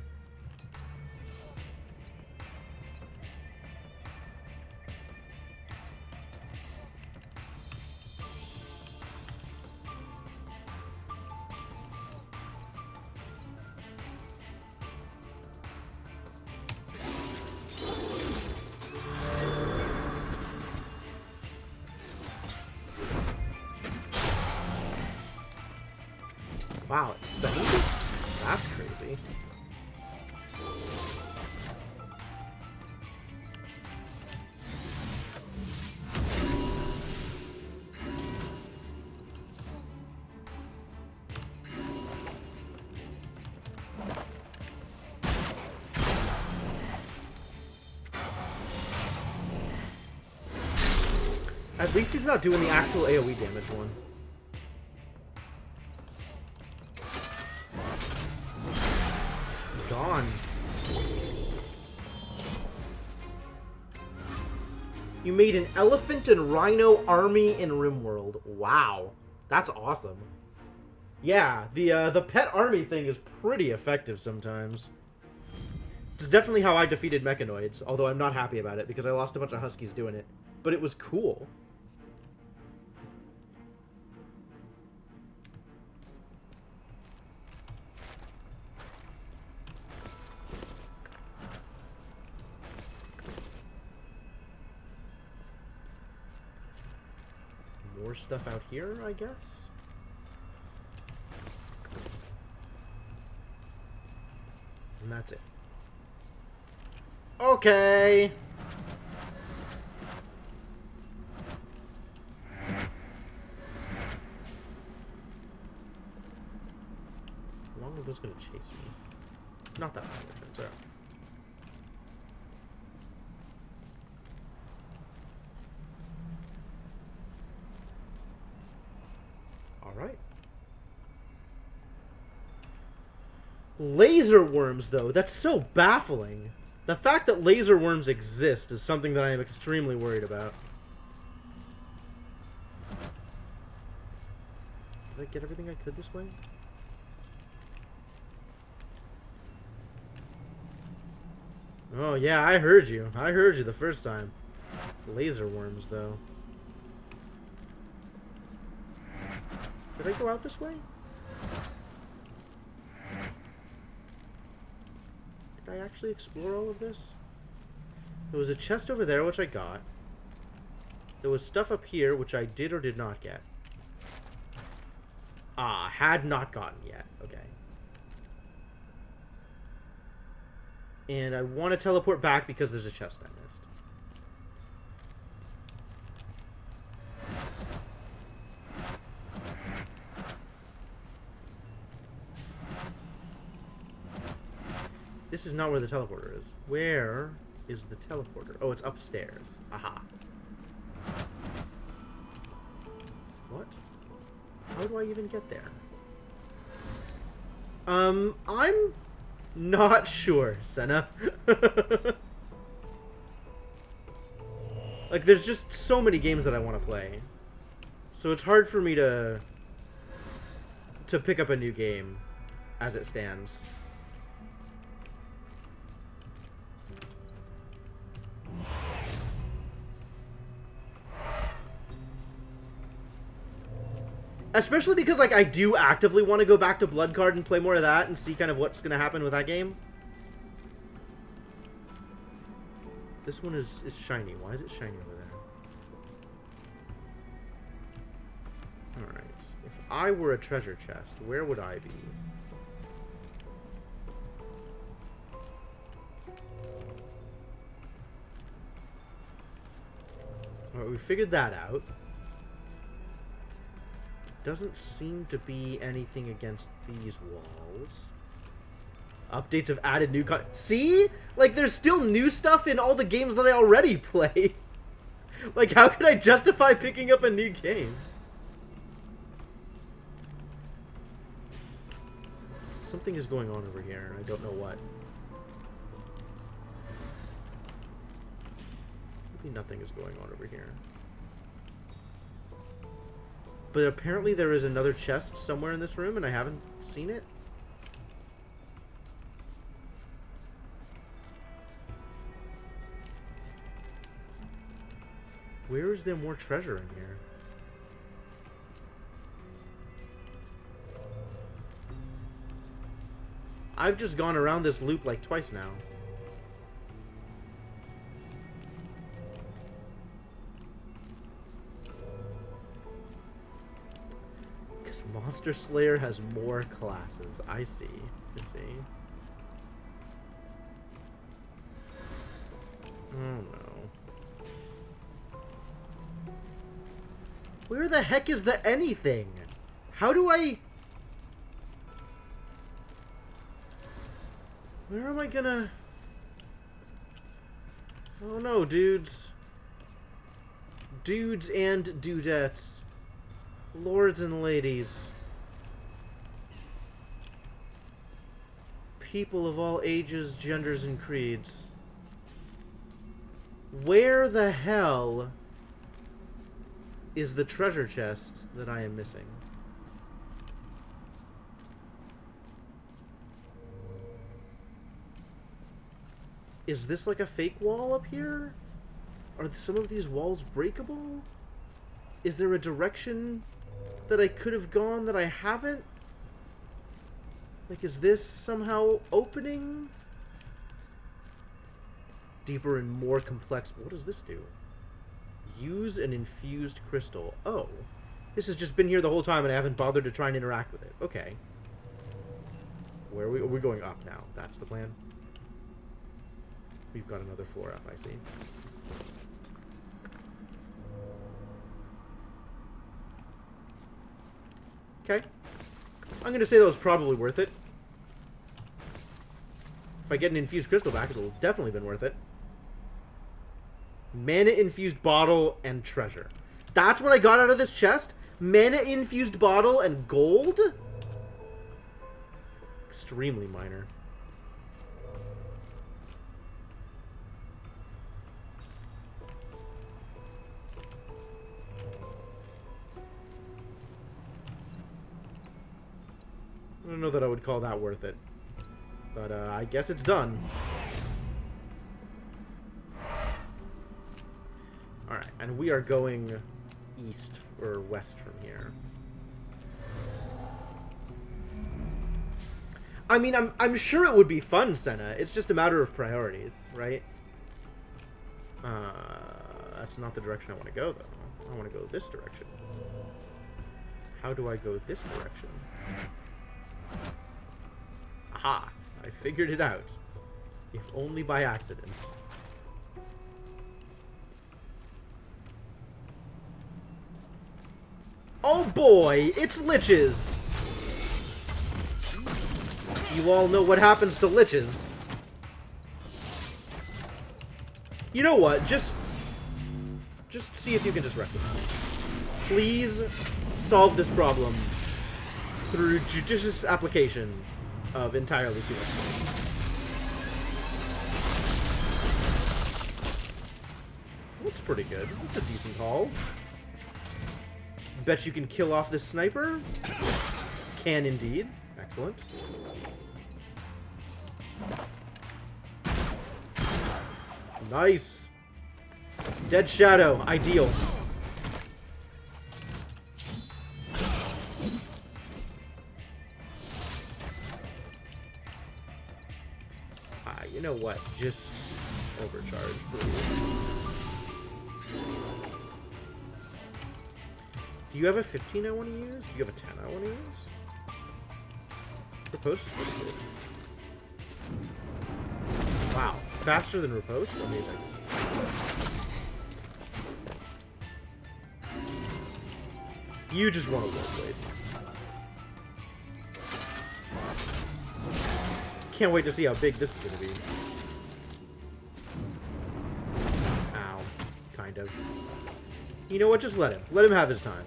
[SPEAKER 1] Wow, it's stunned? That's crazy. At least he's not doing the actual AoE damage one. Gone. You made an elephant and rhino army in RimWorld. Wow. That's awesome. Yeah, the pet army thing is pretty effective sometimes. It's definitely how I defeated mechanoids, although I'm not happy about it because I lost a bunch of huskies doing it. But it was cool. More stuff out here, I guess? And that's it. Okay! How long are those gonna chase me? Not that long, it turns out. Alright. Laser worms, though. That's so baffling. The fact that laser worms exist is something that I am extremely worried about. Did I get everything I could this way? Oh, yeah, I heard you. I heard you the first time. Laser worms, though. Did I go out this way? Did I actually explore all of this? There was a chest over there, which I got. There was stuff up here, which I did or did not get. Ah, had not gotten yet. Okay. And I want to teleport back because there's a chest I missed. This is not where the teleporter is. Where is the teleporter? Oh, it's upstairs. Aha. What? How do I even get there? I'm not sure, Senna. Like, there's just so many games that I want to play. So it's hard for me to pick up a new game as it stands. Especially because, like, I do actively want to go back to Bloodcard and play more of that and see kind of what's going to happen with that game. This one is shiny. Why is it shiny over there? Alright. If I were a treasure chest, where would I be? Alright, we figured that out. Doesn't seem to be anything against these walls. Updates have added new See? Like, there's still new stuff in all the games that I already play. Like, how could I justify picking up a new game? Something is going on over here. I don't know what. Maybe nothing is going on over here. But apparently there is another chest somewhere in this room, and I haven't seen it. Where is there more treasure in here? I've just gone around this loop like twice now. Monster Slayer has more classes. I see. I see. Oh no. Where the heck is the anything? How do I... Where am I gonna... Oh no, dudes. Dudes and dudettes. Lords and ladies. People of all ages, genders, and creeds. Where the hell is the treasure chest that I am missing? Is this like a fake wall up here? Are some of these walls breakable? Is there a direction that I could have gone that I haven't? Like, is this somehow opening? Deeper and more complex. What does this do? Use an infused crystal. Oh. This has just been here the whole time and I haven't bothered to try and interact with it. Okay. Where are we? We're going up now. That's the plan. We've got another floor up, I see. Okay. I'm going to say that was probably worth it. If I get an infused crystal back, it'll definitely been worth it. Mana-infused bottle and treasure. That's what I got out of this chest? Mana-infused bottle and gold? Extremely minor. I don't know that I would call that worth it. But, I guess it's done. Alright, and we are going east or west from here. I mean, I'm sure it would be fun, Senna. It's just a matter of priorities, right? That's not the direction I want to go, though. I want to go this direction. How do I go this direction? Aha! I figured it out. If only by accident. Oh boy! It's liches! You all know what happens to liches. You know what? Just see if you can just rectify it. Please solve this problem through judicious application of entirely too much force. Looks pretty good. It's a decent haul. Bet you can kill off this sniper? Can indeed. Excellent. Nice. Dead Shadow. Ideal. You know what? Just overcharge, please. Do you have a 15 I want to use? Do you have a 10 I want to use? Riposte is pretty good. Wow. Faster than Riposte? Amazing. You just want a Warblade. Can't wait to see how big this is going to be. Ow. Kind of. You know what? Just let him. Let him have his time.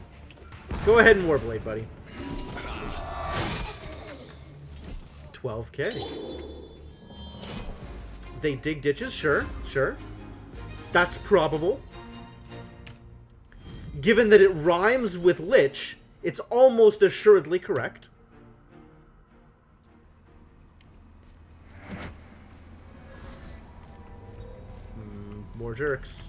[SPEAKER 1] Go ahead and Warblade, buddy. 12k. They dig ditches? Sure. Sure. That's probable. Given that it rhymes with Lich, it's almost assuredly correct. More jerks.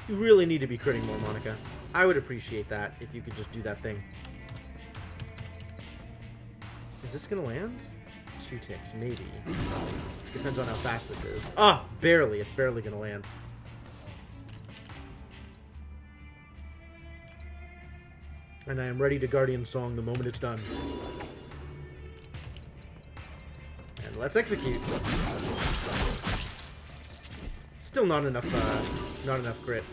[SPEAKER 1] You really need to be critting more, Monica. I would appreciate that if you could just do that thing. Is this gonna land? 2 ticks, maybe. Depends on how fast this is. Ah, barely. It's barely gonna land. And I am ready to Guardian Song the moment it's done. And let's execute. Still not enough crit.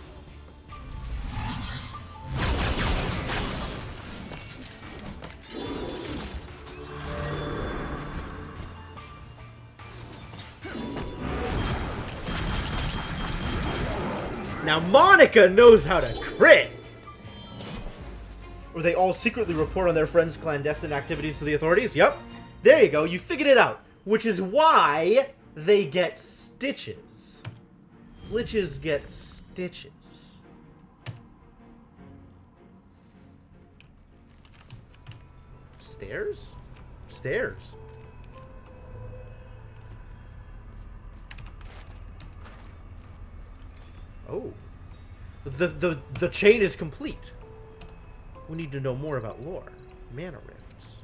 [SPEAKER 1] Now Monica knows how to crit! Or they all secretly report on their friends' clandestine activities to the authorities? Yep. There you go, you figured it out. Which is why they get stitches. Liches get stitches. Stairs? Stairs. Oh. The chain is complete. We need to know more about lore. Mana rifts.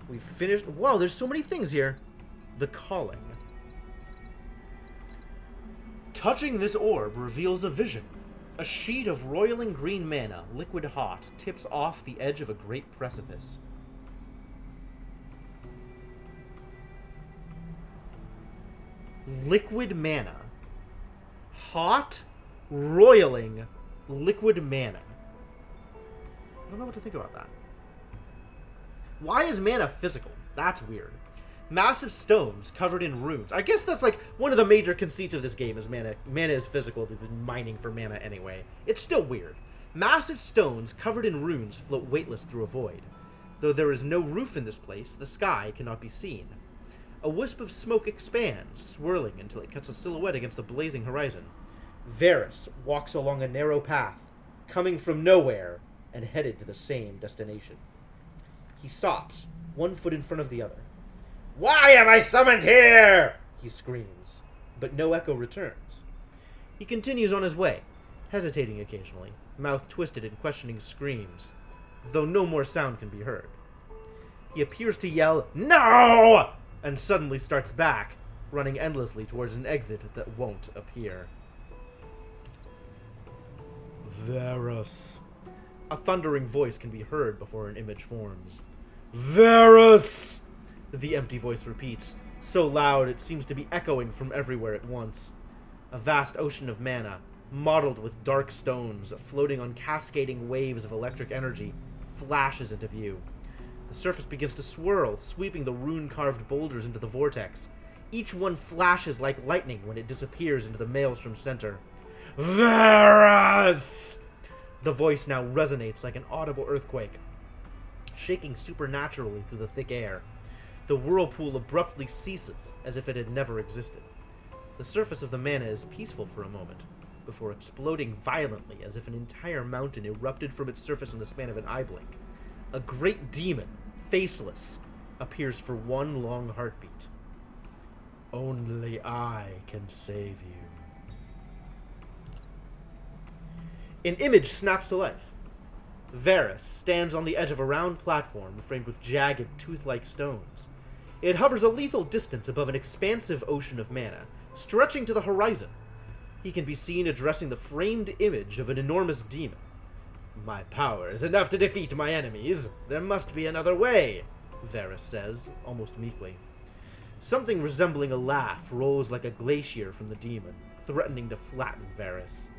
[SPEAKER 1] We've finished... Wow, there's so many things here. The calling. Touching this orb reveals a vision. A sheet of roiling green mana, liquid hot, tips off the edge of a great precipice. Liquid mana. Hot, roiling, liquid mana. I don't know what to think about that. Why is mana physical? That's weird. Massive stones covered in runes. I guess that's like one of the major conceits of this game is mana. Mana is physical. They've been mining for mana anyway. It's still weird. Massive stones covered in runes float weightless through a void. Though there is no roof in this place, the sky cannot be seen. A wisp of smoke expands, swirling until it cuts a silhouette against the blazing horizon. Varus walks along a narrow path, coming from nowhere and headed to the same destination. He stops, one foot in front of the other. "Why am I summoned here?" he screams, but no echo returns. He continues on his way, hesitating occasionally, mouth twisted in questioning screams, though no more sound can be heard. He appears to yell, "No!" and suddenly starts back, running endlessly towards an exit that won't appear. Varus. A thundering voice can be heard before an image forms. Varus! The empty voice repeats, so loud it seems to be echoing from everywhere at once. A vast ocean of mana, mottled with dark stones, floating on cascading waves of electric energy, flashes into view. The surface begins to swirl, sweeping the rune-carved boulders into the vortex. Each one flashes like lightning when it disappears into the maelstrom center. Varus! The voice now resonates like an audible earthquake, shaking supernaturally through the thick air. The whirlpool abruptly ceases, as if it had never existed. The surface of the mana is peaceful for a moment, before exploding violently as if an entire mountain erupted from its surface in the span of an eye blink. A great demon, faceless, appears for one long heartbeat. Only I can save you. An image snaps to life. Varus stands on the edge of a round platform framed with jagged, tooth-like stones. It hovers a lethal distance above an expansive ocean of mana, stretching to the horizon. He can be seen addressing the framed image of an enormous demon. "My power is enough to defeat my enemies. There must be another way," Varus says, almost meekly. Something resembling a laugh rolls like a glacier from the demon, threatening to flatten Varus.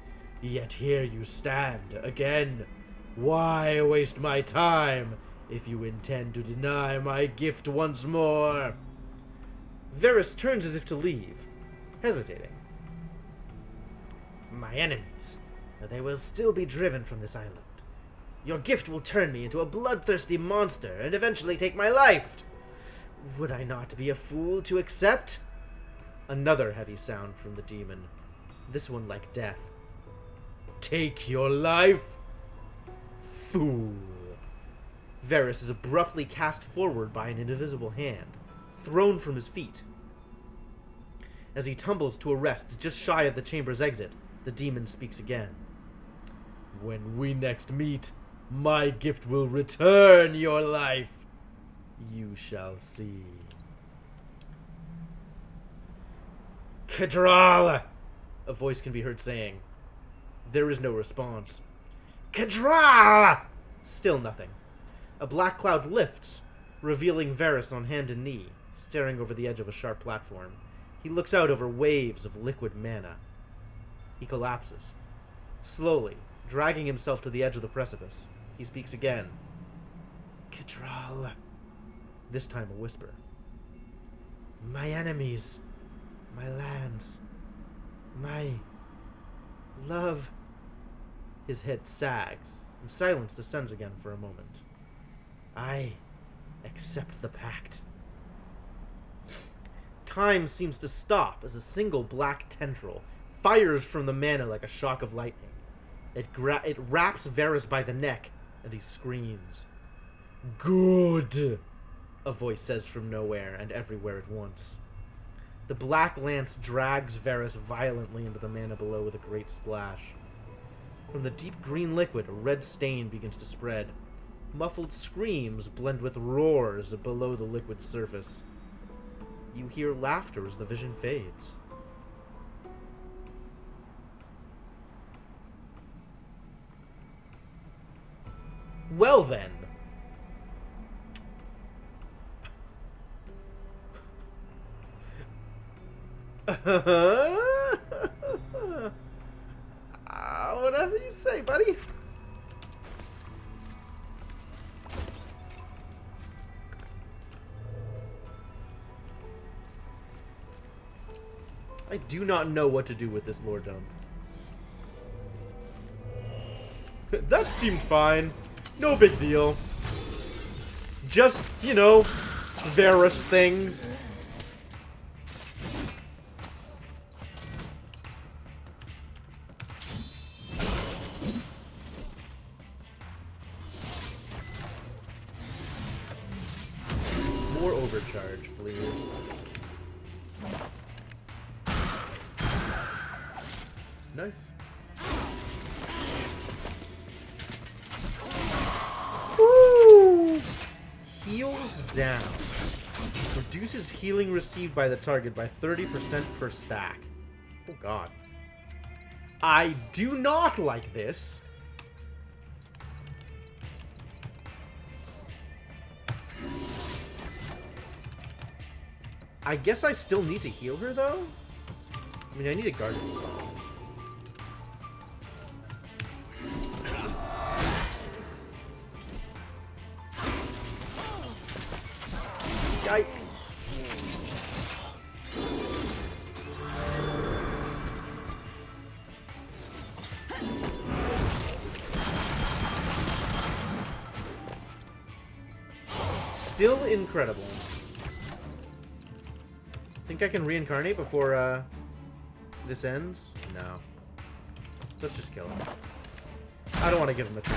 [SPEAKER 1] "Yet here you stand, again. Why waste my time if you intend to deny my gift once more?" Varus turns as if to leave, hesitating. "My enemies, they will still be driven from this island. Your gift will turn me into a bloodthirsty monster and eventually take my life. Would I not be a fool to accept?" Another heavy sound from the demon, this one like death. "Take your life? Fool." Varus is abruptly cast forward by an invisible hand, thrown from his feet. As he tumbles to a rest just shy of the chamber's exit, the demon speaks again. "When we next meet, my gift will return your life. You shall see." "Kadral!" a voice can be heard saying. There is no response. "Kadral!" Still nothing. A black cloud lifts, revealing Varus on hand and knee, staring over the edge of a sharp platform. He looks out over waves of liquid mana. He collapses. Slowly, dragging himself to the edge of the precipice, he speaks again. "Kadral." This time a whisper. "My enemies, my lands, my love." His head sags, and silence descends again for a moment. "I accept the pact." Time seems to stop as a single black tendril fires from the mana like a shock of lightning. It wraps Varus by the neck, and he screams. "Good!" a voice says from nowhere and everywhere at once. The black lance drags Varus violently into the mana below with a great splash. From the deep green liquid, a red stain begins to spread. Muffled screams blend with roars below the liquid surface. You hear laughter as the vision fades. Well then. Whatever you say, buddy. I do not know what to do with this lore dump. That seemed fine. No big deal. Just, you know, Varus things. More overcharge, please. Nice. Woo! Heals down. Reduces healing received by the target by 30% per stack. Oh god. I do not like this. I guess I still need to heal her, though? I mean, I need a guardian song. Yikes. Still incredible. Think I can reincarnate before this ends? No. Let's just kill him. I don't want to give him a turn.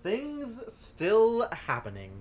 [SPEAKER 1] Things still happening.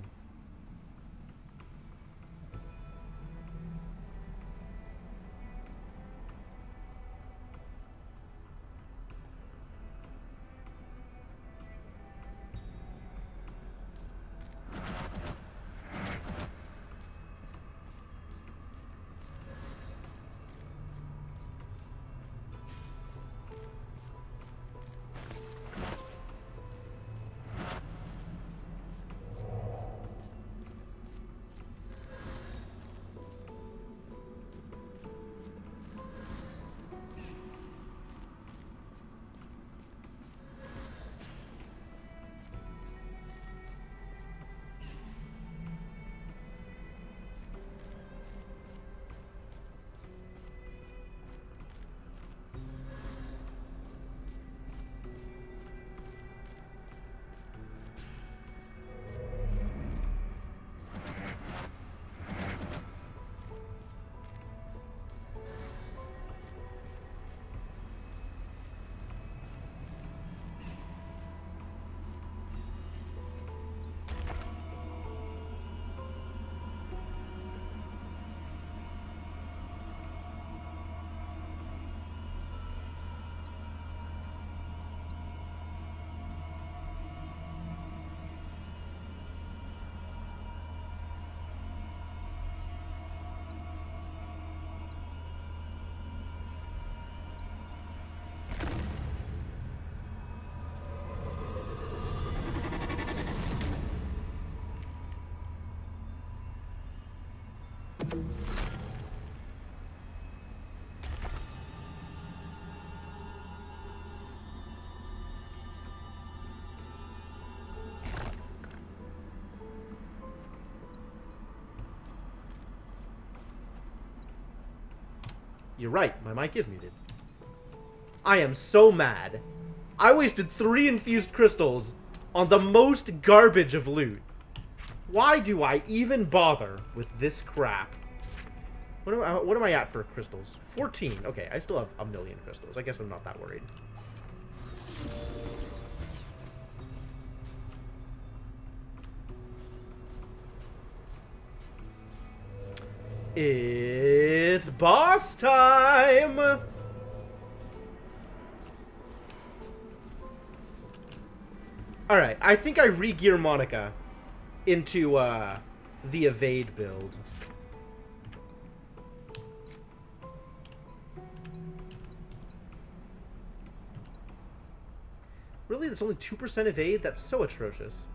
[SPEAKER 1] You're right, my mic is muted. I am so mad. I wasted 3 infused crystals on the most garbage of loot. Why do I even bother with this crap? What am I at for crystals? 14. Okay, I still have a million crystals. I guess I'm not that worried. It's boss time! Alright, I think I re-gear Monica into the evade build. Really? That's only 2% evade? That's so atrocious.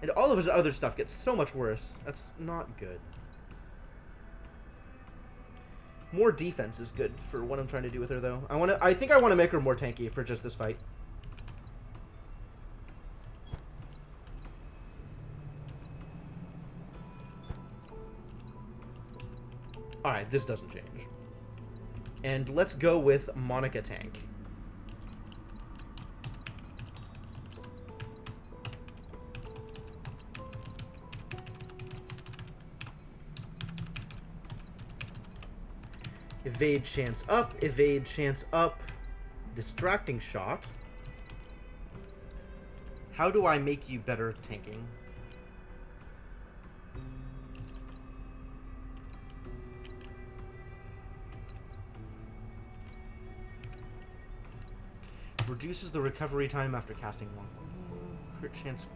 [SPEAKER 1] And all of his other stuff gets so much worse. That's not good. More defense is good for what I'm trying to do with her, though. I think I want to make her more tanky for just this fight. Alright, this doesn't change. And let's go with Monica tank. Evade chance up, evade chance up. Distracting shot. How do I make you better tanking? Reduces the recovery time after casting one. Crit chance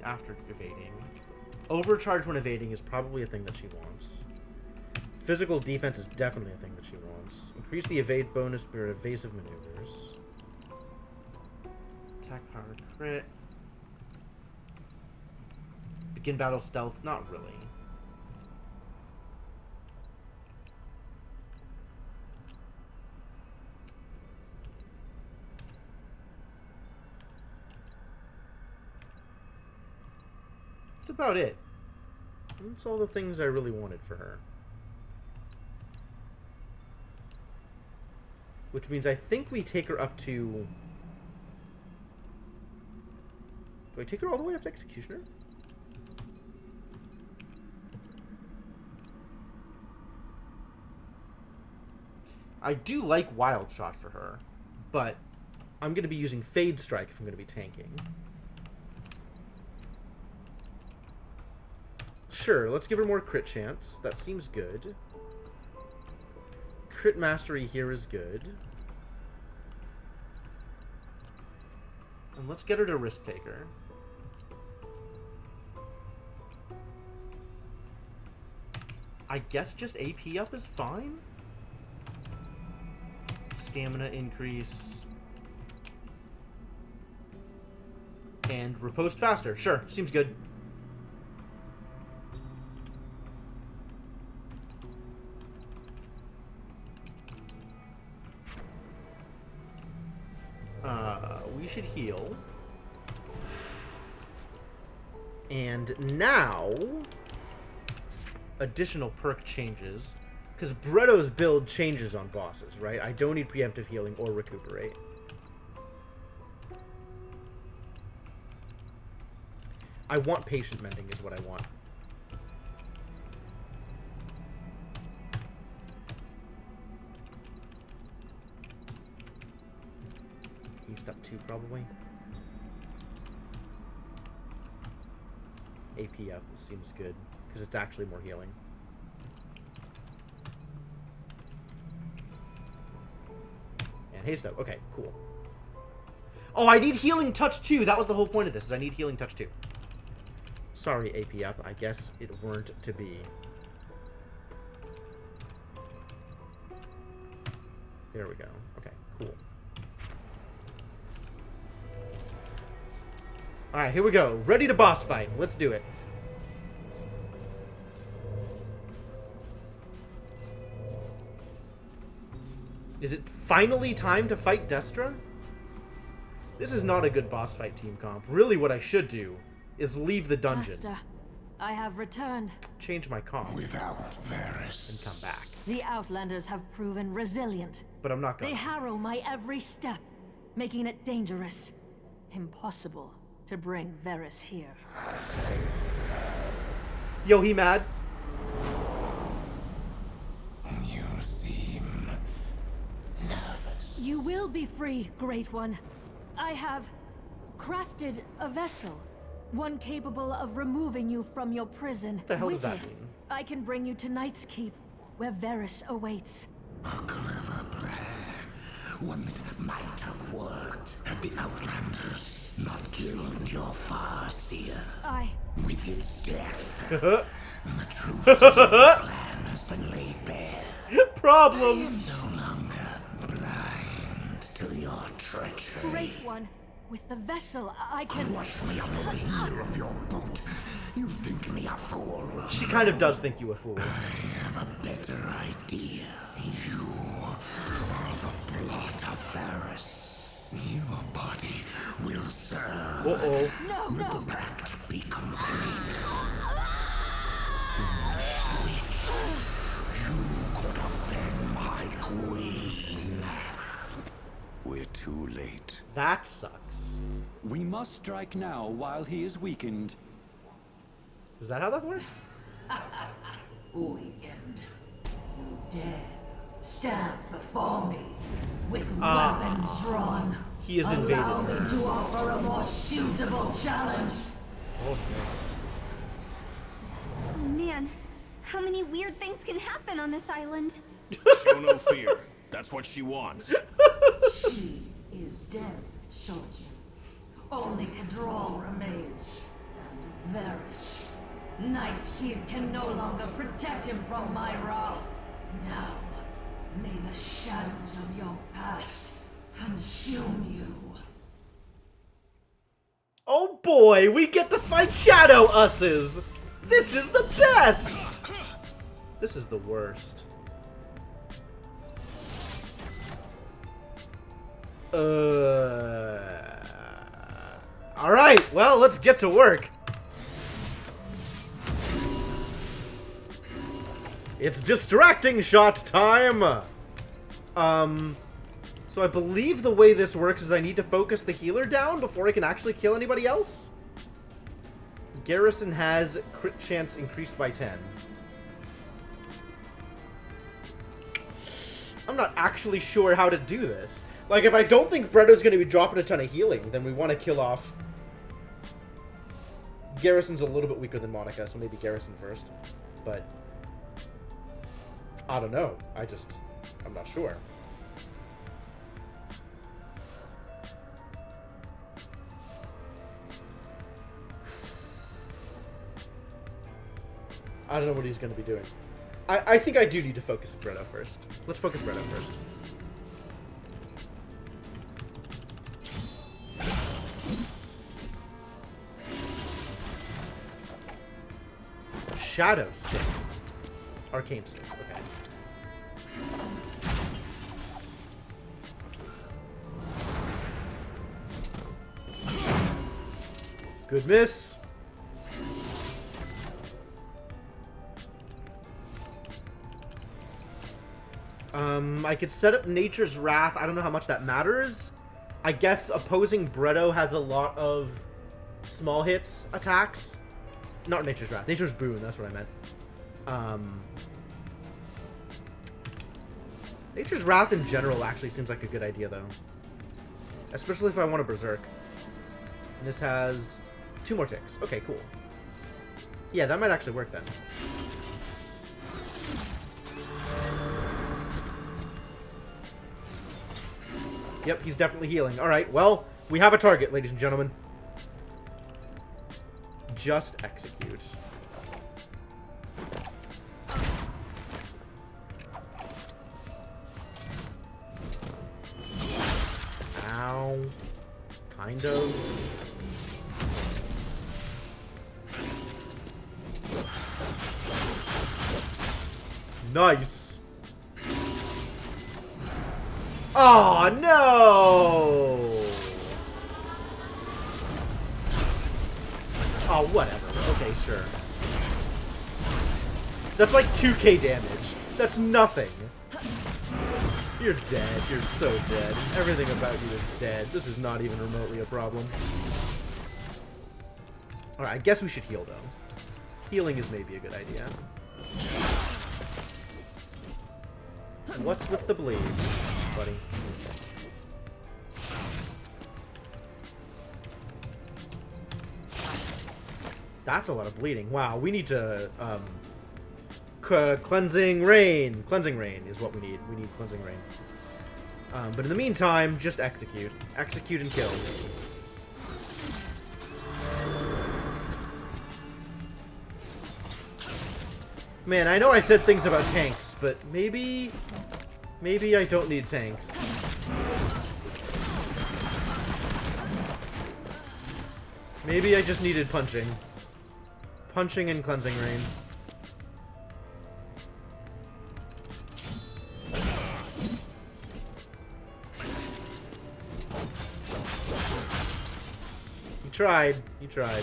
[SPEAKER 1] after evading. Overcharge when evading is probably a thing that she wants. Physical defense is definitely a thing that she wants. Increase the evade bonus for evasive maneuvers. Attack power crit. Begin battle stealth. Not really. That's about it. That's all the things I really wanted for her. Which means I think we take her up to... Do I take her all the way up to Executioner? I do like Wild Shot for her, but I'm going to be using Fade Strike if I'm going to be tanking. Sure, let's give her more crit chance. That seems good. Crit Mastery here is good. And let's get her to Risk Taker. I guess just AP up is fine? Stamina increase. And riposte faster. Sure, seems good. We should heal. And now, additional perk changes. Because Bretto's build changes on bosses, right? I don't need preemptive healing or recuperate. I want patient mending is what I want. East up 2 probably. AP up seems good because it's actually more healing. And haste up. Okay, cool. Oh, I need healing touch too. That was the whole point of this. Is I need healing touch too. Sorry, AP up. I guess it weren't to be. There we go. Okay, cool. Alright, here we go. Ready to boss fight. Let's do it. Is it finally time to fight Destra? This is not a good boss fight team comp. Really what I should do is leave the dungeon.
[SPEAKER 3] Master, I have returned.
[SPEAKER 1] Change my comp.
[SPEAKER 5] Without Varys.
[SPEAKER 1] And come back.
[SPEAKER 3] The Outlanders have proven resilient.
[SPEAKER 1] But I'm not
[SPEAKER 3] They
[SPEAKER 1] going.
[SPEAKER 3] harrow my every step, making it dangerous, impossible to bring Varys here.
[SPEAKER 1] Yo, he mad?
[SPEAKER 3] You will be free, Great One. I have crafted a vessel, one capable of removing you from your prison.
[SPEAKER 1] What the hell does
[SPEAKER 3] With
[SPEAKER 1] that
[SPEAKER 3] it,
[SPEAKER 1] mean?
[SPEAKER 3] I can bring you to Knight's Keep, where Varys awaits.
[SPEAKER 2] A clever plan. One that might have worked had the Outlanders not killed your Farseer. With its death, the truth of your plan has been laid bare.
[SPEAKER 1] Problems!
[SPEAKER 2] No longer blind to your treachery.
[SPEAKER 3] Great One, with the vessel, I can...
[SPEAKER 2] Wash me on the heel of your boot. You think me a fool?
[SPEAKER 1] She kind of does think you a fool.
[SPEAKER 2] I have a better idea. You are the blood of Varys. Your body will serve.
[SPEAKER 1] Uh-oh.
[SPEAKER 3] No,
[SPEAKER 2] Let
[SPEAKER 3] no!
[SPEAKER 2] the pact be complete. Witch, you could have been my queen. We're too late.
[SPEAKER 1] That sucks.
[SPEAKER 6] We must strike now while he is weakened.
[SPEAKER 1] Is that how that works?
[SPEAKER 3] Weekend. You dare stand before me with weapons drawn.
[SPEAKER 1] He is
[SPEAKER 3] Allow
[SPEAKER 1] invaded.
[SPEAKER 3] me to offer a more suitable challenge.
[SPEAKER 1] Oh, no.
[SPEAKER 7] Oh man, how many weird things can happen on this island?
[SPEAKER 8] Show no fear. That's what she wants.
[SPEAKER 3] She is dead, swordsman. Only Cadral remains. And Varys. Knight's Keep can no longer protect him from my wrath. Now, may the shadows of your past consume you.
[SPEAKER 1] Oh boy, we get to fight Shadow Usses! This is the best! This is the worst. Alright, well, let's get to work. It's distracting shot time! So I believe the way this works is I need to focus the healer down before I can actually kill anybody else. Garrison has crit chance increased by 10. I'm not actually sure how to do this. Like, if I don't think Bretto's going to be dropping a ton of healing, then we want to kill off... Garrison's a little bit weaker than Monica, so maybe Garrison first. But... I don't know. I'm not sure. I don't know what he's going to be doing. I think I do need to focus Bretto first. Let's focus Bretto first. Shadow Stick. Arcane Stick, okay. Good miss. I could set up Nature's Wrath. I don't know how much that matters. I guess opposing Bretto has a lot of small hits attacks. Not Nature's Wrath. Nature's Boon, that's what I meant. Nature's Wrath in general actually seems like a good idea, though. Especially if I want to Berserk. And this has 2 more ticks. Okay, cool. Yeah, that might actually work then. Yep, he's definitely healing. Alright, well, we have a target, ladies and gentlemen. Just execute. Ow. Kind of. Nice. Oh no! Oh, whatever. Okay, sure. That's like 2k damage. That's nothing. You're dead. You're so dead. Everything about you is dead. This is not even remotely a problem. Alright, I guess we should heal, though. Healing is maybe a good idea. What's with the bleeds, buddy? That's a lot of bleeding. Wow, we need to, cleansing rain. Cleansing rain is what we need. We need cleansing rain. But in the meantime, just execute. Execute and kill. Man, I know I said things about tanks, but maybe I don't need tanks. Maybe I just needed punching. Punching and cleansing rain. You tried. You tried.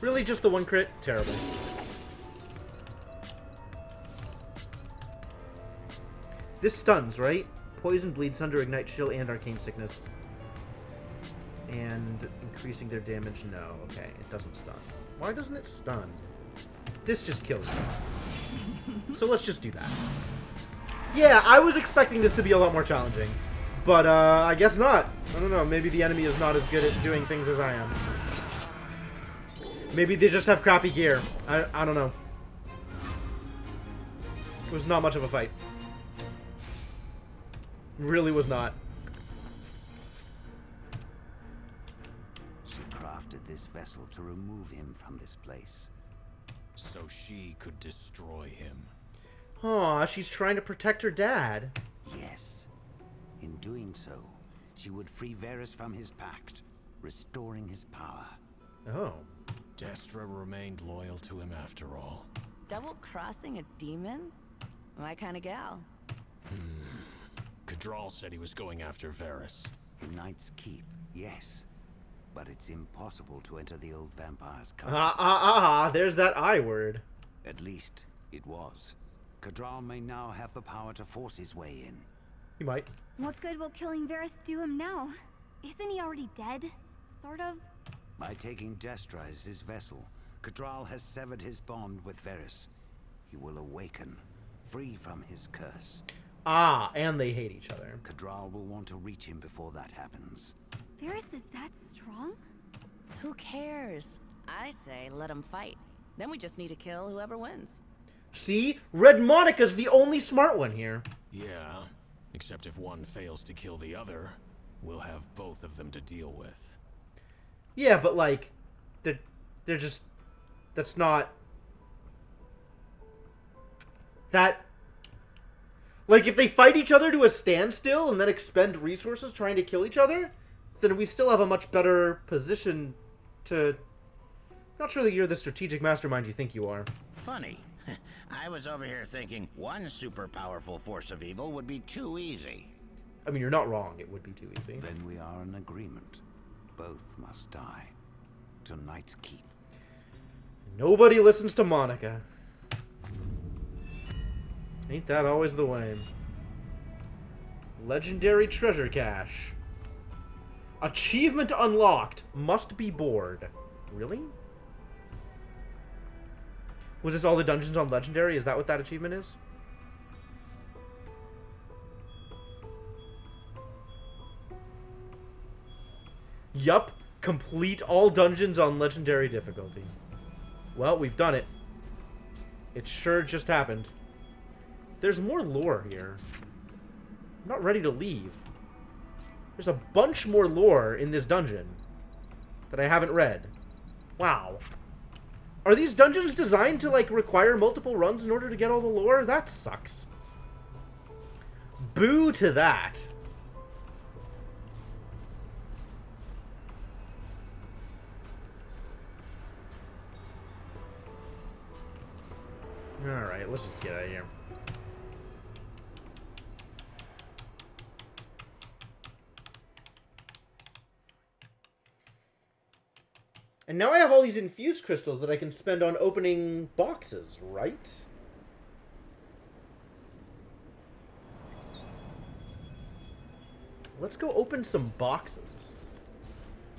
[SPEAKER 1] Really, just the one crit? Terrible. This stuns, right? Poison, Bleed, Thunder, Ignite, Chill, and Arcane Sickness. And increasing their damage? No. Okay, it doesn't stun. Why doesn't it stun? This just kills me. So let's just do that. Yeah, I was expecting this to be a lot more challenging. But, I guess not. I don't know, maybe the enemy is not as good at doing things as I am. Maybe they just have crappy gear. I don't know. It was not much of a fight. Really was not.
[SPEAKER 9] She crafted this vessel to remove him from this place.
[SPEAKER 8] So she could destroy him.
[SPEAKER 1] Aw, she's trying to protect her dad.
[SPEAKER 9] Yes. In doing so, she would free Varys from his pact, restoring his power.
[SPEAKER 1] Oh.
[SPEAKER 8] Destra remained loyal to him after all.
[SPEAKER 4] Double-crossing a demon? My kind of gal.
[SPEAKER 8] Kadral said he was going after Varys.
[SPEAKER 9] In Night's Keep, yes. But it's impossible to enter the old vampire's country.
[SPEAKER 1] There's that I word.
[SPEAKER 9] At least, it was. Kadral may now have the power to force his way in.
[SPEAKER 1] He might.
[SPEAKER 7] What good will killing Varys do him now? Isn't he already dead? Sort of?
[SPEAKER 9] By taking Destra as his vessel, Kadral has severed his bond with Varys. He will awaken, free from his curse.
[SPEAKER 1] Ah, and they hate each other.
[SPEAKER 9] Kadral will want to reach him before that happens.
[SPEAKER 7] Varys is that strong?
[SPEAKER 4] Who cares? I say let them fight. Then we just need to kill whoever wins.
[SPEAKER 1] See? Red Monica's the only smart one here.
[SPEAKER 8] Yeah, except if one fails to kill the other, we'll have both of them to deal with.
[SPEAKER 1] Yeah, but like, they're just, that's not, that, like if they fight each other to a standstill and then expend resources trying to kill each other, then we still have a much better position to, not sure that you're the strategic mastermind you think you are.
[SPEAKER 10] Funny. I was over here thinking one super powerful force of evil would be too easy.
[SPEAKER 1] I mean, you're not wrong, it would be too easy.
[SPEAKER 9] Then we are in agreement. Both must die. To Night's Keep.
[SPEAKER 1] Nobody listens to Monica. Ain't that always the way? Legendary treasure cache. Achievement unlocked. Must be bored. Really? Was this all the dungeons on Legendary? Is that what that achievement is? Yup. Complete all dungeons on Legendary difficulty. Well, we've done it. It sure just happened. There's more lore here. I'm not ready to leave. There's a bunch more lore in this dungeon that I haven't read. Wow. Are these dungeons designed to, like, require multiple runs in order to get all the lore? That sucks. Boo to that. Alright, let's just get out of here. And now I have all these infused crystals that I can spend on opening boxes, right? let's go open some boxes.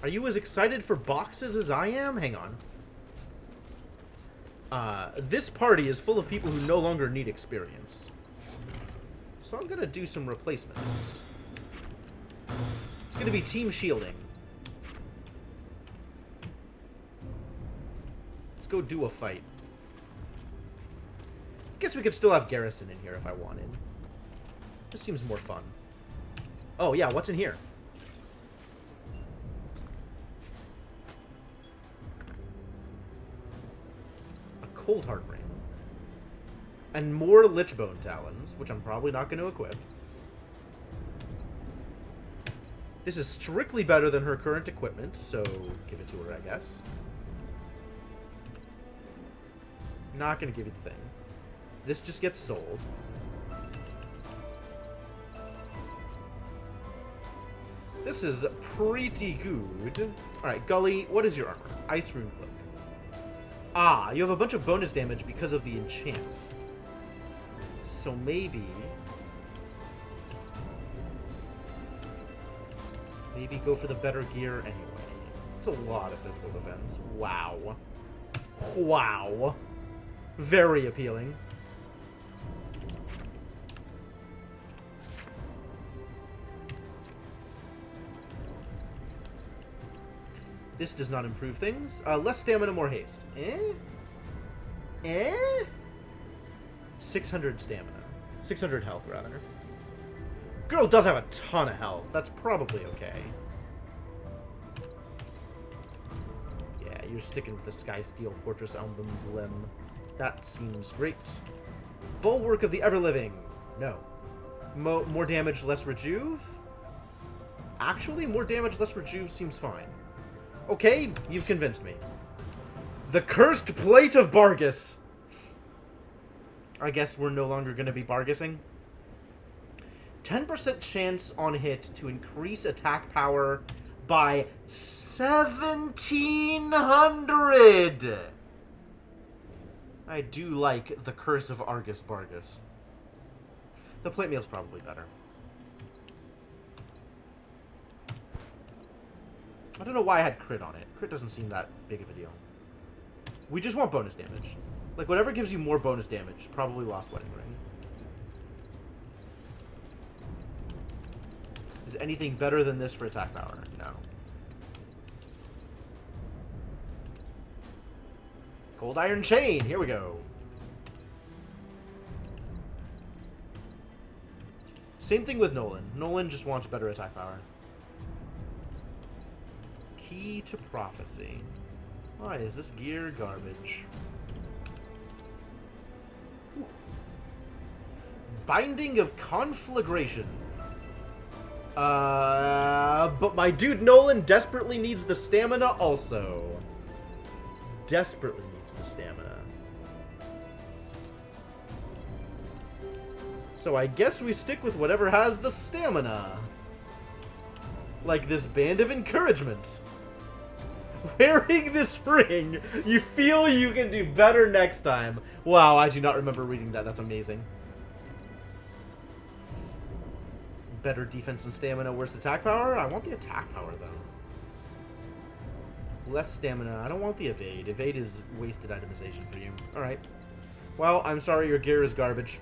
[SPEAKER 1] Are you as excited for boxes as I am? Hang on. This party is full of people who no longer need experience. So I'm gonna do some replacements. It's gonna be team shielding. Let's go do a fight. Guess we could still have Garrison in here if I wanted. This seems more fun. Oh yeah, what's in here? A Cold Heart Ring. And more Lichbone Talons, which I'm probably not going to equip. This is strictly better than her current equipment, so give it to her, I guess. Not going to give you the thing. This just gets sold. This is pretty good. Alright, Gully, what is your armor? Ice Rune Cloak. Ah, you have a bunch of bonus damage because of the enchant. So maybe go for the better gear anyway. It's a lot of physical defense. Wow. Wow. Very appealing. This does not improve things. Less stamina, more haste. 600 stamina. 600 health, rather. Girl does have a ton of health. That's probably okay. Yeah, you're sticking with the Skysteel Fortress Emblem. That seems great. Bulwark of the Everliving. No. More damage, less rejuve? Actually, more damage, less rejuve seems fine. Okay, you've convinced me. The Cursed Plate of Bargus. I guess we're no longer going to be bargusing. 10% chance on hit to increase attack power by 1,700. I do like the Curse of Argus Bargus. The plate meal's probably better. I don't know why I had crit on it. Crit doesn't seem that big of a deal. We just want bonus damage. Like, whatever gives you more bonus damage. Probably Lost Wedding Ring. Is anything better than this for attack power? No. Cold Iron Chain. Here we go. Same thing with Nolan. Nolan just wants better attack power. Key to Prophecy. Why is this gear garbage? Ooh. Binding of Conflagration. But my dude Nolan desperately needs the stamina also. Desperately needs the stamina. So I guess we stick with whatever has the stamina. Like this Band of Encouragement. Wearing this ring, you feel you can do better next time. Wow, I do not remember reading that. That's amazing. Better defense and stamina. Where's the attack power? I want the attack power, though. Less stamina. I don't want the evade. Evade is wasted itemization for you. Alright. Well, I'm sorry your gear is garbage.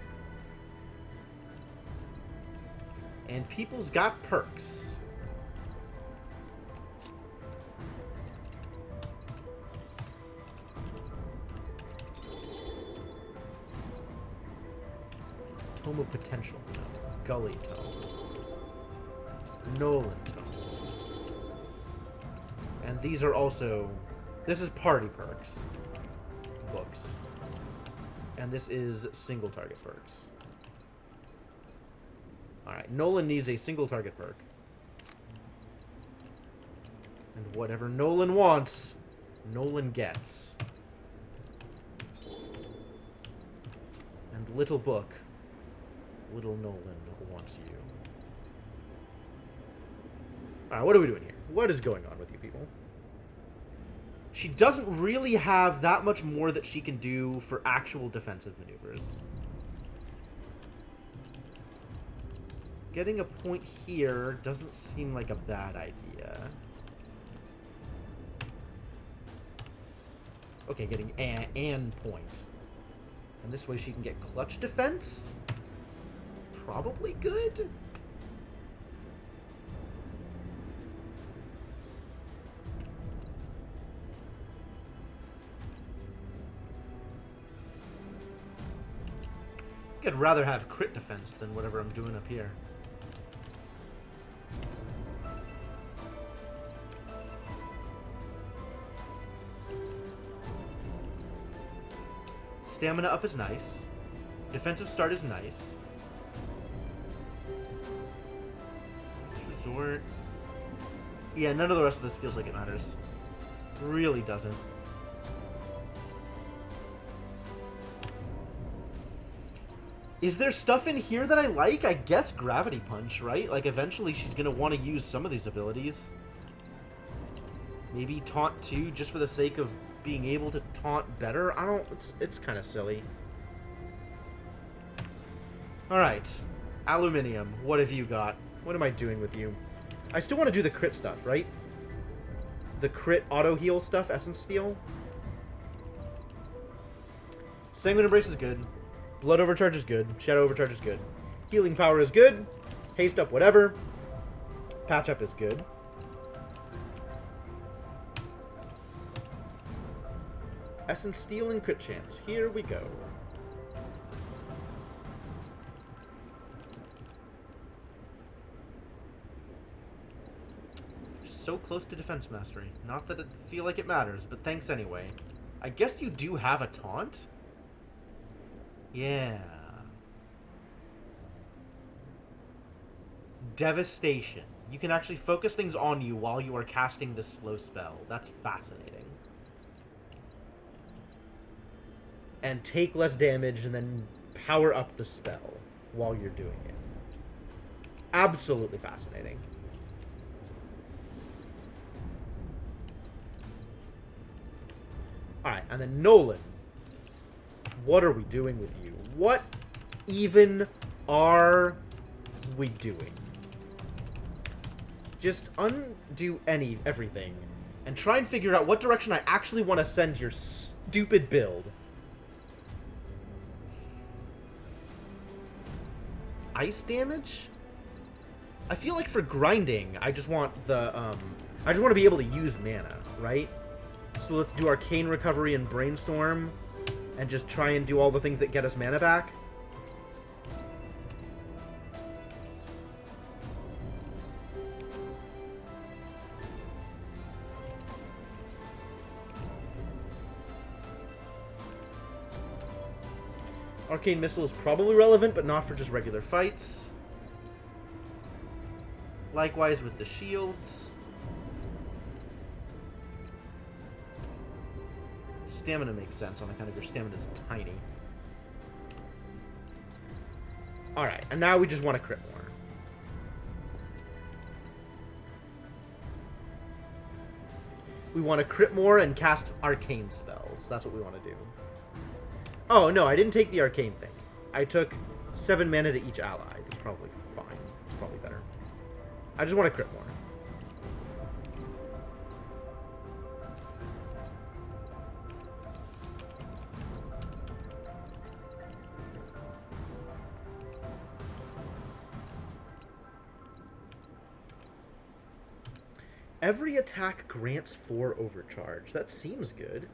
[SPEAKER 1] And people's got perks. Tome of Potential. No. Gully Tome. Nolan Tome. And these are also... This is party perks. Books. And this is single target perks. Alright, Nolan needs a single target perk. And whatever Nolan wants, Nolan gets. And Little Book. Little Nolan wants you. Alright, what are we doing here? What is going on with you people? She doesn't really have that much more that she can do for actual defensive maneuvers. Getting a point here doesn't seem like a bad idea. Okay, getting an point. And this way she can get clutch defense? Probably good? I'd rather have crit defense than whatever I'm doing up here. Stamina up is nice. Defensive start is nice. Resort. Yeah, none of the rest of this feels like it matters. Really doesn't. Is there stuff in here that I like? I guess Gravity Punch, right? Like, eventually she's going to want to use some of these abilities. Maybe Taunt too, just for the sake of being able to taunt better. I don't... It's kind of silly. Alright. Aluminium, what have you got? What am I doing with you? I still want to do the crit stuff, right? The crit auto-heal stuff, Essence Steel. Sanguine Embrace is good. Blood Overcharge is good. Shadow Overcharge is good. Healing Power is good. Haste Up, whatever. Patch Up is good. Essence Steel and Crit Chance. Here we go. So close to Defense Mastery. Not that it feel like it matters, but thanks anyway. I guess you do have a taunt? Yeah. Devastation. You can actually focus things on you while you are casting this slow spell. That's fascinating. And take less damage and then power up the spell while you're doing it. Absolutely fascinating. Alright, and then Nolan. What are we doing with you? What even are we doing? Just undo everything and try and figure out what direction I actually want to send your stupid build. Ice damage? I feel like for grinding, I just want the I just want to be able to use mana, right? So let's do Arcane Recovery and Brainstorm and just try and do all the things that get us mana back. Arcane Missile is probably relevant, but not for just regular fights. Likewise with the shields. Stamina makes sense on account of your stamina is tiny. Alright, and now we just want to crit more. We want to crit more and cast arcane spells. That's what we want to do. Oh, no, I didn't take the arcane thing. I took 7 mana to each ally. That's probably fine. It's probably better. I just want to crit more. Every attack grants 4 overcharge. That seems good.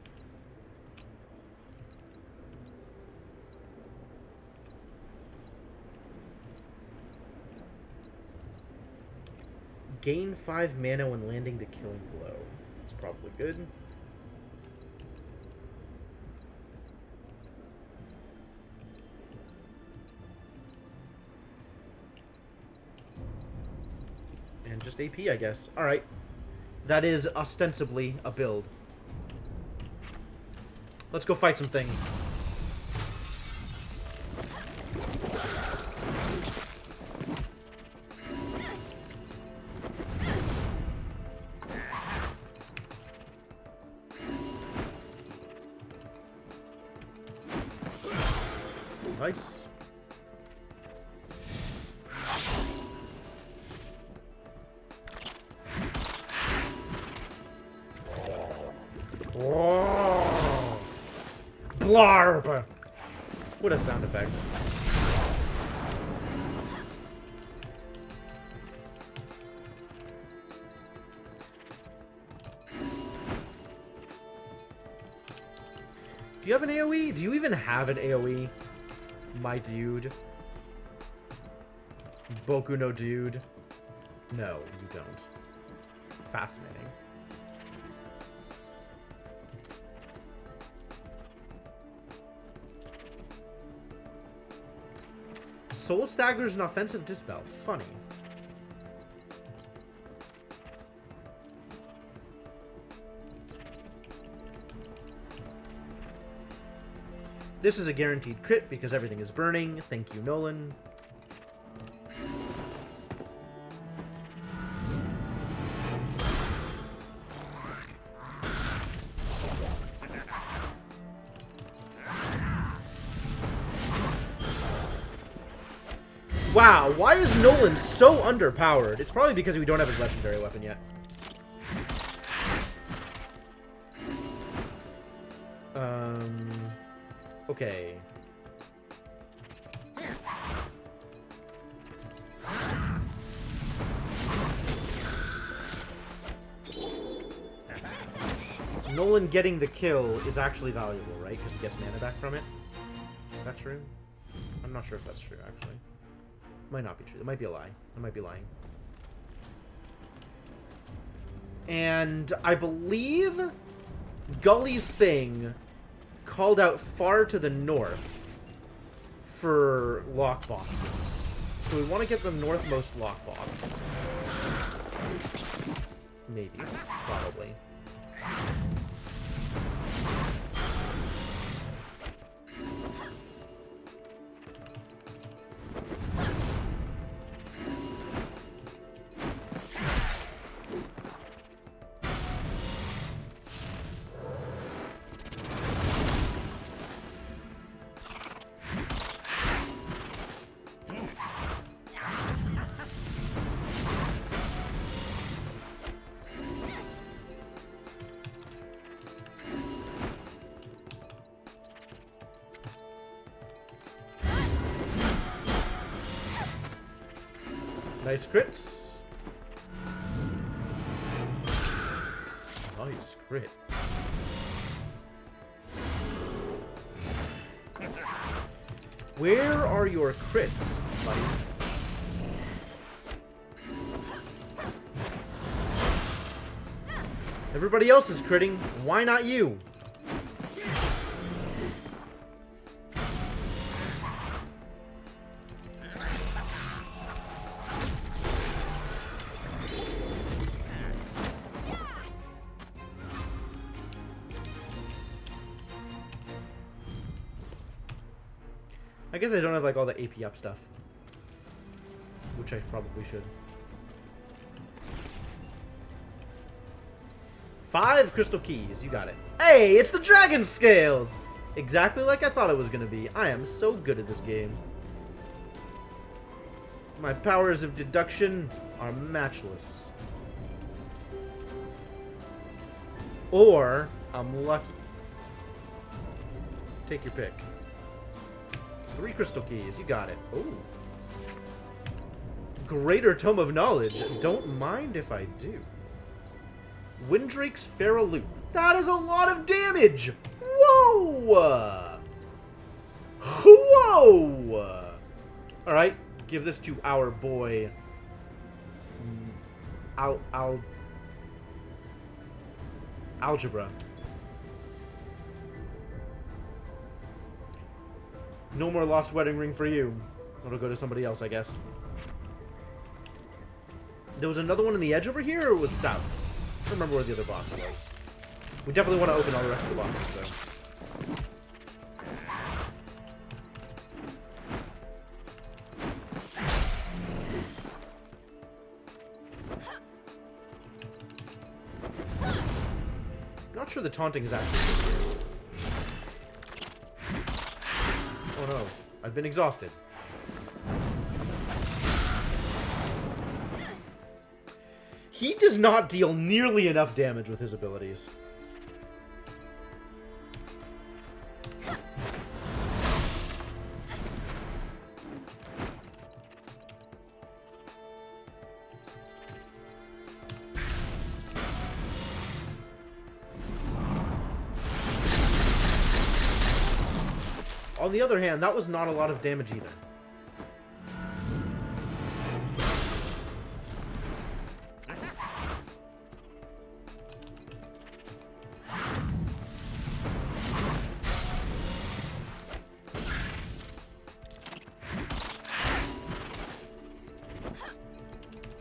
[SPEAKER 1] Gain 5 mana when landing the killing blow. It's probably good. And just AP, I guess. Alright. That is ostensibly a build. Let's go fight some things. Nice. Oh. Blarb! What a sound effect. Do you have an AoE? Do you even have an AoE? My dude. Boku no dude. No, you don't. Fascinating. Soul Stagger's an offensive dispel. Funny. This is a guaranteed crit because everything is burning. Thank you, Nolan. Wow, why is Nolan so underpowered? It's probably because we don't have his legendary weapon yet. Okay. Nolan getting the kill is actually valuable, right? Because he gets mana back from it. Is that true? I'm not sure if that's true, actually. Might not be true. It might be a lie. I might be lying. And I believe Gully's thing called out far to the north for lockboxes. So we want to get the northmost lockbox. Maybe. Probably. Nice crits. Nice crit. Where are your crits, buddy? Everybody else is critting. Why not you? I guess I don't have like all the AP up stuff, which I probably should. 5 crystal keys, you got it. Hey, it's the dragon scales! Exactly like I thought it was gonna be. I am so good at this game. My powers of deduction are matchless. Or, I'm lucky. Take your pick. 3 crystal keys. You got it. Ooh. Greater Tome of Knowledge. Don't mind if I do. Windrake's Feral Loop. That is a lot of damage! Whoa! Whoa! Alright. Give this to our boy. Algebra. No more Lost Wedding Ring for you. It'll go to somebody else, I guess. There was another one in the edge over here, or it was south? I don't remember where the other box was. We definitely want to open all the rest of the boxes, though. Not sure the taunting is actually good here. Oh no, I've been exhausted. He does not deal nearly enough damage with his abilities. On the other hand, that was not a lot of damage either.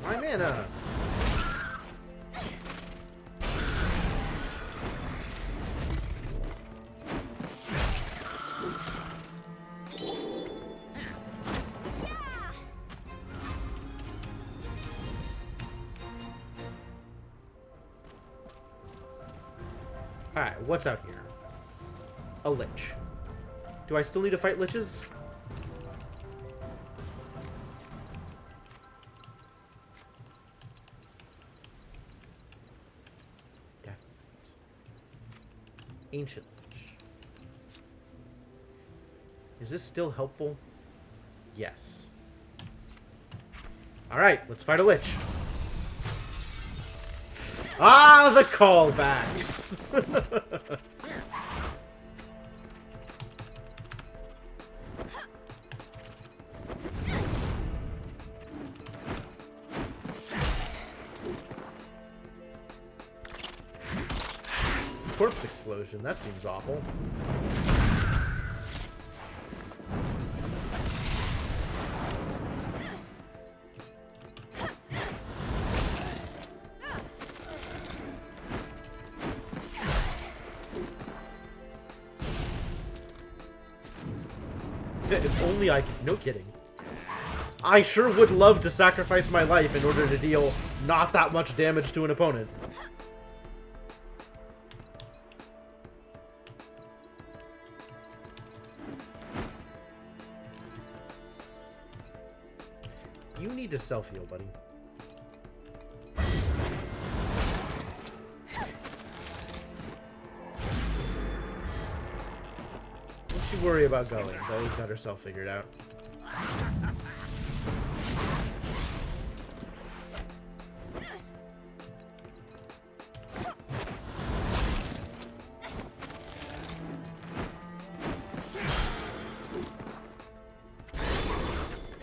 [SPEAKER 1] My mana. Alright, what's out here? A lich. Do I still need to fight liches? Definite. Ancient lich. Is this still helpful? Yes. Alright, let's fight a lich. Ah, the callbacks! Corpse explosion, that seems awful. If only I could. No kidding. I sure would love to sacrifice my life in order to deal not that much damage to an opponent. You need to self-heal, buddy. Don't you worry about Gully. Gully's got herself figured out.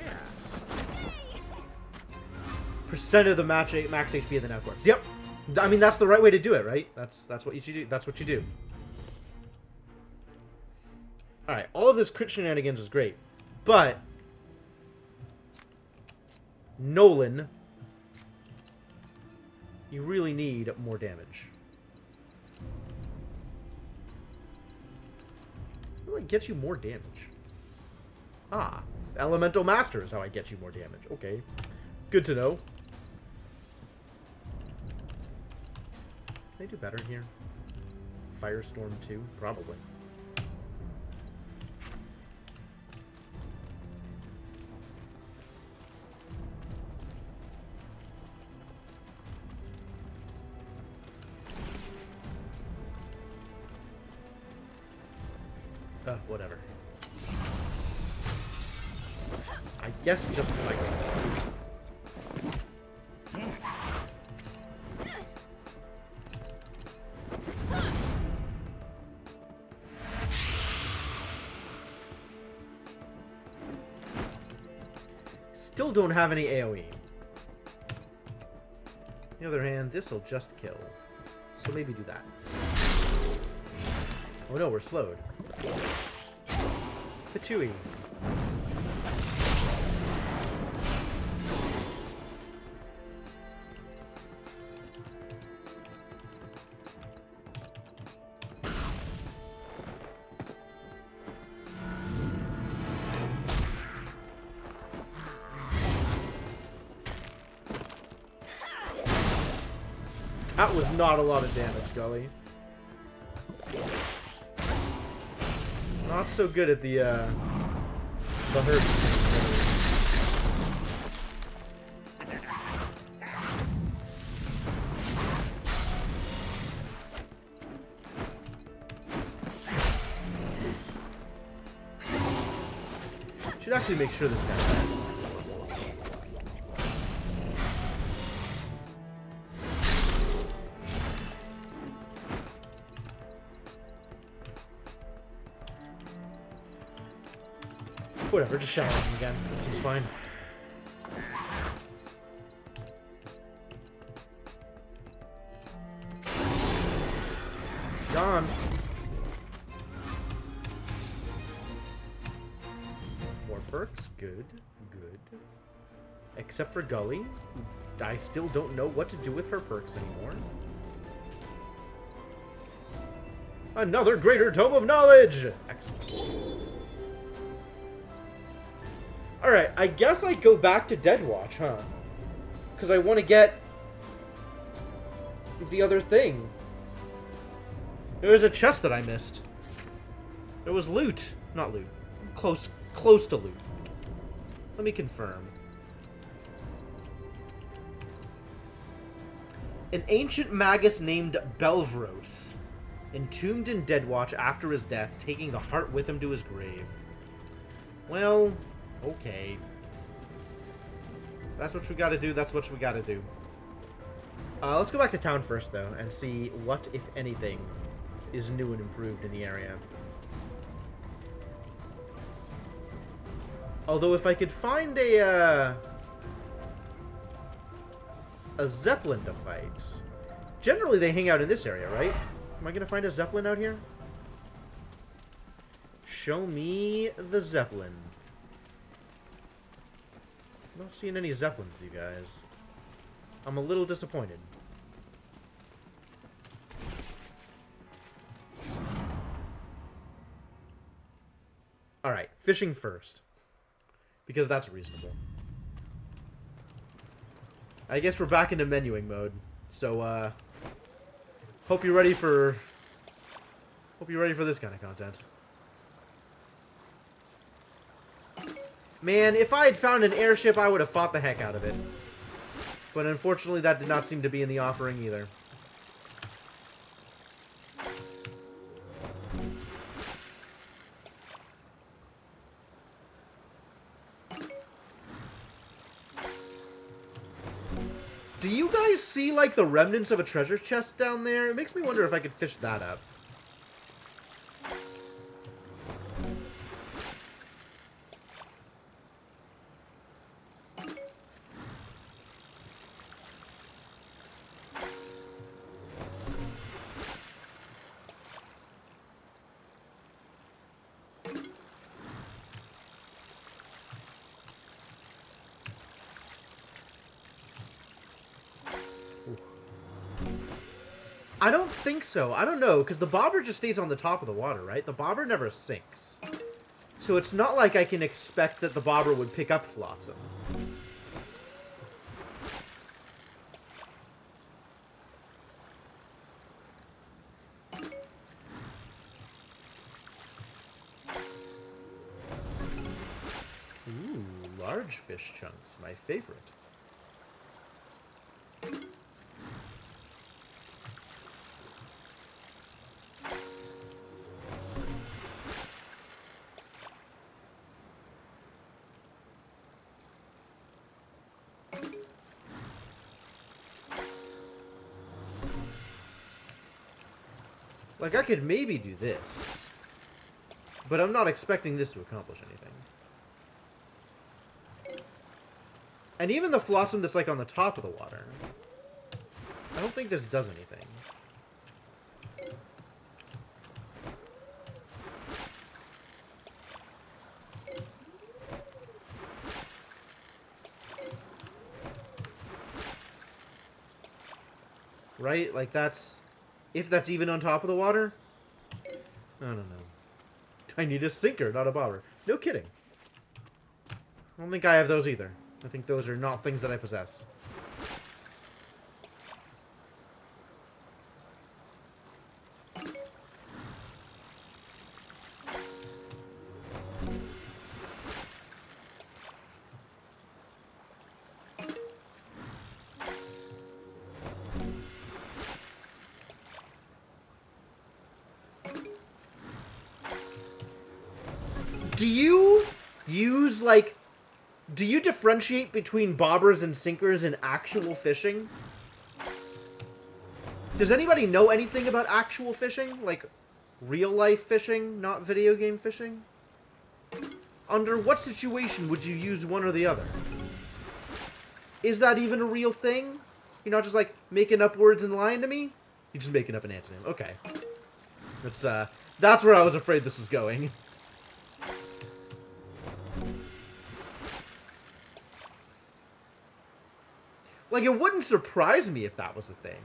[SPEAKER 1] Yes. Percent of the max HP of the now corpse. Yep. I mean, that's the right way to do it, right? That's what you should do. That's what you do. Alright, all of this crit shenanigans is great, but Nolan, you really need more damage. How do I get you more damage? Ah, Elemental Master is how I get you more damage. Okay, good to know. Can I do better here? Firestorm 2? Probably. Whatever. I guess just like... Still don't have any AoE. On the other hand, this will just kill. So maybe do that. Oh no, we're slowed. Patooey. That was not a lot of damage, Gully. Not so good at the hurt. Should actually make sure this guy dies. Whatever, just shower him again. This seems fine. It's gone. More perks. Good. Good. Except for Gully. I still don't know what to do with her perks anymore. Another greater tome of knowledge! Excellent. Alright, I guess I go back to Deadwatch, huh? Because I want to get the other thing. There was a chest that I missed. There was loot. Not loot. Close to loot. Let me confirm. An ancient magus named Belvros, entombed in Deadwatch after his death, taking the heart with him to his grave. Well, okay. That's what we gotta do, that's what we gotta do. Let's go back to town first, though, and see what, if anything, is new and improved in the area. Although, if I could find a Zeppelin to fight... Generally, they hang out in this area, right? Am I gonna find a Zeppelin out here? Show me the Zeppelin. Not seeing any Zeppelins, you guys. I'm a little disappointed. Alright, fishing first. Because that's reasonable. I guess we're back into menuing mode. So, hope you're ready for this kind of content. Man, if I had found an airship, I would have fought the heck out of it. But unfortunately, that did not seem to be in the offering either. Do you guys see, like, the remnants of a treasure chest down there? It makes me wonder if I could fish that up. I don't think so. I don't know, because the bobber just stays on the top of the water, right? The bobber never sinks. So it's not like I can expect that the bobber would pick up flotsam. Ooh, large fish chunks, my favorite. Like, I could maybe do this, but I'm not expecting this to accomplish anything. And even the flotsam that's, like, on the top of the water, I don't think this does anything. Right? Like, that's... If that's even on top of the water? I don't know. I need a sinker, not a bobber. No kidding. I don't think I have those either. I think those are not things that I possess. Do you use, like... Do you differentiate between bobbers and sinkers in actual fishing? Does anybody know anything about actual fishing? Like, real-life fishing, not video game fishing? Under what situation would you use one or the other? Is that even a real thing? You're not just, like, making up words and lying to me? You're just making up an antonym. Okay. That's where I was afraid this was going. Like, it wouldn't surprise me if that was a thing.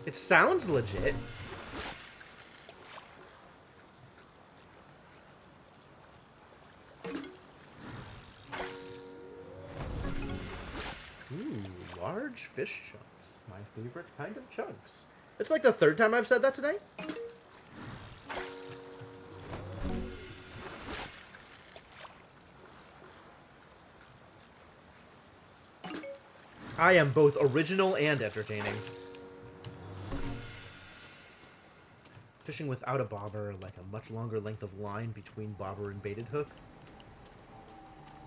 [SPEAKER 1] It sounds legit. Ooh, large fish chunks. My favorite kind of chunks. It's like the third time I've said that today. I am both original and entertaining. Fishing without a bobber, like a much longer length of line between bobber and baited hook.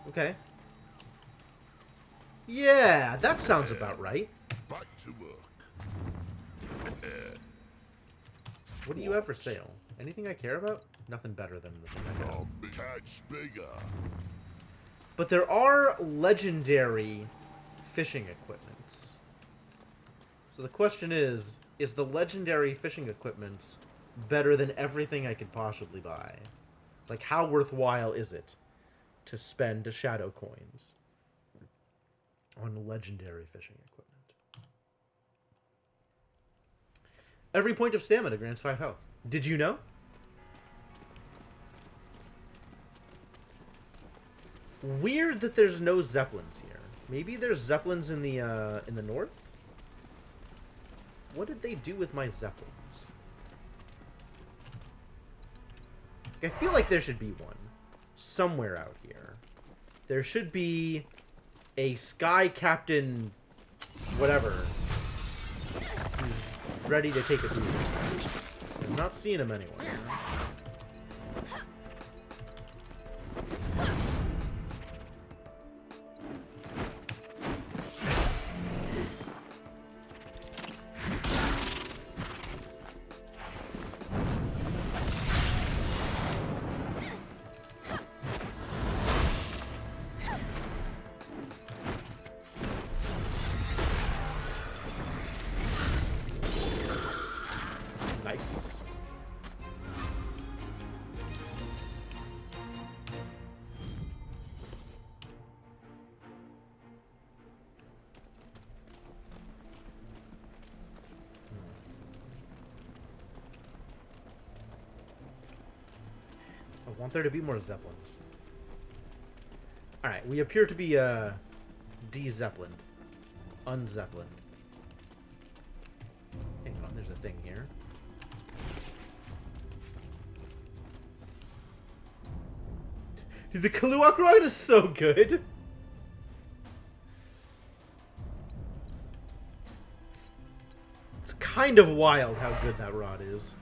[SPEAKER 1] Okay. Yeah, that sounds about right.
[SPEAKER 5] Back to work.
[SPEAKER 1] What do you have for sale? Anything I care about? Nothing better than the thing I know.
[SPEAKER 5] Catch bigger.
[SPEAKER 1] But there are legendary fishing equipments. So the question is the legendary fishing equipments better than everything I could possibly buy? Like, how worthwhile is it to spend shadow coins on legendary fishing equipment? Every point of stamina grants 5 health. Did you know? Weird that there's no zeppelins here. Maybe there's zeppelins in the north? What did they do with my zeppelins? I feel like there should be one somewhere out here. There should be a Sky Captain whatever. He's ready to take a beat. I'm not seeing him anywhere. Nice. I want there to be more Zeppelins. Alright, we appear to be, de-Zeppelined. Un-Zeppelined. Hang on, there's a thing here. Dude, the Kaluak rod is so good! It's kind of wild how good that rod is.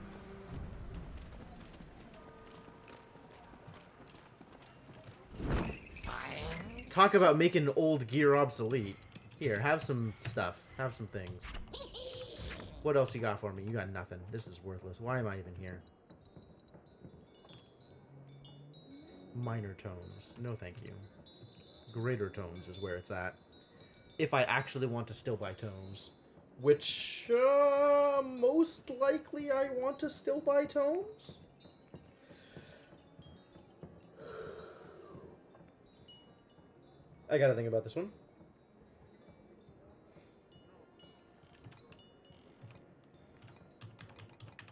[SPEAKER 1] Talk about making old gear obsolete. Here, have some stuff. Have some things. What else you got for me? You got nothing. This is worthless. Why am I even here? Minor tones. No thank you. Greater tones is where it's at. If I actually want to still buy tomes. Which, most likely I want to still buy tomes? I gotta think about this one.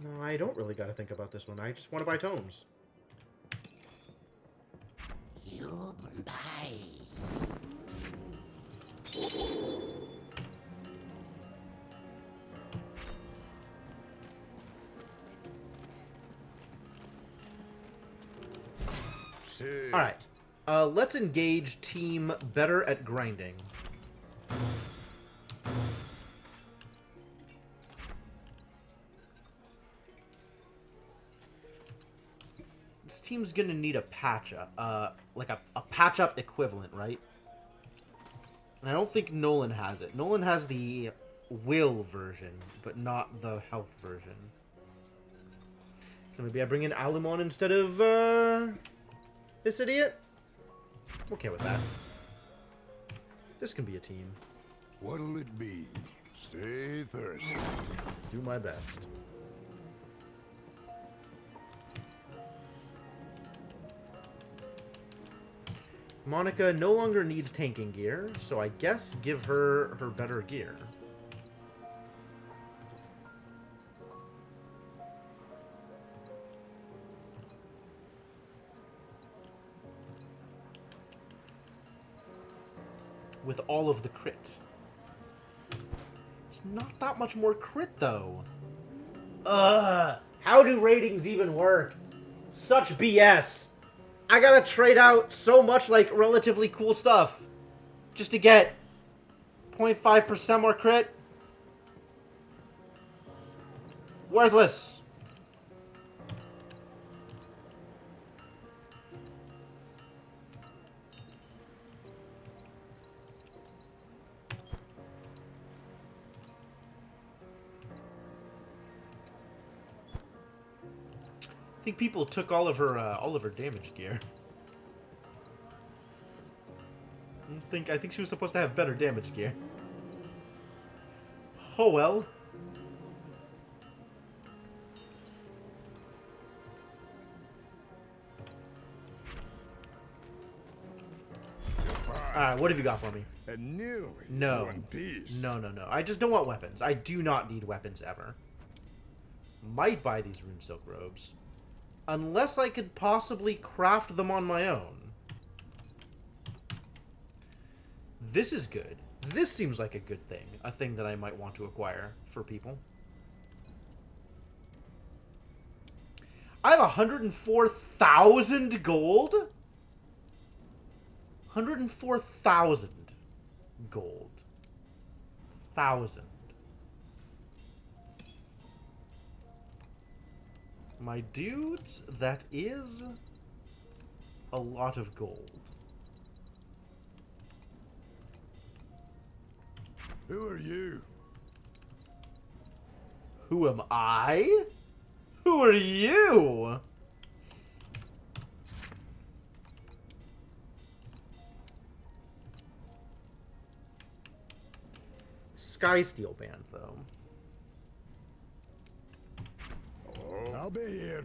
[SPEAKER 1] No, I don't really gotta think about this one. I just want to buy tomes.
[SPEAKER 2] You buy.
[SPEAKER 1] Alright. Let's engage team better at grinding. team's gonna need a patch up, like a patch up equivalent, right? And I don't think Nolan has it. Nolan has the will version, but not the health version. So maybe I bring in Alumon instead of this idiot? I'm okay with that. This can be a team.
[SPEAKER 5] What'll it be? Stay thirsty.
[SPEAKER 1] Do my best. Monica no longer needs tanking gear, so I guess give her her better gear. With all of the crit. It's not that much more crit, though. How do ratings even work? Such BS. I gotta trade out so much, like, relatively cool stuff just to get 0.5% more crit. Worthless. I think people took all of her damage gear. I think she was supposed to have better damage gear. Oh well. Alright, what have you got for me?
[SPEAKER 5] And nearly
[SPEAKER 1] No.
[SPEAKER 5] one piece.
[SPEAKER 1] No. I just don't want weapons. I do not need weapons ever. Might buy these rune silk robes. Unless I could possibly craft them on my own. This is good. This seems like a good thing. A thing that I might want to acquire for people. I have 104,000 gold? 104,000 gold. 1,000. My dudes, that is a lot of gold.
[SPEAKER 5] Who are you?
[SPEAKER 1] Who am I? Who are you? Skysteel Band, though.
[SPEAKER 5] I'll be here.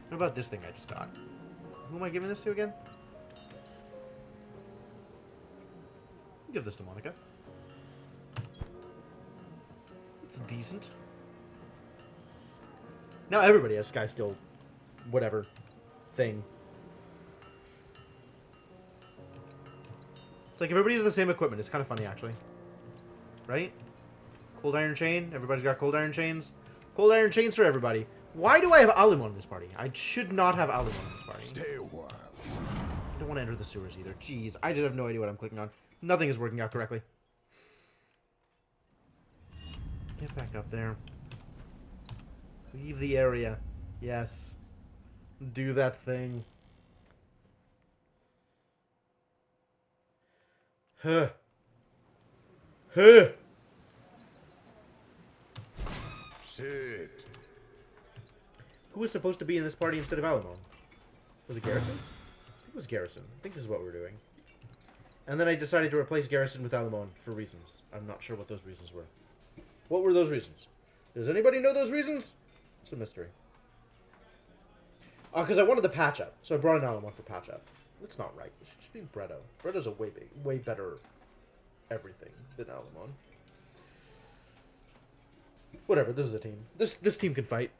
[SPEAKER 1] What about this thing I just got? Who am I giving this to again? Give this to Monica. It's decent. Now everybody has Skysteel whatever thing. It's like everybody has the same equipment. It's kind of funny, actually. Right? Cold Iron Chain. Everybody's got Cold Iron Chains. Cold Iron Chains for everybody. Why do I have Alumon in this party? I should not have Alumon in this party.
[SPEAKER 5] Stay a while.
[SPEAKER 1] I don't want to enter the sewers either. Jeez, I just have no idea what I'm clicking on. Nothing is working out correctly. Get back up there. Leave the area. Yes. Do that thing. Huh. Huh.
[SPEAKER 5] Sit.
[SPEAKER 1] Who was supposed to be in this party instead of Alumon? Was it Garrison? I think it was Garrison. I think this is what we're doing. And then I decided to replace Garrison with Alumon for reasons. I'm not sure what those reasons were. What were those reasons? Does anybody know those reasons? It's a mystery. Because I wanted the patch up, so I brought in Alumon for patch up. That's not right. It should just be Bretto. Bretto's a way better everything than Alumon. Whatever, this is a team. This team can fight.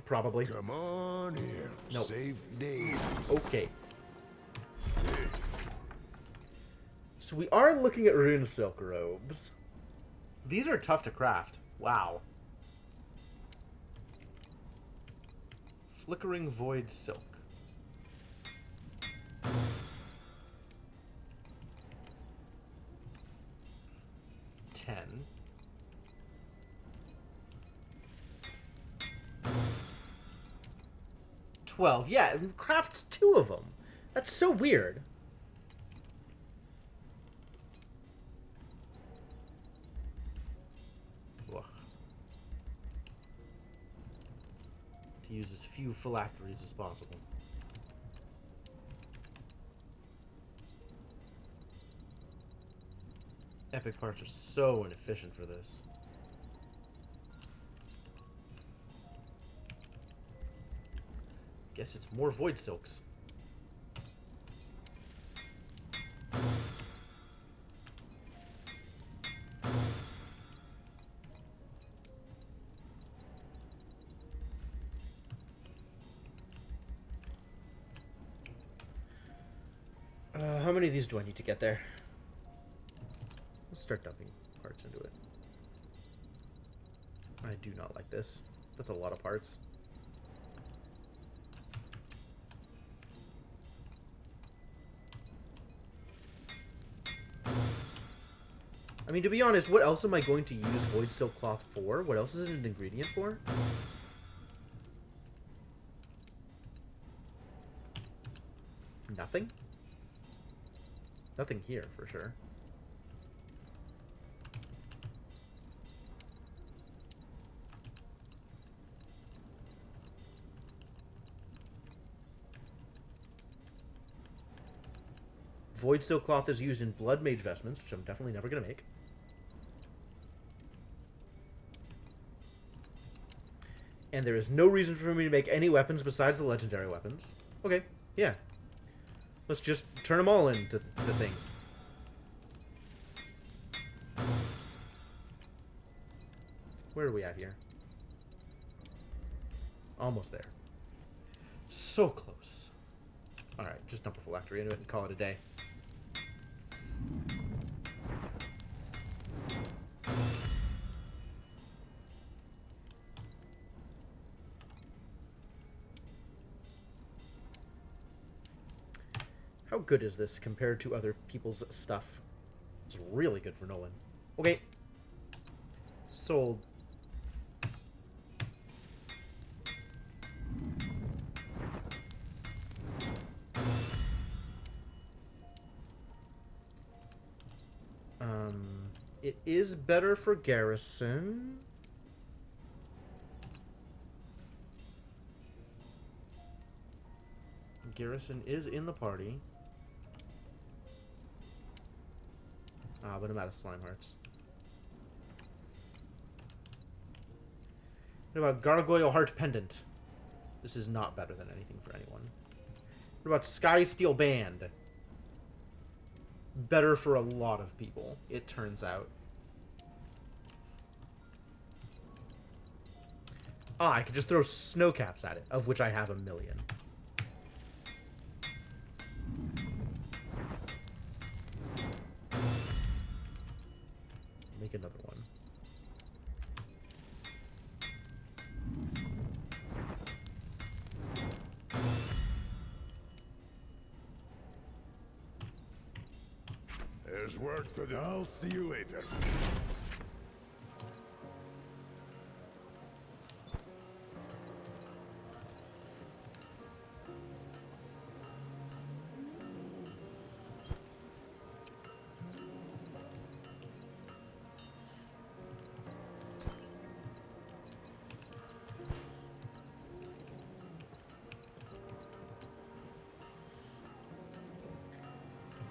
[SPEAKER 1] Probably.
[SPEAKER 5] Come on here.
[SPEAKER 1] Nope.
[SPEAKER 5] Safe day.
[SPEAKER 1] Okay. So we are looking at rune silk robes. These are tough to craft. Wow. Flickering Void Silk. 12. Yeah, it crafts 2 of them. That's so weird. Ugh. To use as few phylacteries as possible. Epic parts are so inefficient for this. Guess it's more void silks. How many of these do I need to get there? Let's start dumping parts into it. I do not like this. That's a lot of parts. I mean, to be honest, what else am I going to use void silk cloth for? What else is it an ingredient for? Nothing? Nothing here, for sure. Void silk cloth is used in blood mage vestments, which I'm definitely never going to make. And there is no reason for me to make any weapons besides the legendary weapons. Okay, yeah. Let's just turn them all into the thing. Where are we at here? Almost there. So close. Alright, just dump a phylactery into it and call it a day. How good is this compared to other people's stuff? It's really good for Nolan. Okay. Sold. It is better for Garrison. Garrison is in the party. But I'm out of slime hearts. What about Gargoyle Heart Pendant? This is not better than anything for anyone. What about Sky Steel Band? Better for a lot of people, it turns out. I could just throw snow caps at it, of which I have 1 million. Make another one.
[SPEAKER 5] There's work to do. I'll see you later.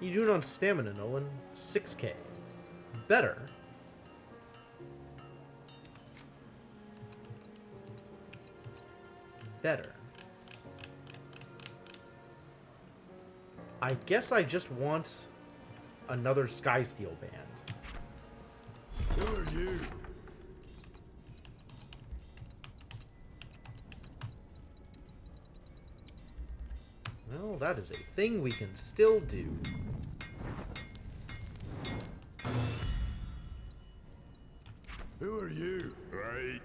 [SPEAKER 1] You do it on stamina, Nolan. 6k. Better. Better. I guess I just want another Sky Steel Band.
[SPEAKER 5] Who are you?
[SPEAKER 1] Well, that is a thing we can still do.
[SPEAKER 5] Who are you? Right.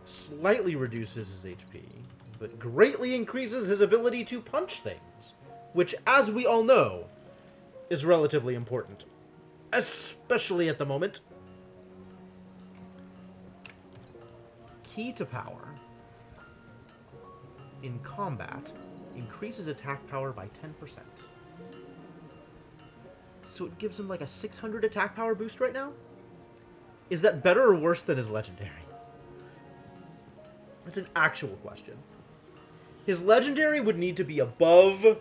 [SPEAKER 1] Slightly reduces his HP, but greatly increases his ability to punch things, which, as we all know, is relatively important. Especially at the moment. Key to power. In combat, increases attack power by 10%. So it gives him like a 600 attack power boost right now? Is that better or worse than his legendary? That's an actual question. His legendary would need to be above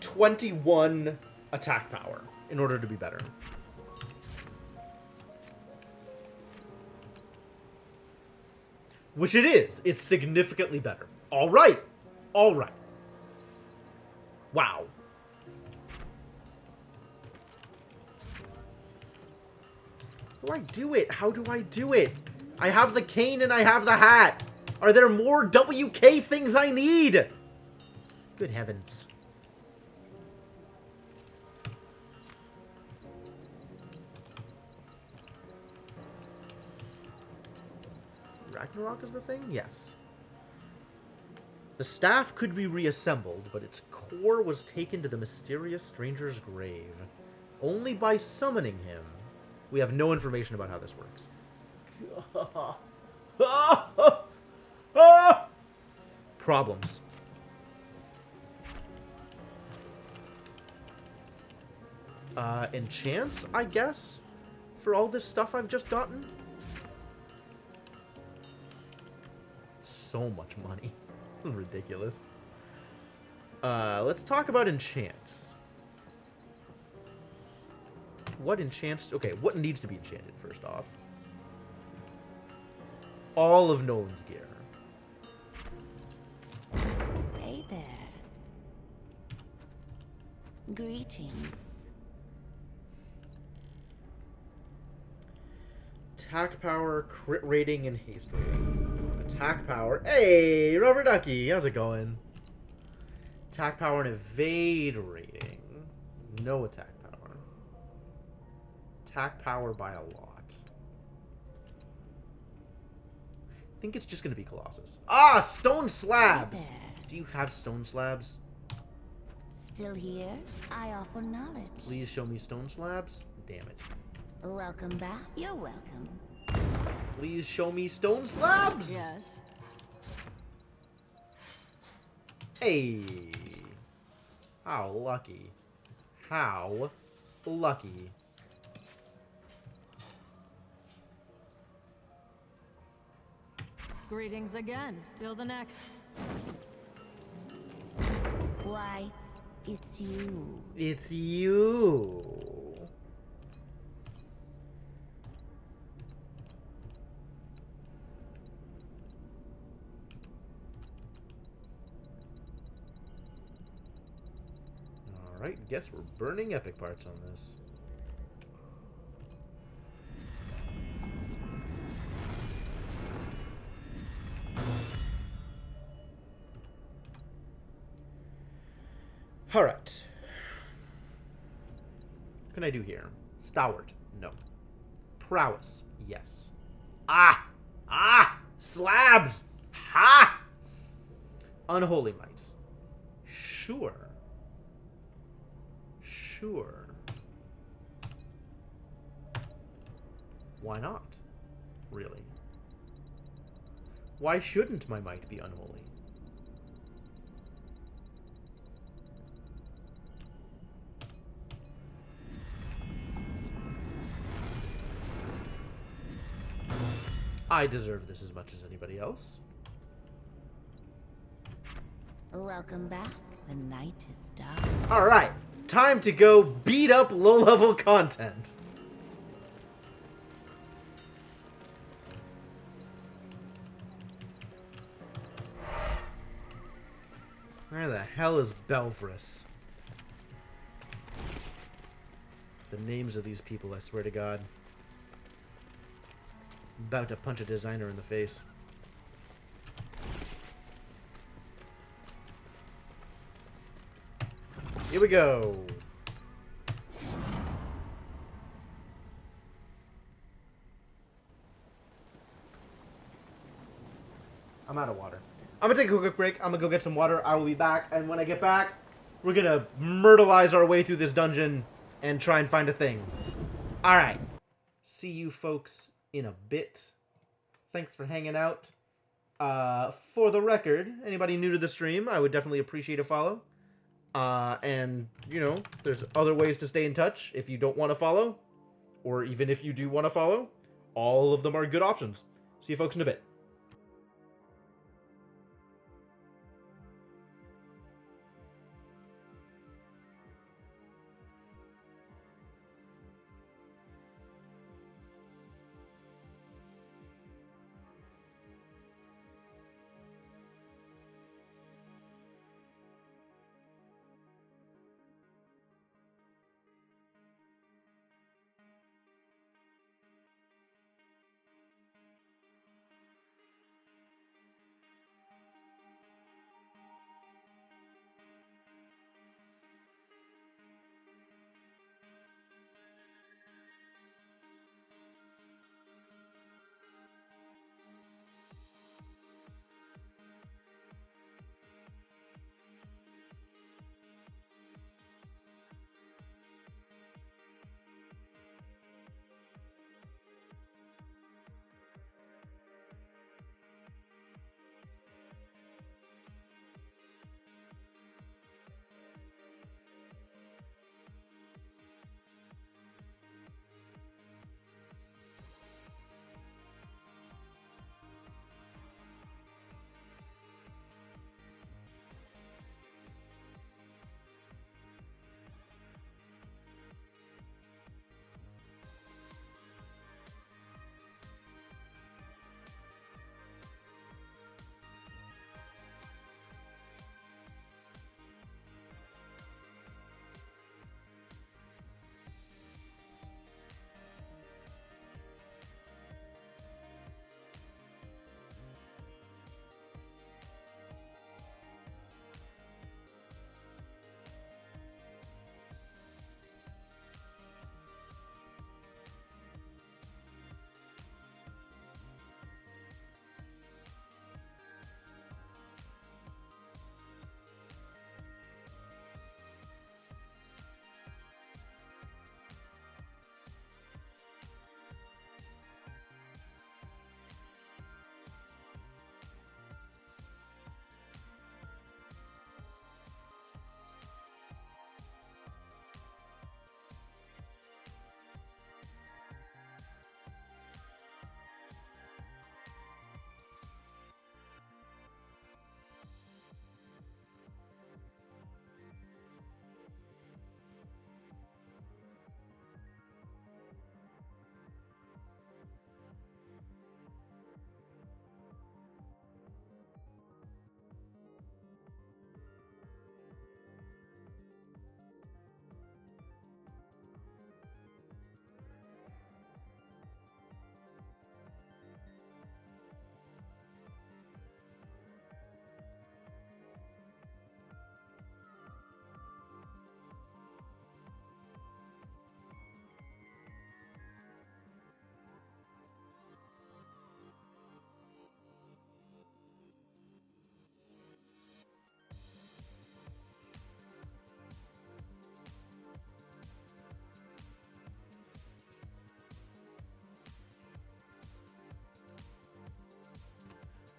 [SPEAKER 1] 21 attack power in order to be better. Which it is. It's significantly better. All right. All right. Wow. How do I do it? How do I do it? I have the cane and I have the hat. Are there more WK things I need? Good heavens. Ragnarok is the thing? Yes. The staff could be reassembled, but its core was taken to the mysterious stranger's grave. Only by summoning him. We have no information about how this works. Problems. Enchants, I guess? For all this stuff I've just gotten? So much money. Ridiculous. Let's talk about enchants. What enchants... Okay, what needs to be enchanted, first off? All of Nolan's gear.
[SPEAKER 4] Hey there. Greetings.
[SPEAKER 1] Attack power, crit rating, and haste rating. Attack power. Hey, Rubber Ducky, how's it going? Attack power and evade rating. No attack power. Attack power by a lot. I think it's just going to be Colossus. Ah, stone slabs! Do you have stone slabs?
[SPEAKER 4] Still here? I offer knowledge.
[SPEAKER 1] Please show me stone slabs. Damn it.
[SPEAKER 4] Welcome back. You're welcome.
[SPEAKER 1] Please show me stone slabs!
[SPEAKER 4] Yes.
[SPEAKER 1] Hey. How lucky. How lucky.
[SPEAKER 3] Greetings again. Till the next.
[SPEAKER 4] Why, it's you.
[SPEAKER 1] It's you. Alright, guess we're burning epic parts on this. Alright. What can I do here? Stalwart. No. Prowess. Yes. Ah! Ah! Slabs! Ha! Unholy Might. Sure. Sure. Why not? Really? Why shouldn't my might be unholy? I deserve this as much as anybody else.
[SPEAKER 4] Welcome back. The night is dark.
[SPEAKER 1] Alright, time to go beat up low-level content. Where the hell is Belvrus? The names of these people, I swear to God. I'm about to punch a designer in the face. Here we go. I'm out of water. I'm gonna take a quick break. I'm gonna go get some water. I will be back, and when I get back, we're gonna myrtleize our way through this dungeon and try and find a thing. Alright. See you folks in a bit. Thanks for hanging out. For the record, anybody new to the stream, I would definitely appreciate a follow. And, you know, there's other ways to stay in touch if you don't want to follow. Or even if you do want to follow. All of them are good options. See you folks in a bit.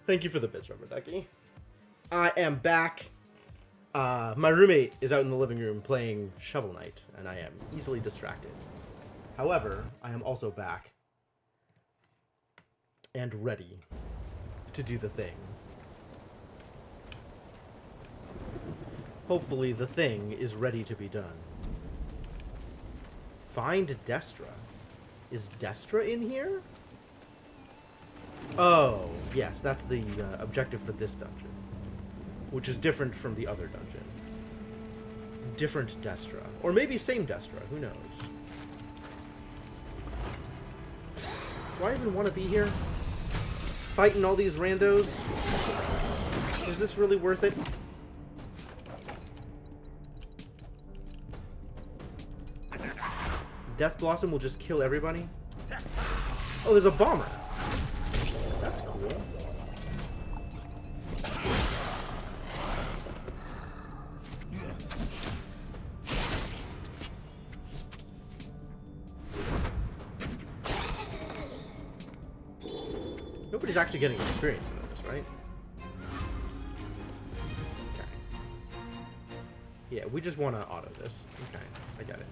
[SPEAKER 1] Thank you for the bits, Rubber Ducky. I am back. My roommate is out in the living room playing Shovel Knight, and I am easily distracted. However, I am also back and ready to do the thing. Hopefully the thing is ready to be done. Find Destra. Is Destra in here? Oh, yes, that's the objective for this dungeon. Which is different from the other dungeon. Different Destra. Or maybe same Destra, who knows? Do I even want to be here? Fighting all these randos? Is this really worth it? Death Blossom will just kill everybody? Oh, there's a bomber. That's cool. Nobody's actually getting experience out of this, right? Okay. Yeah, we just want to auto this. Okay, I got it.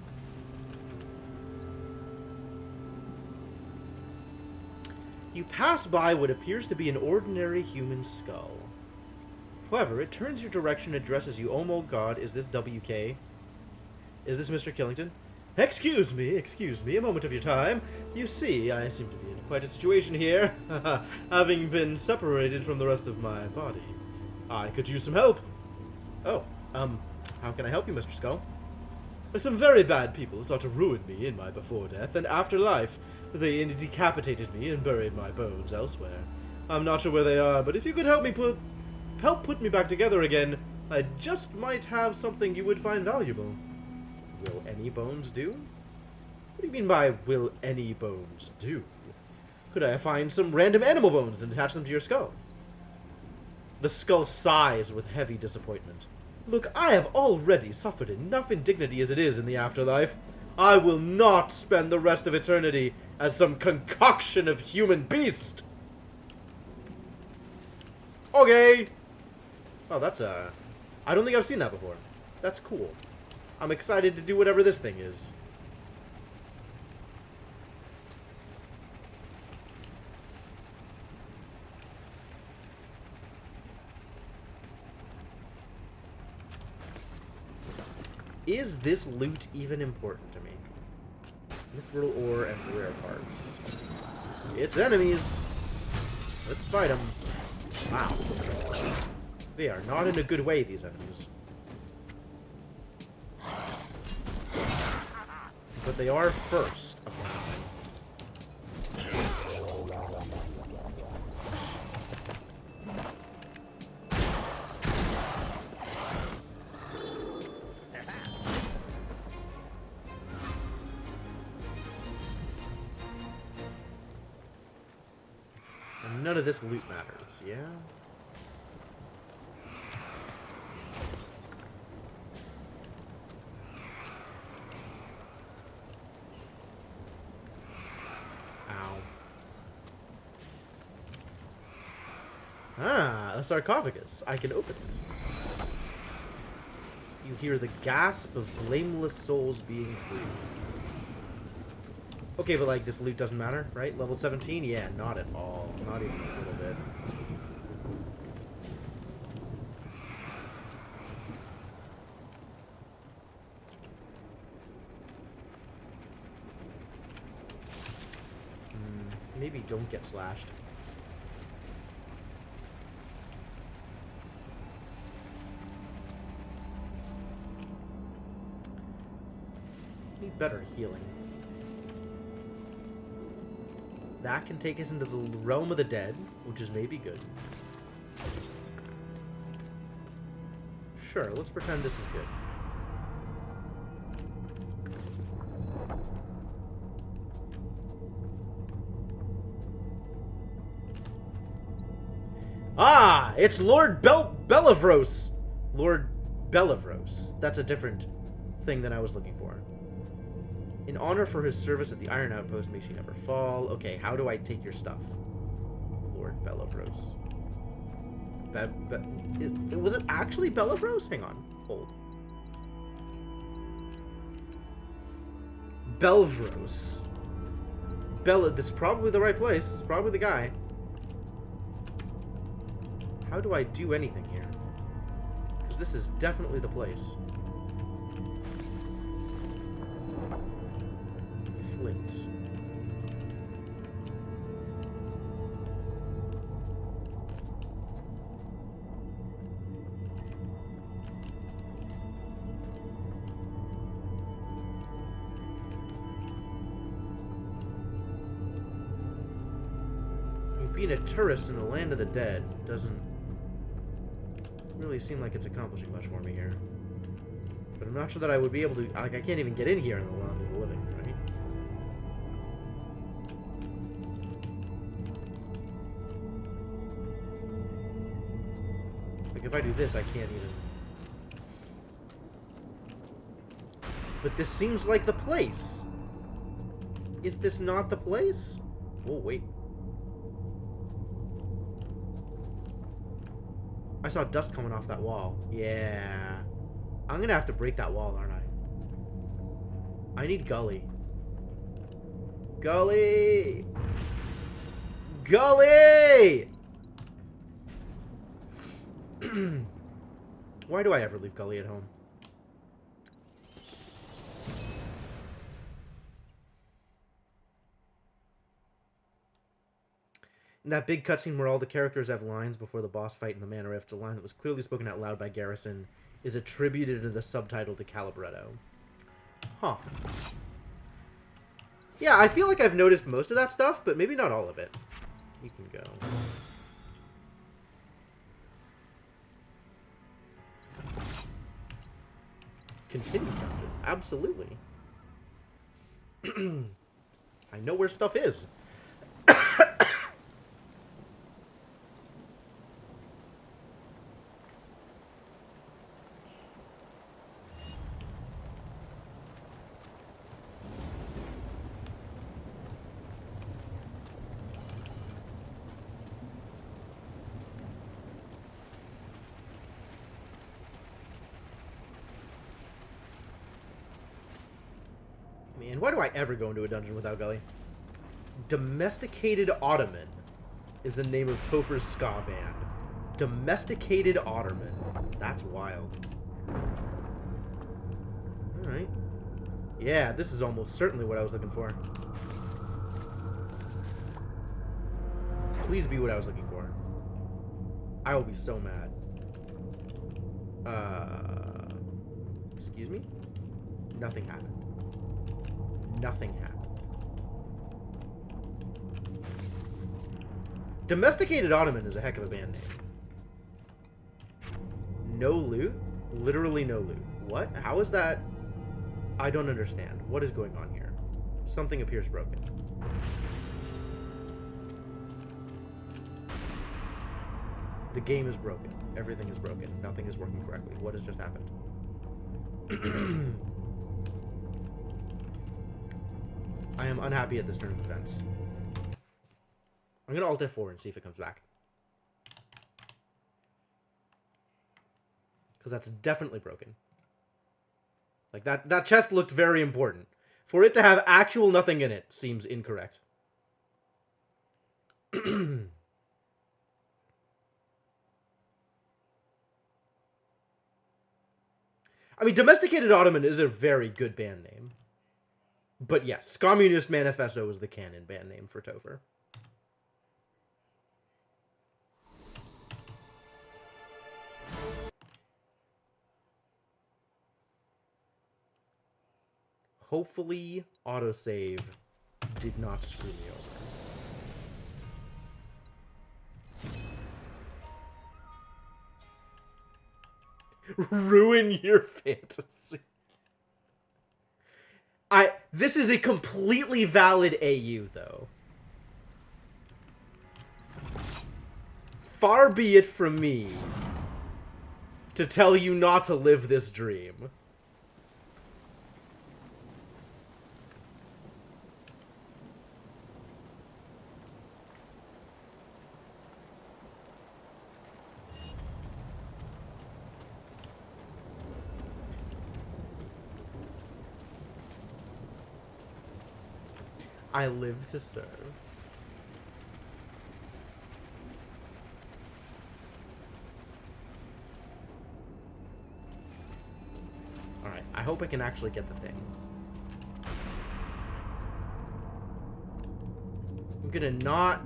[SPEAKER 1] You pass by what appears to be an ordinary human skull. However, it turns your direction and addresses you. Oh my god, is this WK? Is this Mr. Killington? Excuse me, a moment of your time. You see, I seem to be in quite a situation here, having been separated from the rest of my body. I could use some help. Oh, how can I help you, Mr. Skull? Some very bad people sought to ruin me in my before death and afterlife. They decapitated me and buried my bones elsewhere. I'm not sure where they are, but if you could help put me back together again, I just might have something you would find valuable. Will any bones do? What do you mean by will any bones do? Could I find some random animal bones and attach them to your skull? The skull sighs with heavy disappointment. Look, I have already suffered enough indignity as it is in the afterlife. I will not spend the rest of eternity as some concoction of human beast. Okay. Oh, that's I don't think I've seen that before. That's cool. I'm excited to do whatever this thing is. Is this loot even important to me? Mithril ore and rare parts. It's enemies. Let's fight them. Wow. They are not in a good way, these enemies. But they are first, apparently. And none of this loot matters, yeah? Ah, a sarcophagus. I can open it. You hear the gasp of blameless souls being freed. Okay, but like, this loot doesn't matter, right? Level 17? Yeah, not at all. Not even a little bit. Maybe don't get slashed. Need better healing. That can take us into the realm of the dead, which is maybe good. Sure, let's pretend this is good. Ah! It's Lord Bellavros! Lord Bellavros. That's a different thing than I was looking for. In honor for his service at the Iron Outpost, may she never fall. Okay, how do I take your stuff? Lord Bellavros. Was it actually Bellavros? Hang on. Hold. Belvros. That's probably the right place. It's probably the guy. How do I do anything here? Because this is definitely the place. Flint. Being a tourist in the land of the dead doesn't really seem like it's accomplishing much for me here. But I'm not sure that I would be able to... Like, I can't even get in here in the land of the living, right? Like, if I do this, I can't even... But this seems like the place! Is this not the place? Oh, wait. I saw dust coming off that wall. Yeah. I'm gonna have to break that wall, aren't I? I need Gully. Gully! Gully! Why do I ever leave Gully at home? In that big cutscene where all the characters have lines before the boss fight in the Mana Rift, a line that was clearly spoken out loud by Garrison is attributed in the subtitle to Calibretto. Huh. Yeah, I feel like I've noticed most of that stuff, but maybe not all of it. You can go. Continue, Captain. Absolutely. I know where stuff is. Man, why do I ever go into a dungeon without Gully? Domesticated Ottoman is the name of Topher's ska band. Domesticated Ottoman. That's wild. Alright. Yeah, this is almost certainly what I was looking for. Please be what I was looking for. I will be so mad. Excuse me? Nothing happened. Nothing happened. Domesticated Ottoman is a heck of a band name. No loot? Literally no loot. What? How is that? I don't understand. What is going on here? Something appears broken. The game is broken. Everything is broken. Nothing is working correctly. What has just happened? I am unhappy at this turn of events. I'm gonna Alt F4 and see if it comes back. Because that's definitely broken. Like, that chest looked very important. For it to have actual nothing in it seems incorrect. I mean, Domesticated Ottoman is a very good band name. But yes, Communist Manifesto is the canon band name for Topher. Hopefully, autosave did not screw me over. Ruin your fantasy. This is a completely valid AU, though. Far be it from me to tell you not to live this dream. I live to serve. Alright, I hope I can actually get the thing. I'm gonna not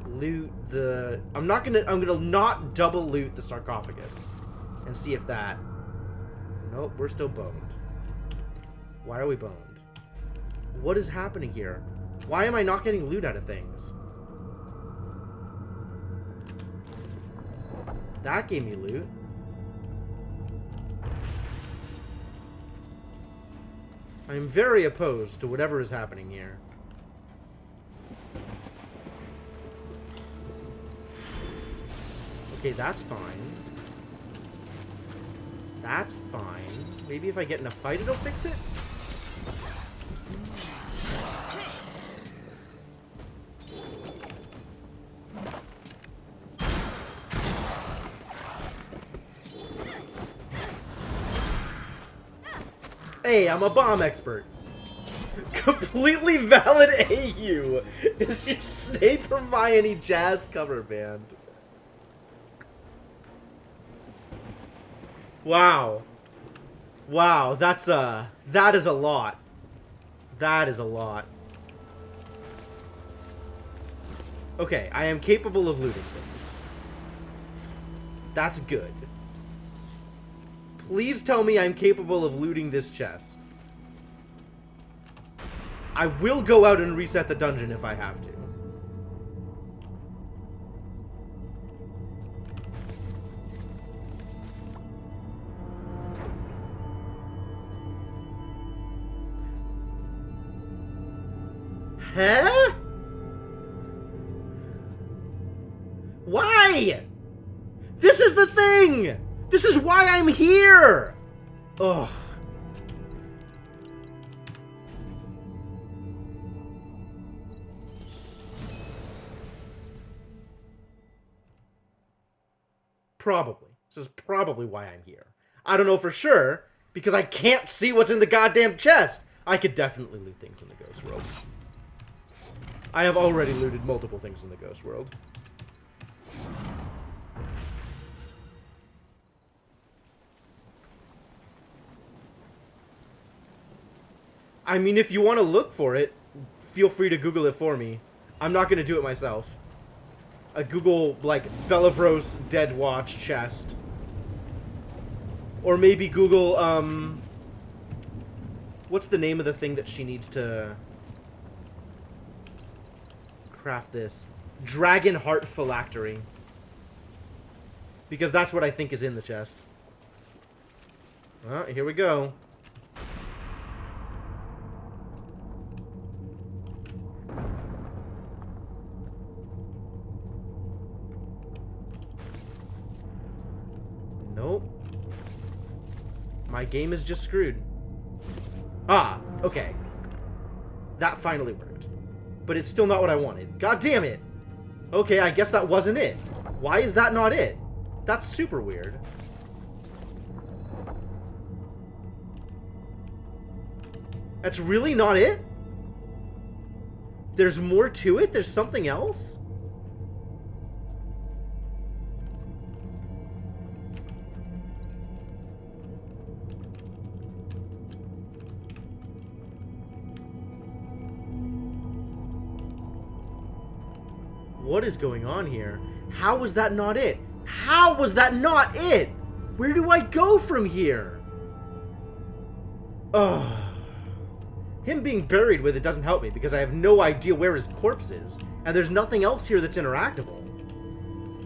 [SPEAKER 1] loot the... I'm gonna not double loot the sarcophagus. And see if that... Nope, we're still boned. Why are we boned? What is happening here? Why am I not getting loot out of things? That gave me loot. I'm very opposed to whatever is happening here. Okay, that's fine. That's fine. Maybe if I get in a fight, it'll fix it? Hey, I'm a bomb expert. Completely valid AU is your Snape Hermione jazz cover band. Wow. Wow, that is a lot. That is a lot. Okay, I am capable of looting things. That's good. Please tell me I'm capable of looting this chest. I will go out and reset the dungeon if I have to. Huh? Why? This is the thing! This is why I'm here! Ugh. Probably. This is probably why I'm here. I don't know for sure, because I can't see what's in the goddamn chest! I could definitely loot things in the Ghost World. I have already looted multiple things in the Ghost World. I mean, if you want to look for it, feel free to Google it for me. I'm not going to do it myself. A Google, like, Bellavros Dead Watch chest. Or maybe Google, what's the name of the thing that she needs to craft this? Dragon Heart Phylactery. Because that's what I think is in the chest. Well, here we go. Nope. My game is just screwed. Ah, okay. That finally worked. But it's still not what I wanted. God damn it! Okay, I guess that wasn't it. Why is that not it? That's super weird. That's really not it? There's more to it? There's something else? What is going on here? How was that not it? How was that not it? Where do I go from here? Ugh. Him being buried with it doesn't help me because I have no idea where his corpse is. And there's nothing else here that's interactable.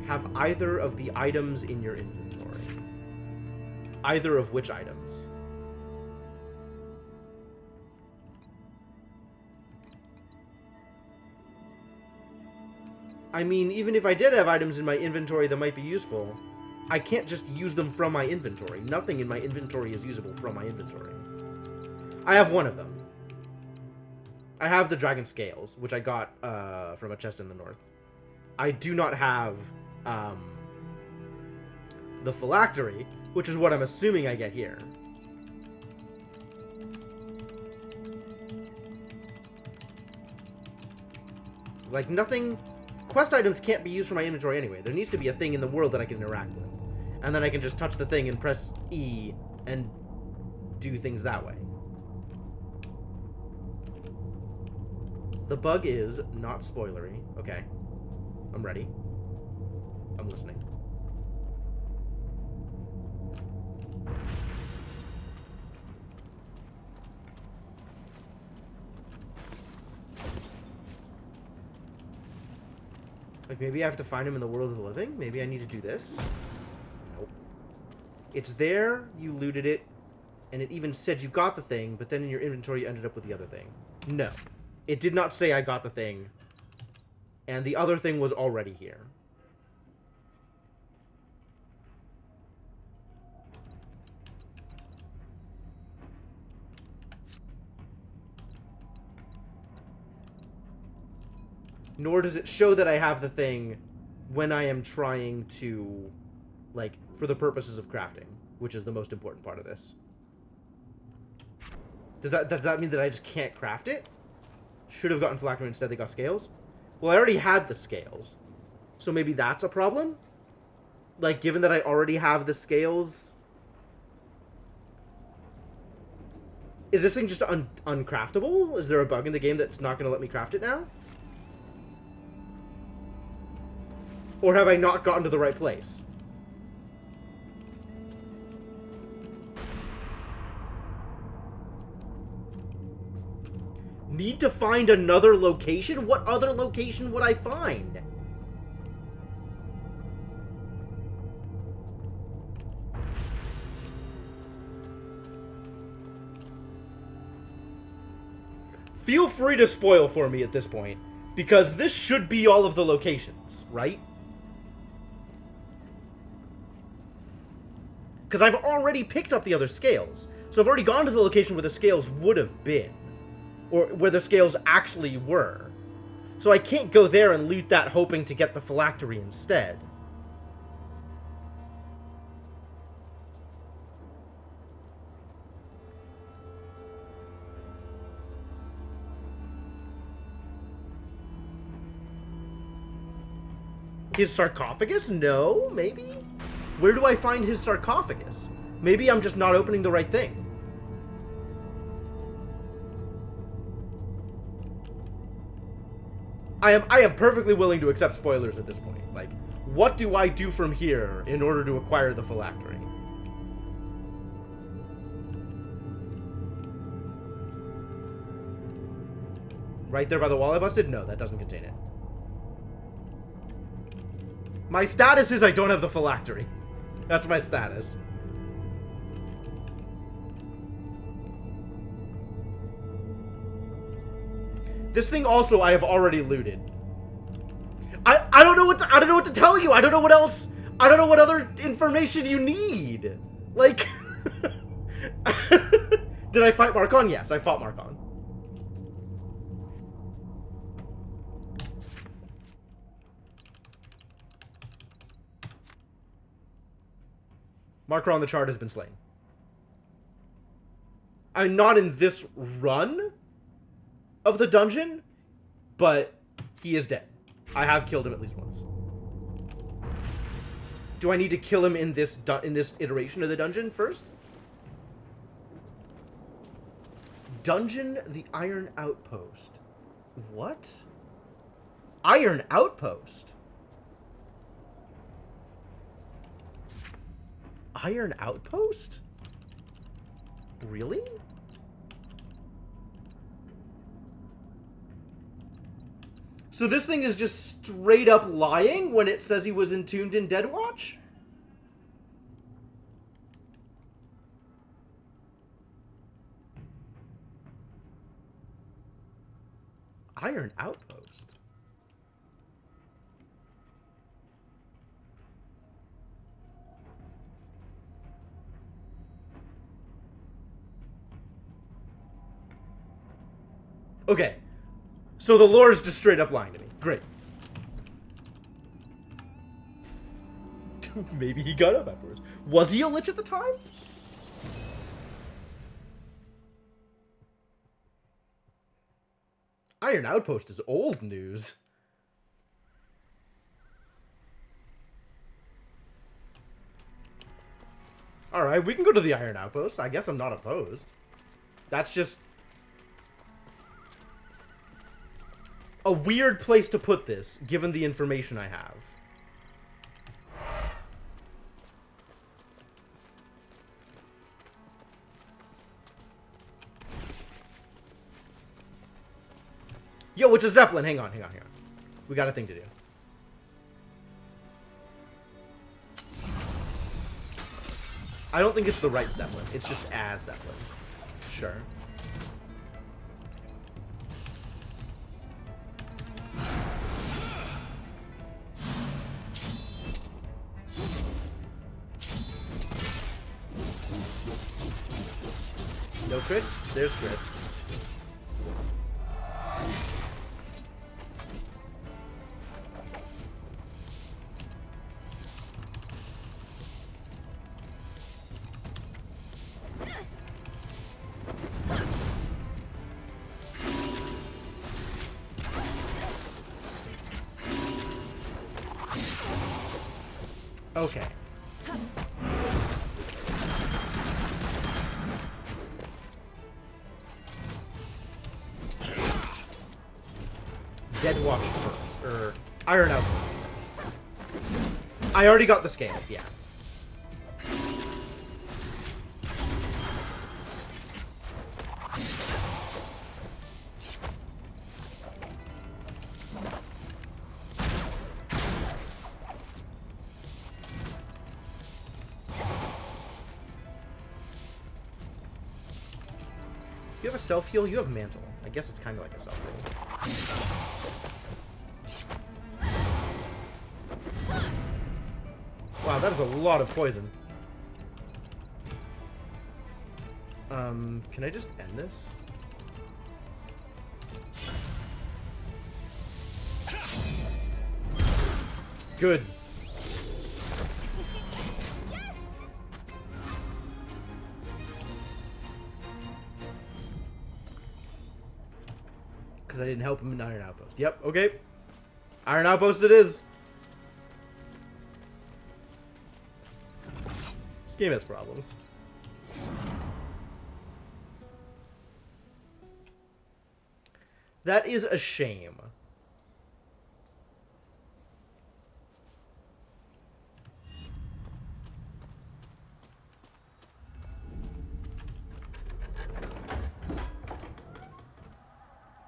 [SPEAKER 1] Have either of the items in your inventory. Either of which items? I mean, even if I did have items in my inventory that might be useful, I can't just use them from my inventory. Nothing in my inventory is usable from my inventory. I have one of them. I have the dragon scales, which I got from a chest in the north. I do not have the phylactery, which is what I'm assuming I get here. Like, nothing... Quest items can't be used from my inventory anyway. There needs to be a thing in the world that I can interact with. And then I can just touch the thing and press E and do things that way. The bug is not spoilery. Okay. I'm ready. I'm listening. Like, maybe I have to find him in the world of the living? Maybe I need to do this? Nope. It's there, you looted it, and it even said you got the thing, but then in your inventory you ended up with the other thing. No. It did not say I got the thing, and the other thing was already here. Nor does it show that I have the thing when I am trying to, like, for the purposes of crafting, which is the most important part of this. Does that mean that I just can't craft it? Should have gotten phylactery instead. They got scales. Well, I already had the scales, so maybe that's a problem. Like, given that I already have the scales, is this thing just uncraftable? Is there a bug in the game that's not going to let me craft it now? Or have I not gotten to the right place? Need to find another location? What other location would I find? Feel free to spoil for me at this point, because this should be all of the locations, right? Because I've already picked up the other scales, so I've already gone to the location where the scales would have been. Or where the scales actually were. So I can't go there and loot that hoping to get the phylactery instead. His sarcophagus? No, maybe? Where do I find his sarcophagus? Maybe I'm just not opening the right thing. I am perfectly willing to accept spoilers at this point. Like, what do I do from here in order to acquire the phylactery? Right there by the wall I busted? No, that doesn't contain it. My status is I don't have the phylactery. That's my status. This thing also I have already looted. I don't know what to tell you. I don't know what else. I don't know what other information you need. Like did I fight Marcon? Yes, I fought Marcon. Marker on the chart has been slain. I'm not in this run of the dungeon, but he is dead. I have killed him at least once. Do I need to kill him in this iteration of the dungeon first? Dungeon the Iron Outpost. What? Iron Outpost? Iron Outpost? Really? So this thing is just straight up lying when it says he was entombed in Deadwatch? Iron Outpost? Okay. So the lore is just straight up lying to me. Great. Maybe he got up afterwards. Was he a lich at the time? Iron Outpost is old news. Alright, we can go to the Iron Outpost. I guess I'm not opposed. That's just a weird place to put this, given the information I have. Yo, it's a Zeppelin. Hang on. We got a thing to do. I don't think it's the right Zeppelin. It's just a Zeppelin. Sure. No crits? There's crits. Okay. Dead Watch first, or Iron Outpost first. I already got the scales, yeah. You have a self-heal? You have Mantle. I guess it's kind of like a self-heal. Wow, that is a lot of poison. Can I just end this? Good. Because I didn't help him in Iron Outpost. Yep, okay. Iron Outpost it is. This game has problems. That is a shame.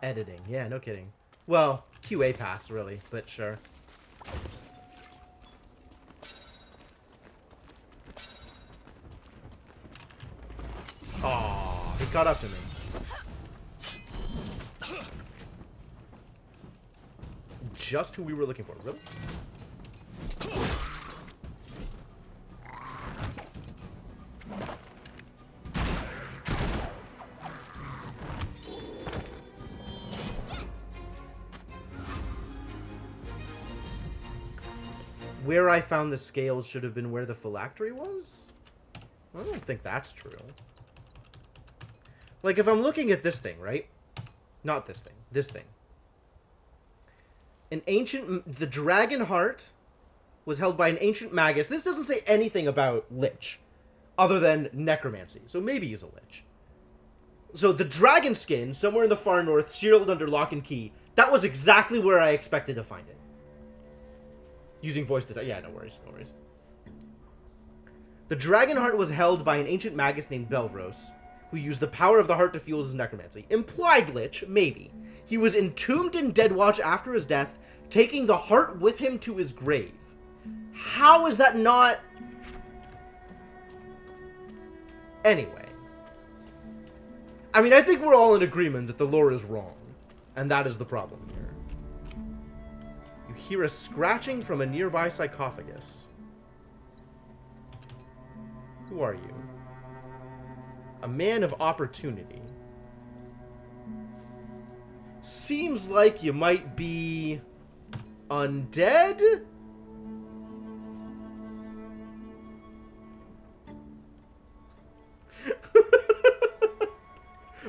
[SPEAKER 1] Editing. Yeah, no kidding. Well, QA pass, really, but sure. Aww, he caught up to me. Just who we were looking for, really? Where I found the scales should have been where the phylactery was? I don't think that's true. Like, if I'm looking at this thing, right? Not this thing. This thing. The dragon heart was held by an ancient magus. This doesn't say anything about lich, other than necromancy. So maybe he's a lich. So the dragon skin, somewhere in the far north, shielded under lock and key. That was exactly where I expected to find it. Using voice detect. Yeah, no worries, no worries. The dragon heart was held by an ancient magus named Belvros, who used the power of the heart to fuel his necromancy. Implied lich, maybe. He was entombed in Deadwatch after his death, taking the heart with him to his grave. How is that not... Anyway. I mean, I think we're all in agreement that the lore is wrong. And that is the problem here. You hear a scratching from a nearby sarcophagus. Who are you? A man of opportunity. Seems like you might be... undead?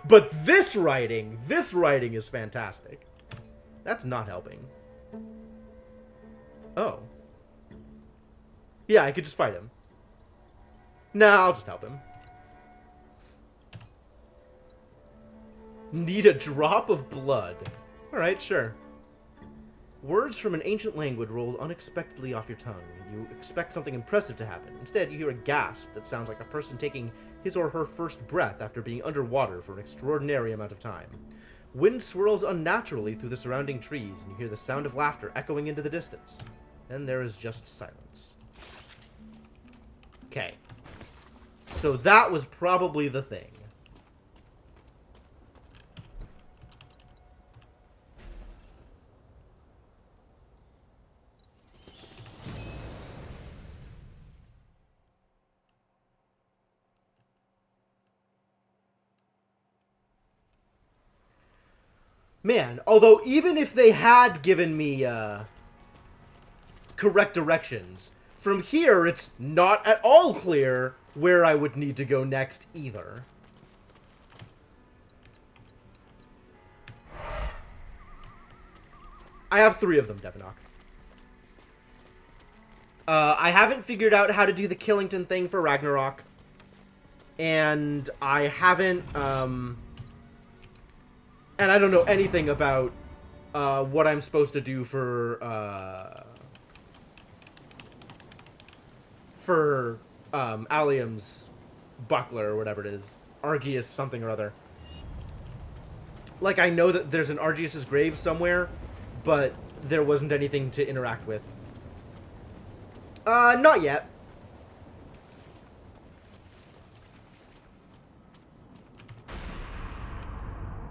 [SPEAKER 1] But this writing is fantastic. That's not helping. Oh. Yeah, I could just fight him. Nah, I'll just help him. Need a drop of blood. Alright, sure. Words from an ancient language rolled unexpectedly off your tongue. You expect something impressive to happen. Instead, you hear a gasp that sounds like a person taking his or her first breath after being underwater for an extraordinary amount of time. Wind swirls unnaturally through the surrounding trees, and you hear the sound of laughter echoing into the distance. Then there is just silence. Okay. So that was probably the thing. Man, although even if they had given me correct directions, from here it's not at all clear where I would need to go next either. I have 3 of them, Devinok. I haven't figured out how to do the Killington thing for Ragnarok. And I haven't, and I don't know anything about, what I'm supposed to do for Allium's buckler or whatever it is. Argius something or other. Like, I know that there's an Argius's grave somewhere, but there wasn't anything to interact with. Not yet.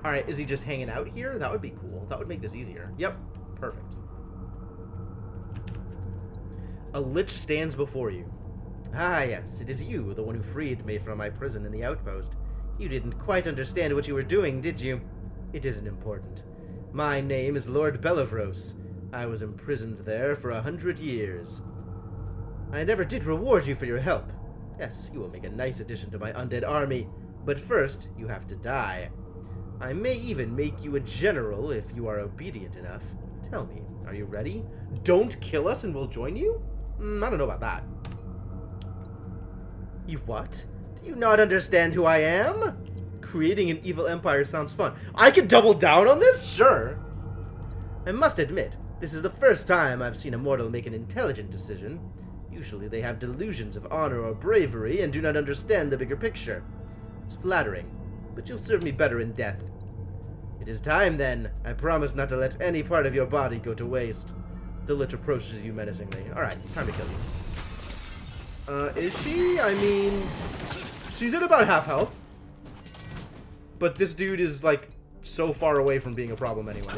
[SPEAKER 1] Alright, is he just hanging out here? That would be cool. That would make this easier. Yep, perfect. A lich stands before you. Ah, yes, it is you, the one who freed me from my prison in the outpost. You didn't quite understand what you were doing, did you? It isn't important. My name is Lord Bellavros. I was imprisoned there for 100 years. I never did reward you for your help. Yes, you will make a nice addition to my undead army, but first, you have to die. I may even make you a general if you are obedient enough. Tell me, are you ready? Don't kill us and we'll join you? I don't know about that. You what? Do you not understand who I am? Creating an evil empire sounds fun. I could double down on this? Sure. I must admit, this is the first time I've seen a mortal make an intelligent decision. Usually they have delusions of honor or bravery and do not understand the bigger picture. It's flattering, but you'll serve me better in death. It is time, then. I promise not to let any part of your body go to waste. The lich approaches you menacingly. Alright, time to kill you. Is she? I mean, she's at about half health. But this dude is, like, so far away from being a problem anyway.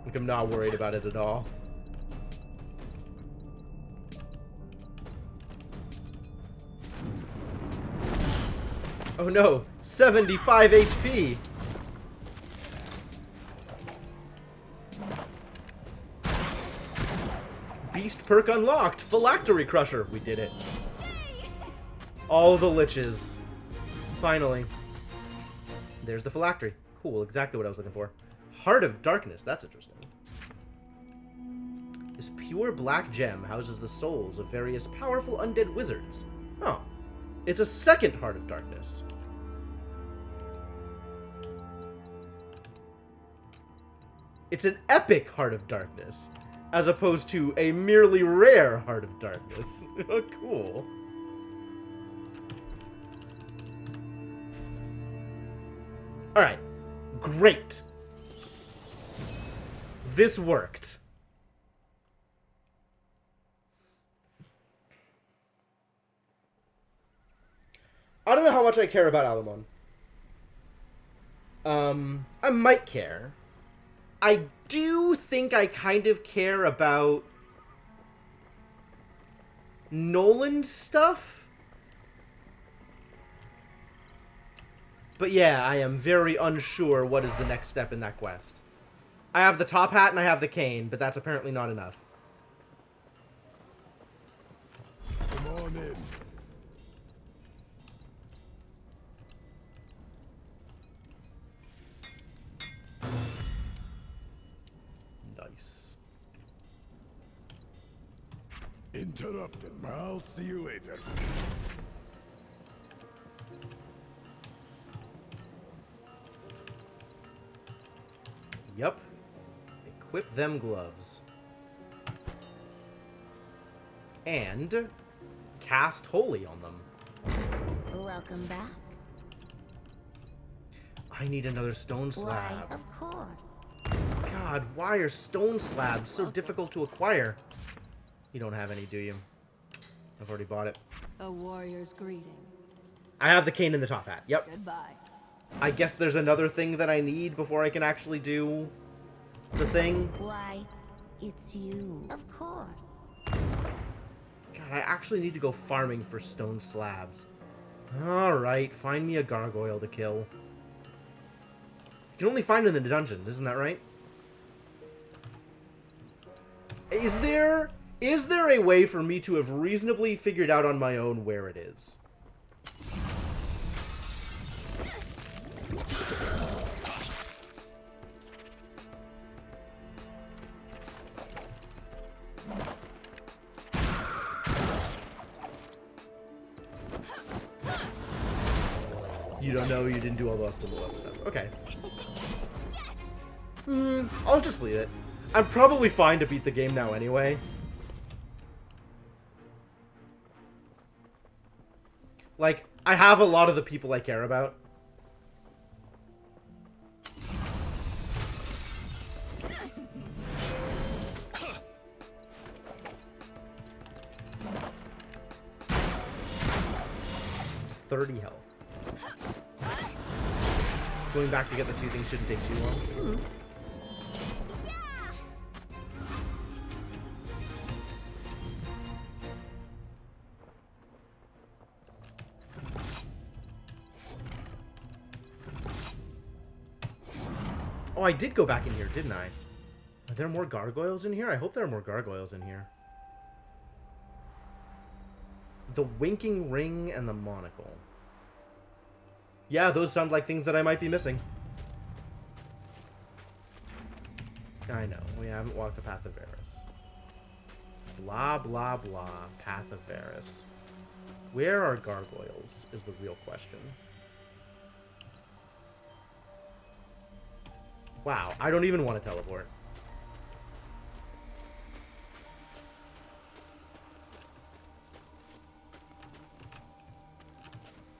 [SPEAKER 1] Like, I'm not worried about it at all. Oh no, 75 HP! Beast perk unlocked! Phylactery Crusher! We did it. All the liches. Finally. There's the phylactery. Cool, exactly what I was looking for. Heart of Darkness, that's interesting. This pure black gem houses the souls of various powerful undead wizards. Oh. It's a second Heart of Darkness. It's an epic Heart of Darkness, as opposed to a merely rare Heart of Darkness. Oh, cool. Alright. Great. This worked. I don't know how much I care about Alamon. I might care. I do think I kind of care about Nolan's stuff. But yeah, I am very unsure what is the next step in that quest. I have the top hat and I have the cane, but that's apparently not enough.
[SPEAKER 5] Come on in.
[SPEAKER 1] Nice.
[SPEAKER 5] Interrupted. I'll see you later.
[SPEAKER 1] Yup. Equip them gloves. And cast Holy on them.
[SPEAKER 11] Welcome back.
[SPEAKER 1] I need another stone slab.
[SPEAKER 11] Why, of course.
[SPEAKER 1] God, why are stone slabs so difficult to acquire? You don't have any, do you? I've already bought it.
[SPEAKER 3] A warrior's greeting.
[SPEAKER 1] I have the cane in the top hat. Yep.
[SPEAKER 3] Goodbye.
[SPEAKER 1] I guess there's another thing that I need before I can actually do the thing.
[SPEAKER 11] Why, it's you. Of course.
[SPEAKER 1] God, I actually need to go farming for stone slabs. Alright, find me a gargoyle to kill. You can only find it in the dungeon, isn't that right? Is there a way for me to have reasonably figured out on my own where it is? You don't know, you didn't do all the up stuff. Okay. I'll just leave it. I'm probably fine to beat the game now anyway. Like, I have a lot of the people I care about. $30 health. Going back to get the two things shouldn't take too long. Oh, I did go back in here, didn't I? Are there more gargoyles in here? I hope there are more gargoyles in here. The winking ring and the monocle. Yeah, those sound like things that I might be missing. I know, we haven't walked the Path of Varus. Blah, blah, blah. Path of Varus. Where are gargoyles is the real question. Wow, I don't even want to teleport.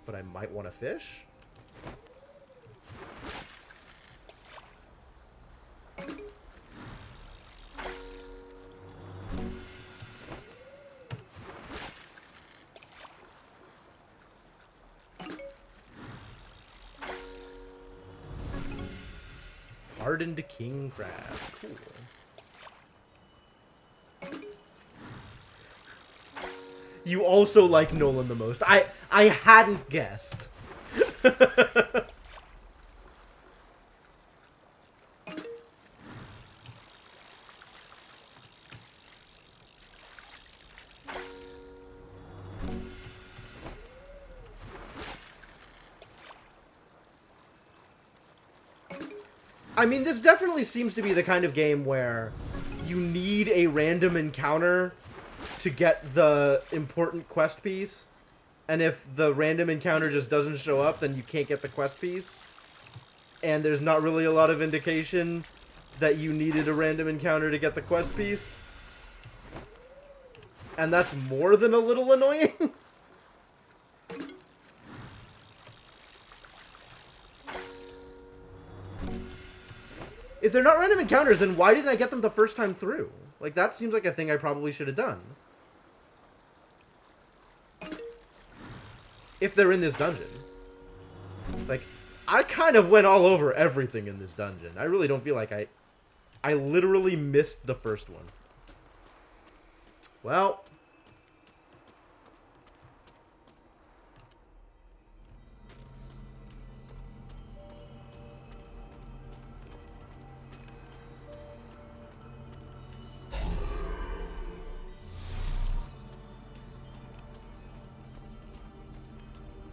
[SPEAKER 1] But I might want to fish. Hardened king crab. Cool. You also like Nolan the most. I hadn't guessed. I mean, this definitely seems to be the kind of game where you need a random encounter to get the important quest piece. And if the random encounter just doesn't show up, then you can't get the quest piece. And there's not really a lot of indication that you needed a random encounter to get the quest piece. And that's more than a little annoying. If they're not random encounters, then why didn't I get them the first time through? Like, that seems like a thing I probably should have done. If they're in this dungeon. Like, I kind of went all over everything in this dungeon. I really don't feel like I literally missed the first one. Well.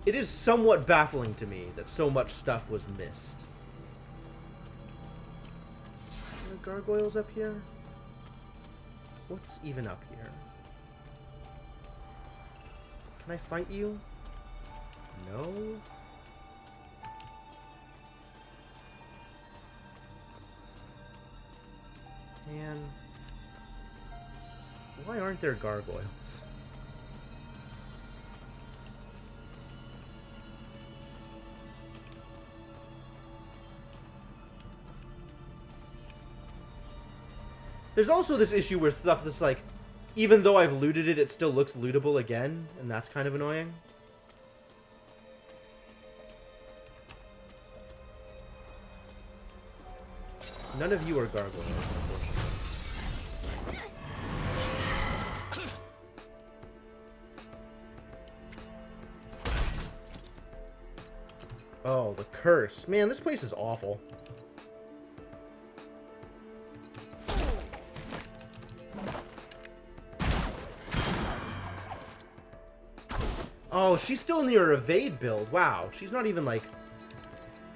[SPEAKER 1] It is somewhat baffling to me that so much stuff was missed. Are there gargoyles up here? What's even up here? Can I fight you? No? Man. Why aren't there gargoyles? There's also this issue where stuff that's like, even though I've looted it, it still looks lootable again, and that's kind of annoying. None of you are gargoyles, unfortunately. Oh, the curse. Man, this place is awful. Oh, she's still in your evade build. Wow, she's not even, like,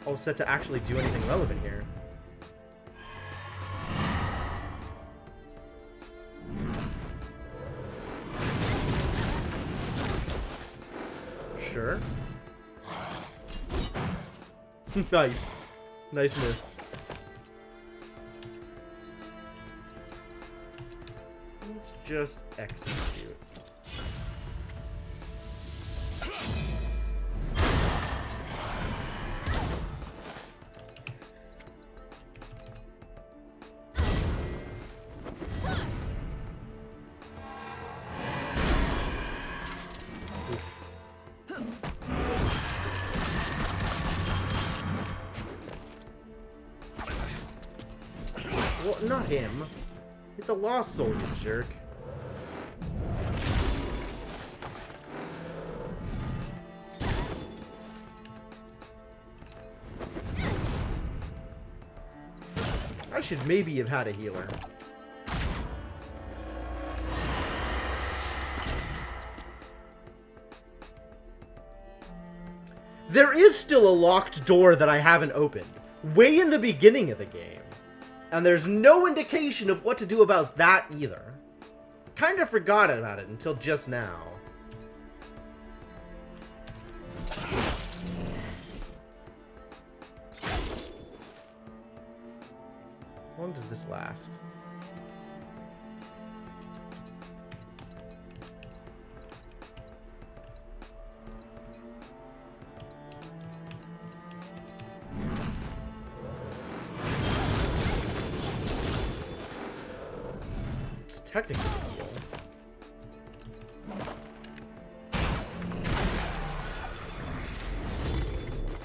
[SPEAKER 1] all set to actually do anything relevant here. Sure. Nice. Nice miss. Let's just execute. Well, not him. Hit the Lost Soul, you jerk. I should maybe have had a healer. There is still a locked door that I haven't opened. Way in the beginning of the game. And there's no indication of what to do about that either. Kind of forgot about it until just now. How long does this last? It's technically cool.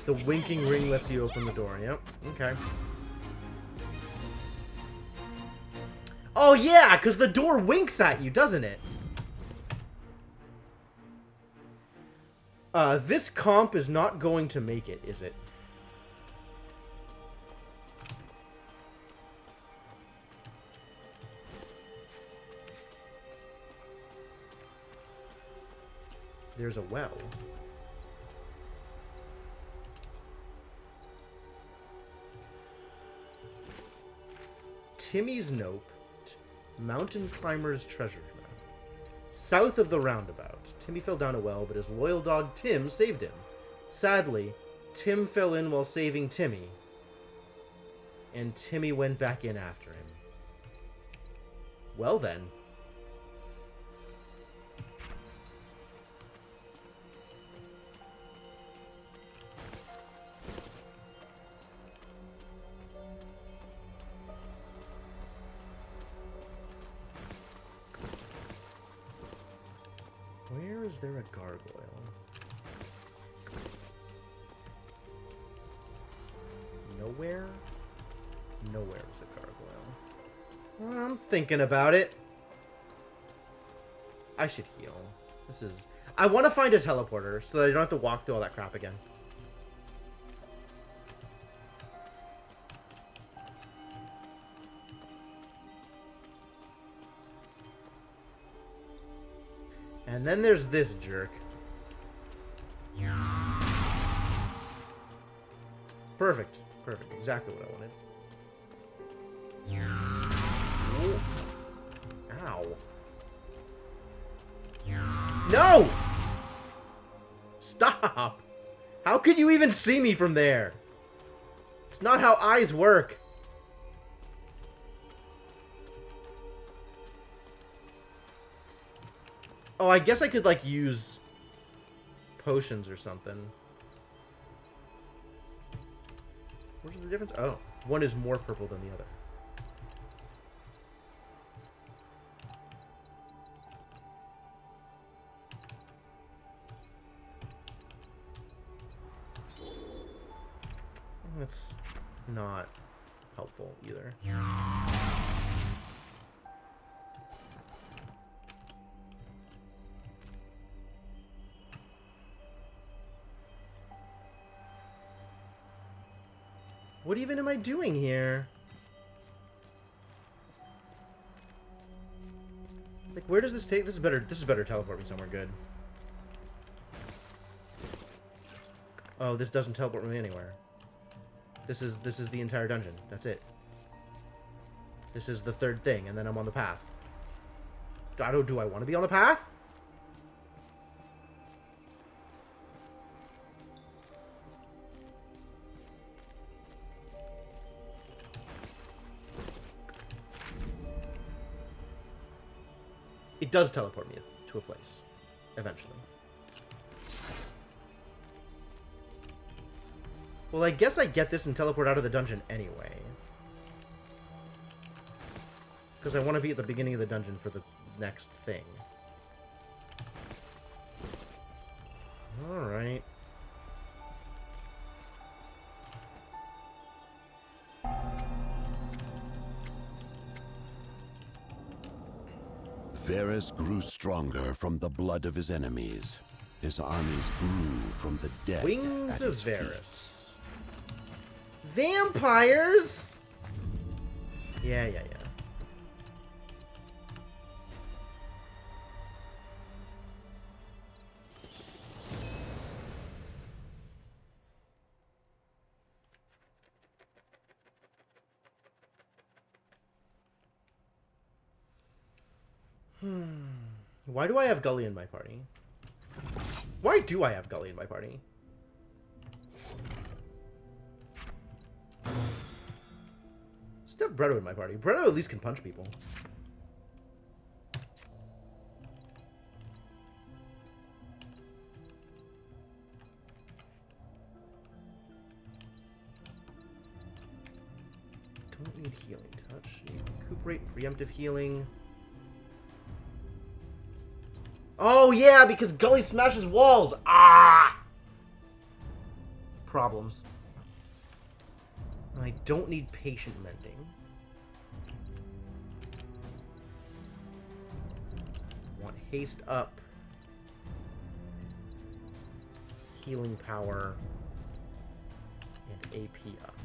[SPEAKER 1] The winking ring lets you open the door. Yep. Okay. Oh, yeah, because the door winks at you, doesn't it? This comp is not going to make it, is it? There's a well. Timmy's Nope. Mountain Climber's Treasure Map. South of the roundabout. Timmy fell down a well, but his loyal dog Tim saved him. Sadly, Tim fell in while saving Timmy, and Timmy went back in after him. Well then. Where is there a gargoyle? Nowhere? Nowhere is a gargoyle. I'm thinking about it. I should heal. This is... I want to find a teleporter so that I don't have to walk through all that crap again. And then there's this jerk. Perfect. Perfect. Exactly what I wanted. Ooh. Ow. No! Stop! How could you even see me from there? It's not how eyes work. Oh, I guess I could, like, use potions or something. Where's the difference? Oh, one is more purple than the other. That's not helpful either. What even am I doing here? Like, where does this take? This is better teleport me somewhere good. Oh, this doesn't teleport me anywhere. This is the entire dungeon. That's it. This is the third thing, and then I'm on the path. Do I want to be on the path? It does teleport me to a place. Eventually. Well, I guess I get this and teleport out of the dungeon anyway. Because I want to be at the beginning of the dungeon for the next thing. Alright.
[SPEAKER 5] Varys grew stronger from the blood of his enemies. His armies grew from the dead.
[SPEAKER 1] Wings
[SPEAKER 5] at
[SPEAKER 1] of
[SPEAKER 5] his feet.
[SPEAKER 1] Varys. Vampires? Yeah. Why do I have Gully in my party? Why do I have Gully in my party? Still have Bretto in my party. Bretto at least can punch people. Don't need healing touch. Need recuperate, preemptive healing. Oh yeah, because Gully smashes walls. Ah! Problems. I don't need patient mending. Want haste up. Healing power. And AP up.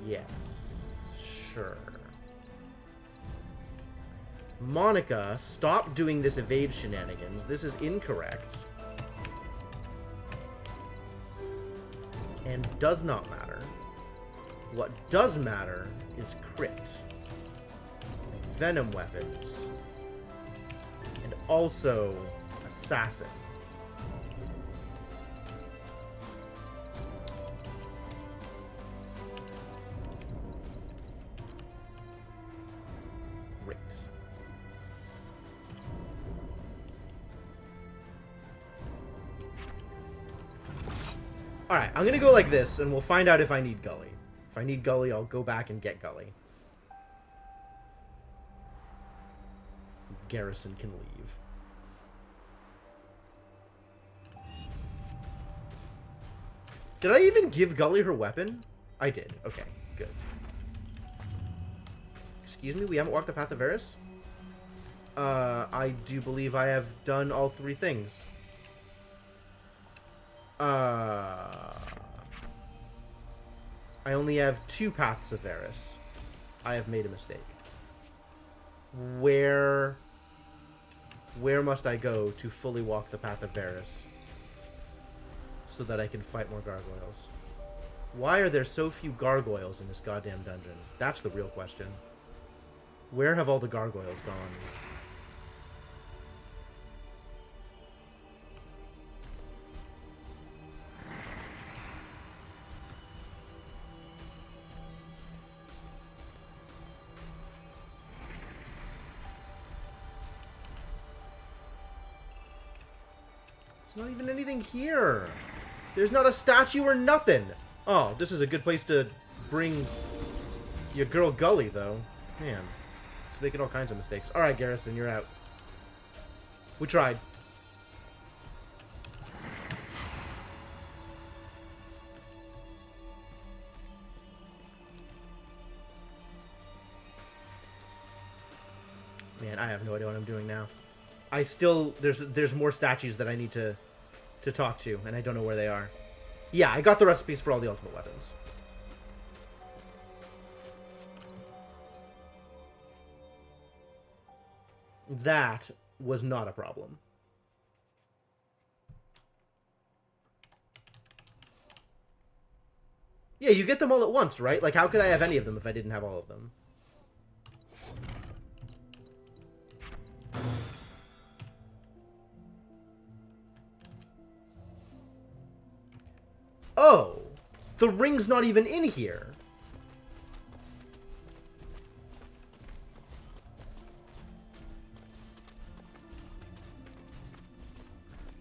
[SPEAKER 1] Yes. Sure. Monica, stop doing this evade shenanigans. This is incorrect. And does not matter. What does matter is crit. Venom weapons. And also assassin. Great. Alright, I'm gonna go like this, and we'll find out if I need Gully. If I need Gully, I'll go back and get Gully. Garrison can leave. Did I even give Gully her weapon? I did. Okay, good. Excuse me, we haven't walked the path of Varys? I do believe I have done all three things. I only have 2 paths of Varys. I have made a mistake. Where must I go to fully walk the path of Varys? So that I can fight more gargoyles. Why are there so few gargoyles in this goddamn dungeon? That's the real question. Where have all the gargoyles gone? There's not even anything here. There's not a statue or nothing. Oh, this is a good place to bring your girl Gully, though. Man, it's making all kinds of mistakes. All right, Garrison, you're out. We tried. Man, I have no idea what I'm doing now. I still... There's more statues that I need to talk to, and I don't know where they are. Yeah, I got the recipes for all the ultimate weapons. That was not a problem. Yeah, you get them all at once, right? Like, how could I have any of them if I didn't have all of them? Oh, the ring's not even in here.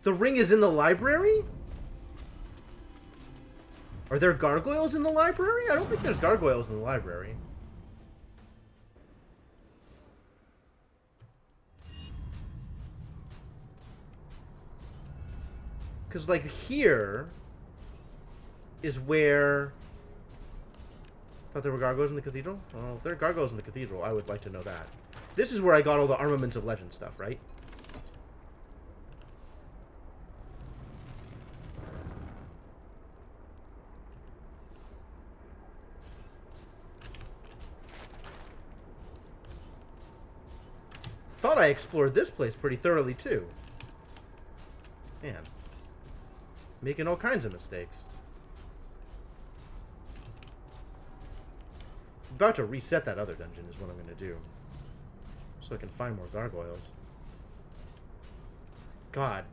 [SPEAKER 1] The ring is in the library? Are there gargoyles in the library? I don't think there's gargoyles in the library. Because, like, here is where... Thought there were gargoyles in the cathedral? Well, if there are gargoyles in the cathedral, I would like to know that. This is where I got all the Armaments of Legend stuff, right? Thought I explored this place pretty thoroughly, too. Man. Making all kinds of mistakes. About to reset that other dungeon is what I'm going to do. So I can find more gargoyles. God.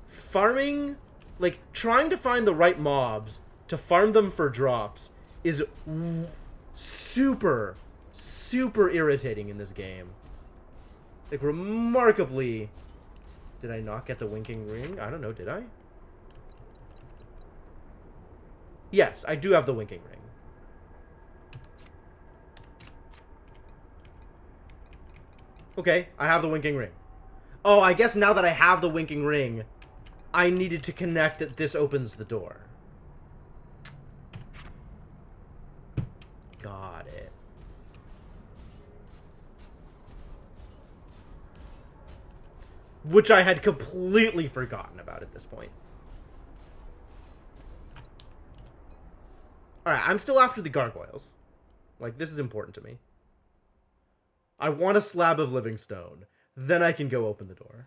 [SPEAKER 1] Farming, like, trying to find the right mobs to farm them for drops is super, super irritating in this game. Like, remarkably... Did I not get the winking ring? I don't know, did I? Yes, I do have the winking ring. Okay, I have the winking ring. Oh, I guess now that I have the winking ring, I needed to connect that this opens the door. Got it. Which I had completely forgotten about at this point. Alright, I'm still after the gargoyles. Like, this is important to me. I want a slab of living stone. Then I can go open the door.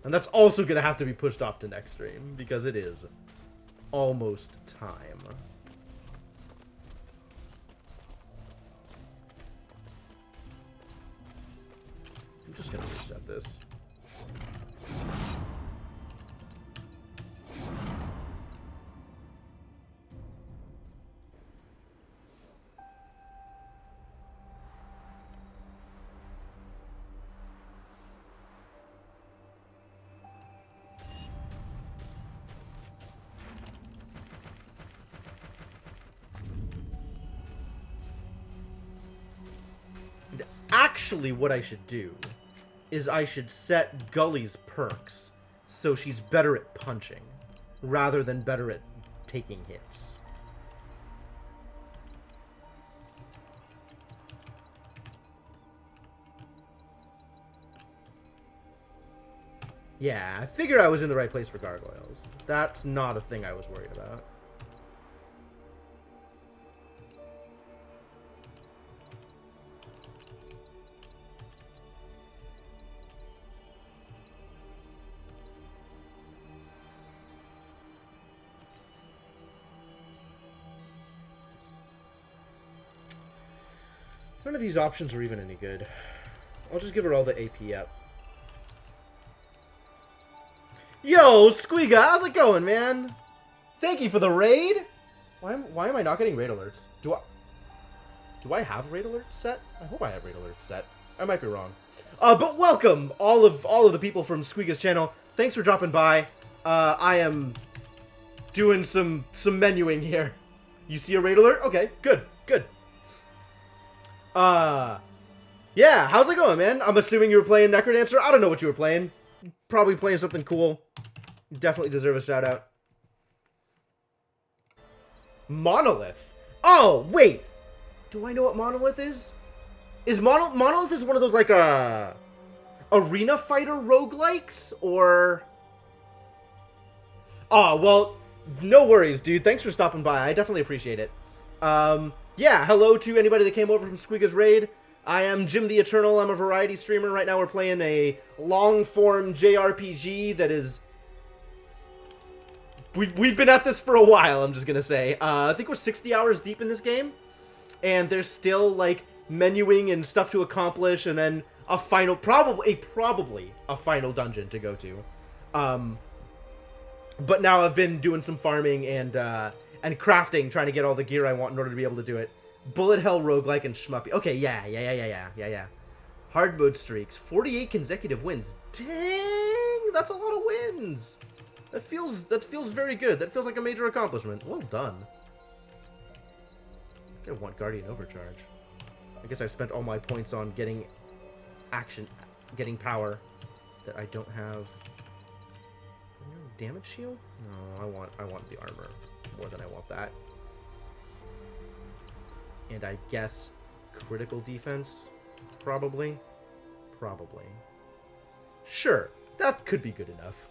[SPEAKER 1] And that's also going to have to be pushed off to next stream, because it is almost time. I'm just going to reset this. Actually, what I should do is I should set Gully's perks so she's better at punching rather than better at taking hits. Yeah, I figured I was in the right place for gargoyles. That's not a thing I was worried about. None of these options are even any good. I'll just give her all the AP up. Yo, Squeega, how's it going, man? Thank you for the raid. Why am I not getting raid alerts? Do I have raid alerts set? I hope I have raid alerts set. I might be wrong. But welcome all of the people from Squeega's channel. Thanks for dropping by. I am doing some menuing here. You see a raid alert? Okay, good. Yeah, how's it going, man? I'm assuming you were playing Necrodancer. I don't know what you were playing. Probably playing something cool. You definitely deserve a shout out. Monolith. Oh, wait. Do I know what Monolith is? Monolith is one of those, like, arena fighter roguelikes? Or... Oh, well, no worries, dude. Thanks for stopping by. I definitely appreciate it. Yeah, hello to anybody that came over from Squeega's raid. I am Jim the Eternal. I'm a variety streamer. Right now we're playing a long-form JRPG that is... We've been at this for a while, I'm just gonna say. I think we're 60 hours deep in this game. And there's still, like, menuing and stuff to accomplish, and then a final... Probably a final dungeon to go to. But now I've been doing some farming and crafting, trying to get all the gear I want in order to be able to do it. Bullet hell, roguelike, and shmuppy. Okay, yeah. Hard mode streaks. 48 consecutive wins. Dang, that's a lot of wins. That feels very good. That feels like a major accomplishment. Well done. I think I want Guardian Overcharge. I guess I've spent all my points on getting power that I don't have. Damage shield? No, I want the armor more than I want that. And I guess critical defense, probably. Sure, that could be good enough.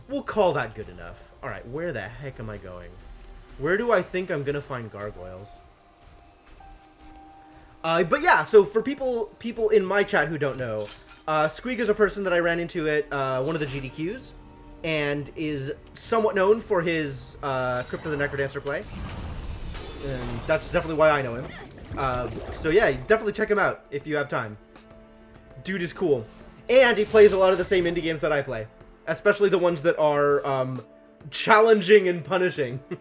[SPEAKER 1] We'll call that good enough. All right, where the heck am I going? Where do I think I'm gonna find gargoyles? But yeah, so for people in my chat who don't know, Squeak is a person that I ran into at one of the GDQs, and is somewhat known for his Crypt of the Necrodancer play. And that's definitely why I know him. So yeah, definitely check him out if you have time. Dude is cool. And he plays a lot of the same indie games that I play. Especially the ones that are challenging and punishing. I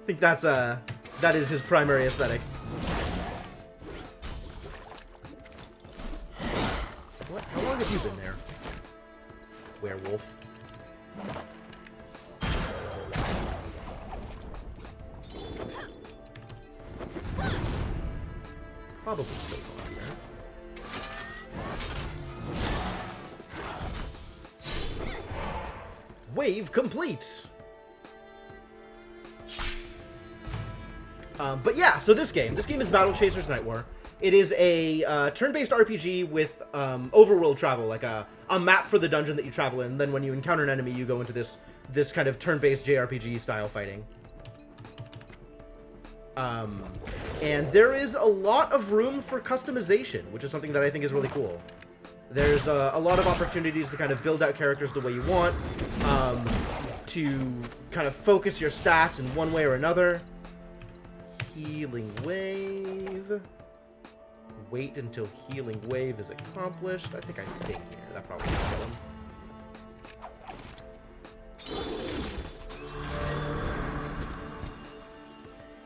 [SPEAKER 1] think that is his primary aesthetic. What? How long have you been there? Werewolf. Probably still going there. Wave complete! But yeah, so this game is Battle Chasers Nightwar. It is a turn-based RPG with overworld travel, like a map for the dungeon that you travel in. Then when you encounter an enemy, you go into this kind of turn-based JRPG style fighting. And there is a lot of room for customization, which is something that I think is really cool. There's a lot of opportunities to kind of build out characters the way you want, to kind of focus your stats in one way or another. Healing wave. Wait until healing wave is accomplished. I think I stay here. That probably won't kill him.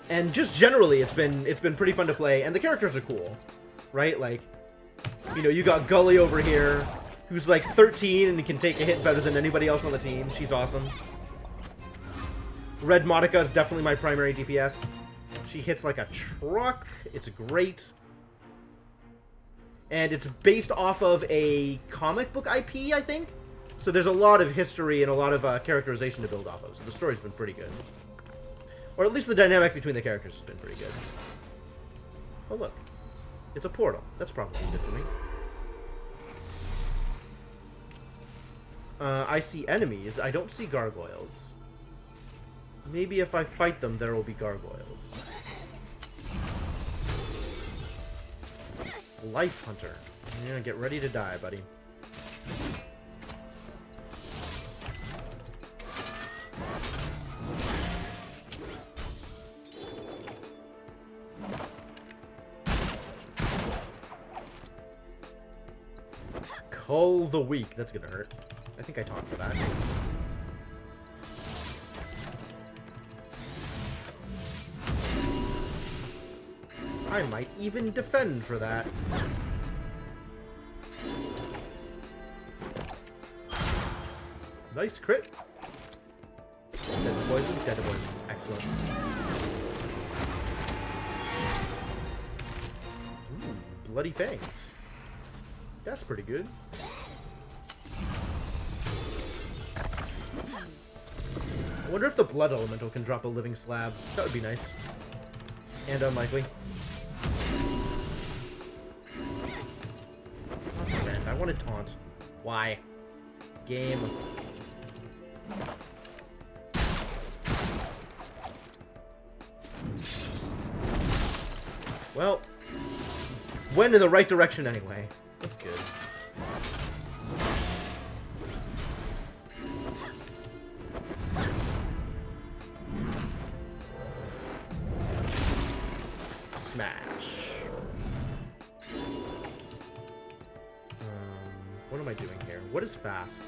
[SPEAKER 1] And just generally, it's been pretty fun to play, and the characters are cool, right? Like, you know, you got Gully over here, who's like 13 and can take a hit better than anybody else on the team. She's awesome. Red Monica is definitely my primary DPS. She hits like a truck. It's great. And it's based off of a comic book IP, I think. So there's a lot of history and a lot of characterization to build off of. So the story's been pretty good. Or at least the dynamic between the characters has been pretty good. Oh, look. It's a portal. That's probably good for me. I see enemies. I don't see gargoyles. Maybe if I fight them, there will be gargoyles. Life Hunter. Yeah, get ready to die, buddy. Cull the Weak. That's gonna hurt. I think I talked for that. I might even defend for that. Nice crit. Dead to poison, dead to poison. Excellent. Ooh, Bloody Fangs. That's pretty good. I wonder if the Blood Elemental can drop a living slab. That would be nice. And unlikely. Man, I want to taunt. Why? Game. Well, went in the right direction anyway. That's good. Smash. What am I doing here? What is fast?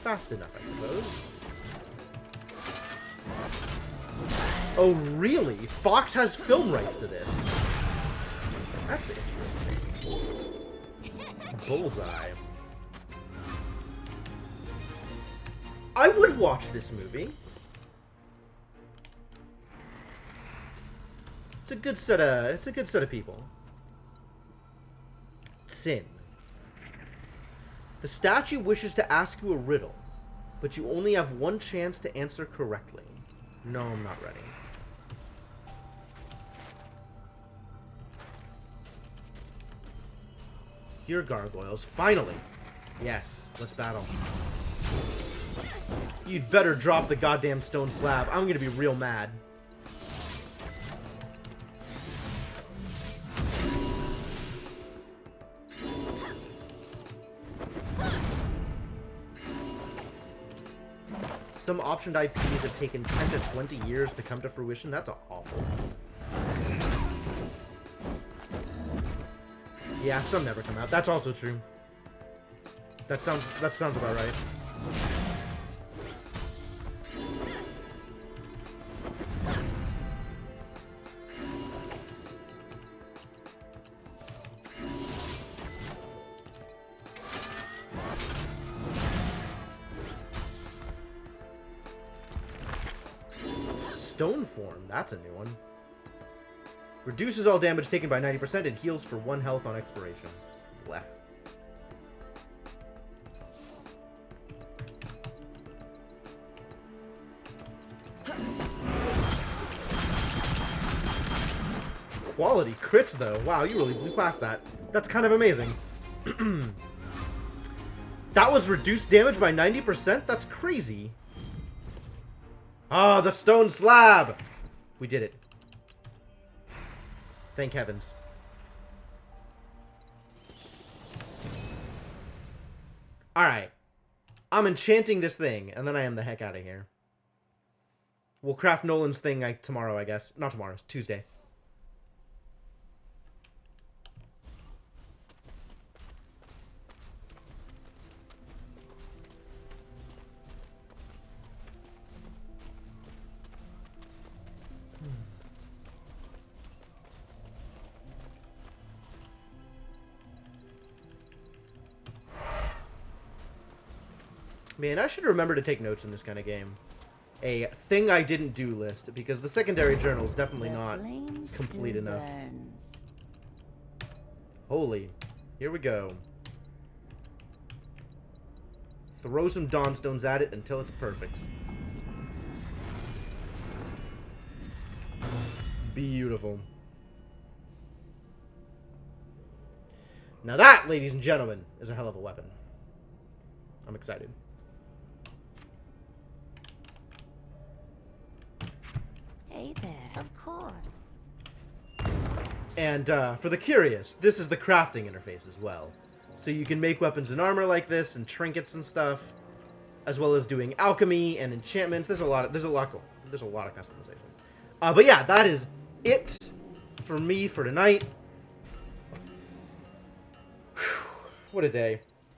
[SPEAKER 1] fast enough, I suppose. Oh, really? Fox has film rights to this. That's interesting. Bullseye. I would watch this movie. It's a good set of people. Sin. The statue wishes to ask you a riddle, but you only have one chance to answer correctly. No, I'm not ready. Here, gargoyles. Finally! Yes, let's battle. You'd better drop the goddamn stone slab. I'm gonna be real mad. Some optioned IPs have taken 10 to 20 years to come to fruition. That's awful. Yeah, some never come out. That's also true. That sounds about right. Stone form, that's a new one. Reduces all damage taken by 90% and heals for 1 health on expiration. Blech. Quality crits though. Wow, you really blew past that. That's kind of amazing. That was reduced damage by 90%? That's crazy. Ah, the stone slab! We did it. Thank heavens. Alright. I'm enchanting this thing, and then I am the heck out of here. We'll craft Nolan's thing tomorrow, I guess. Not tomorrow, it's Tuesday. Man, I should remember to take notes in this kind of game. A thing I didn't do list, because the secondary journal is definitely not complete enough. Holy. Here we go. Throw some Dawnstones at it until it's perfect. Beautiful. Now that, ladies and gentlemen, is a hell of a weapon. I'm excited.
[SPEAKER 11] Hey there. Of course.
[SPEAKER 1] And for the curious, this is the crafting interface as well. So you can make weapons and armor like this, and trinkets and stuff, as well as doing alchemy and enchantments. There's a lot of customization. But yeah, that is it for me for tonight. Whew, what a day.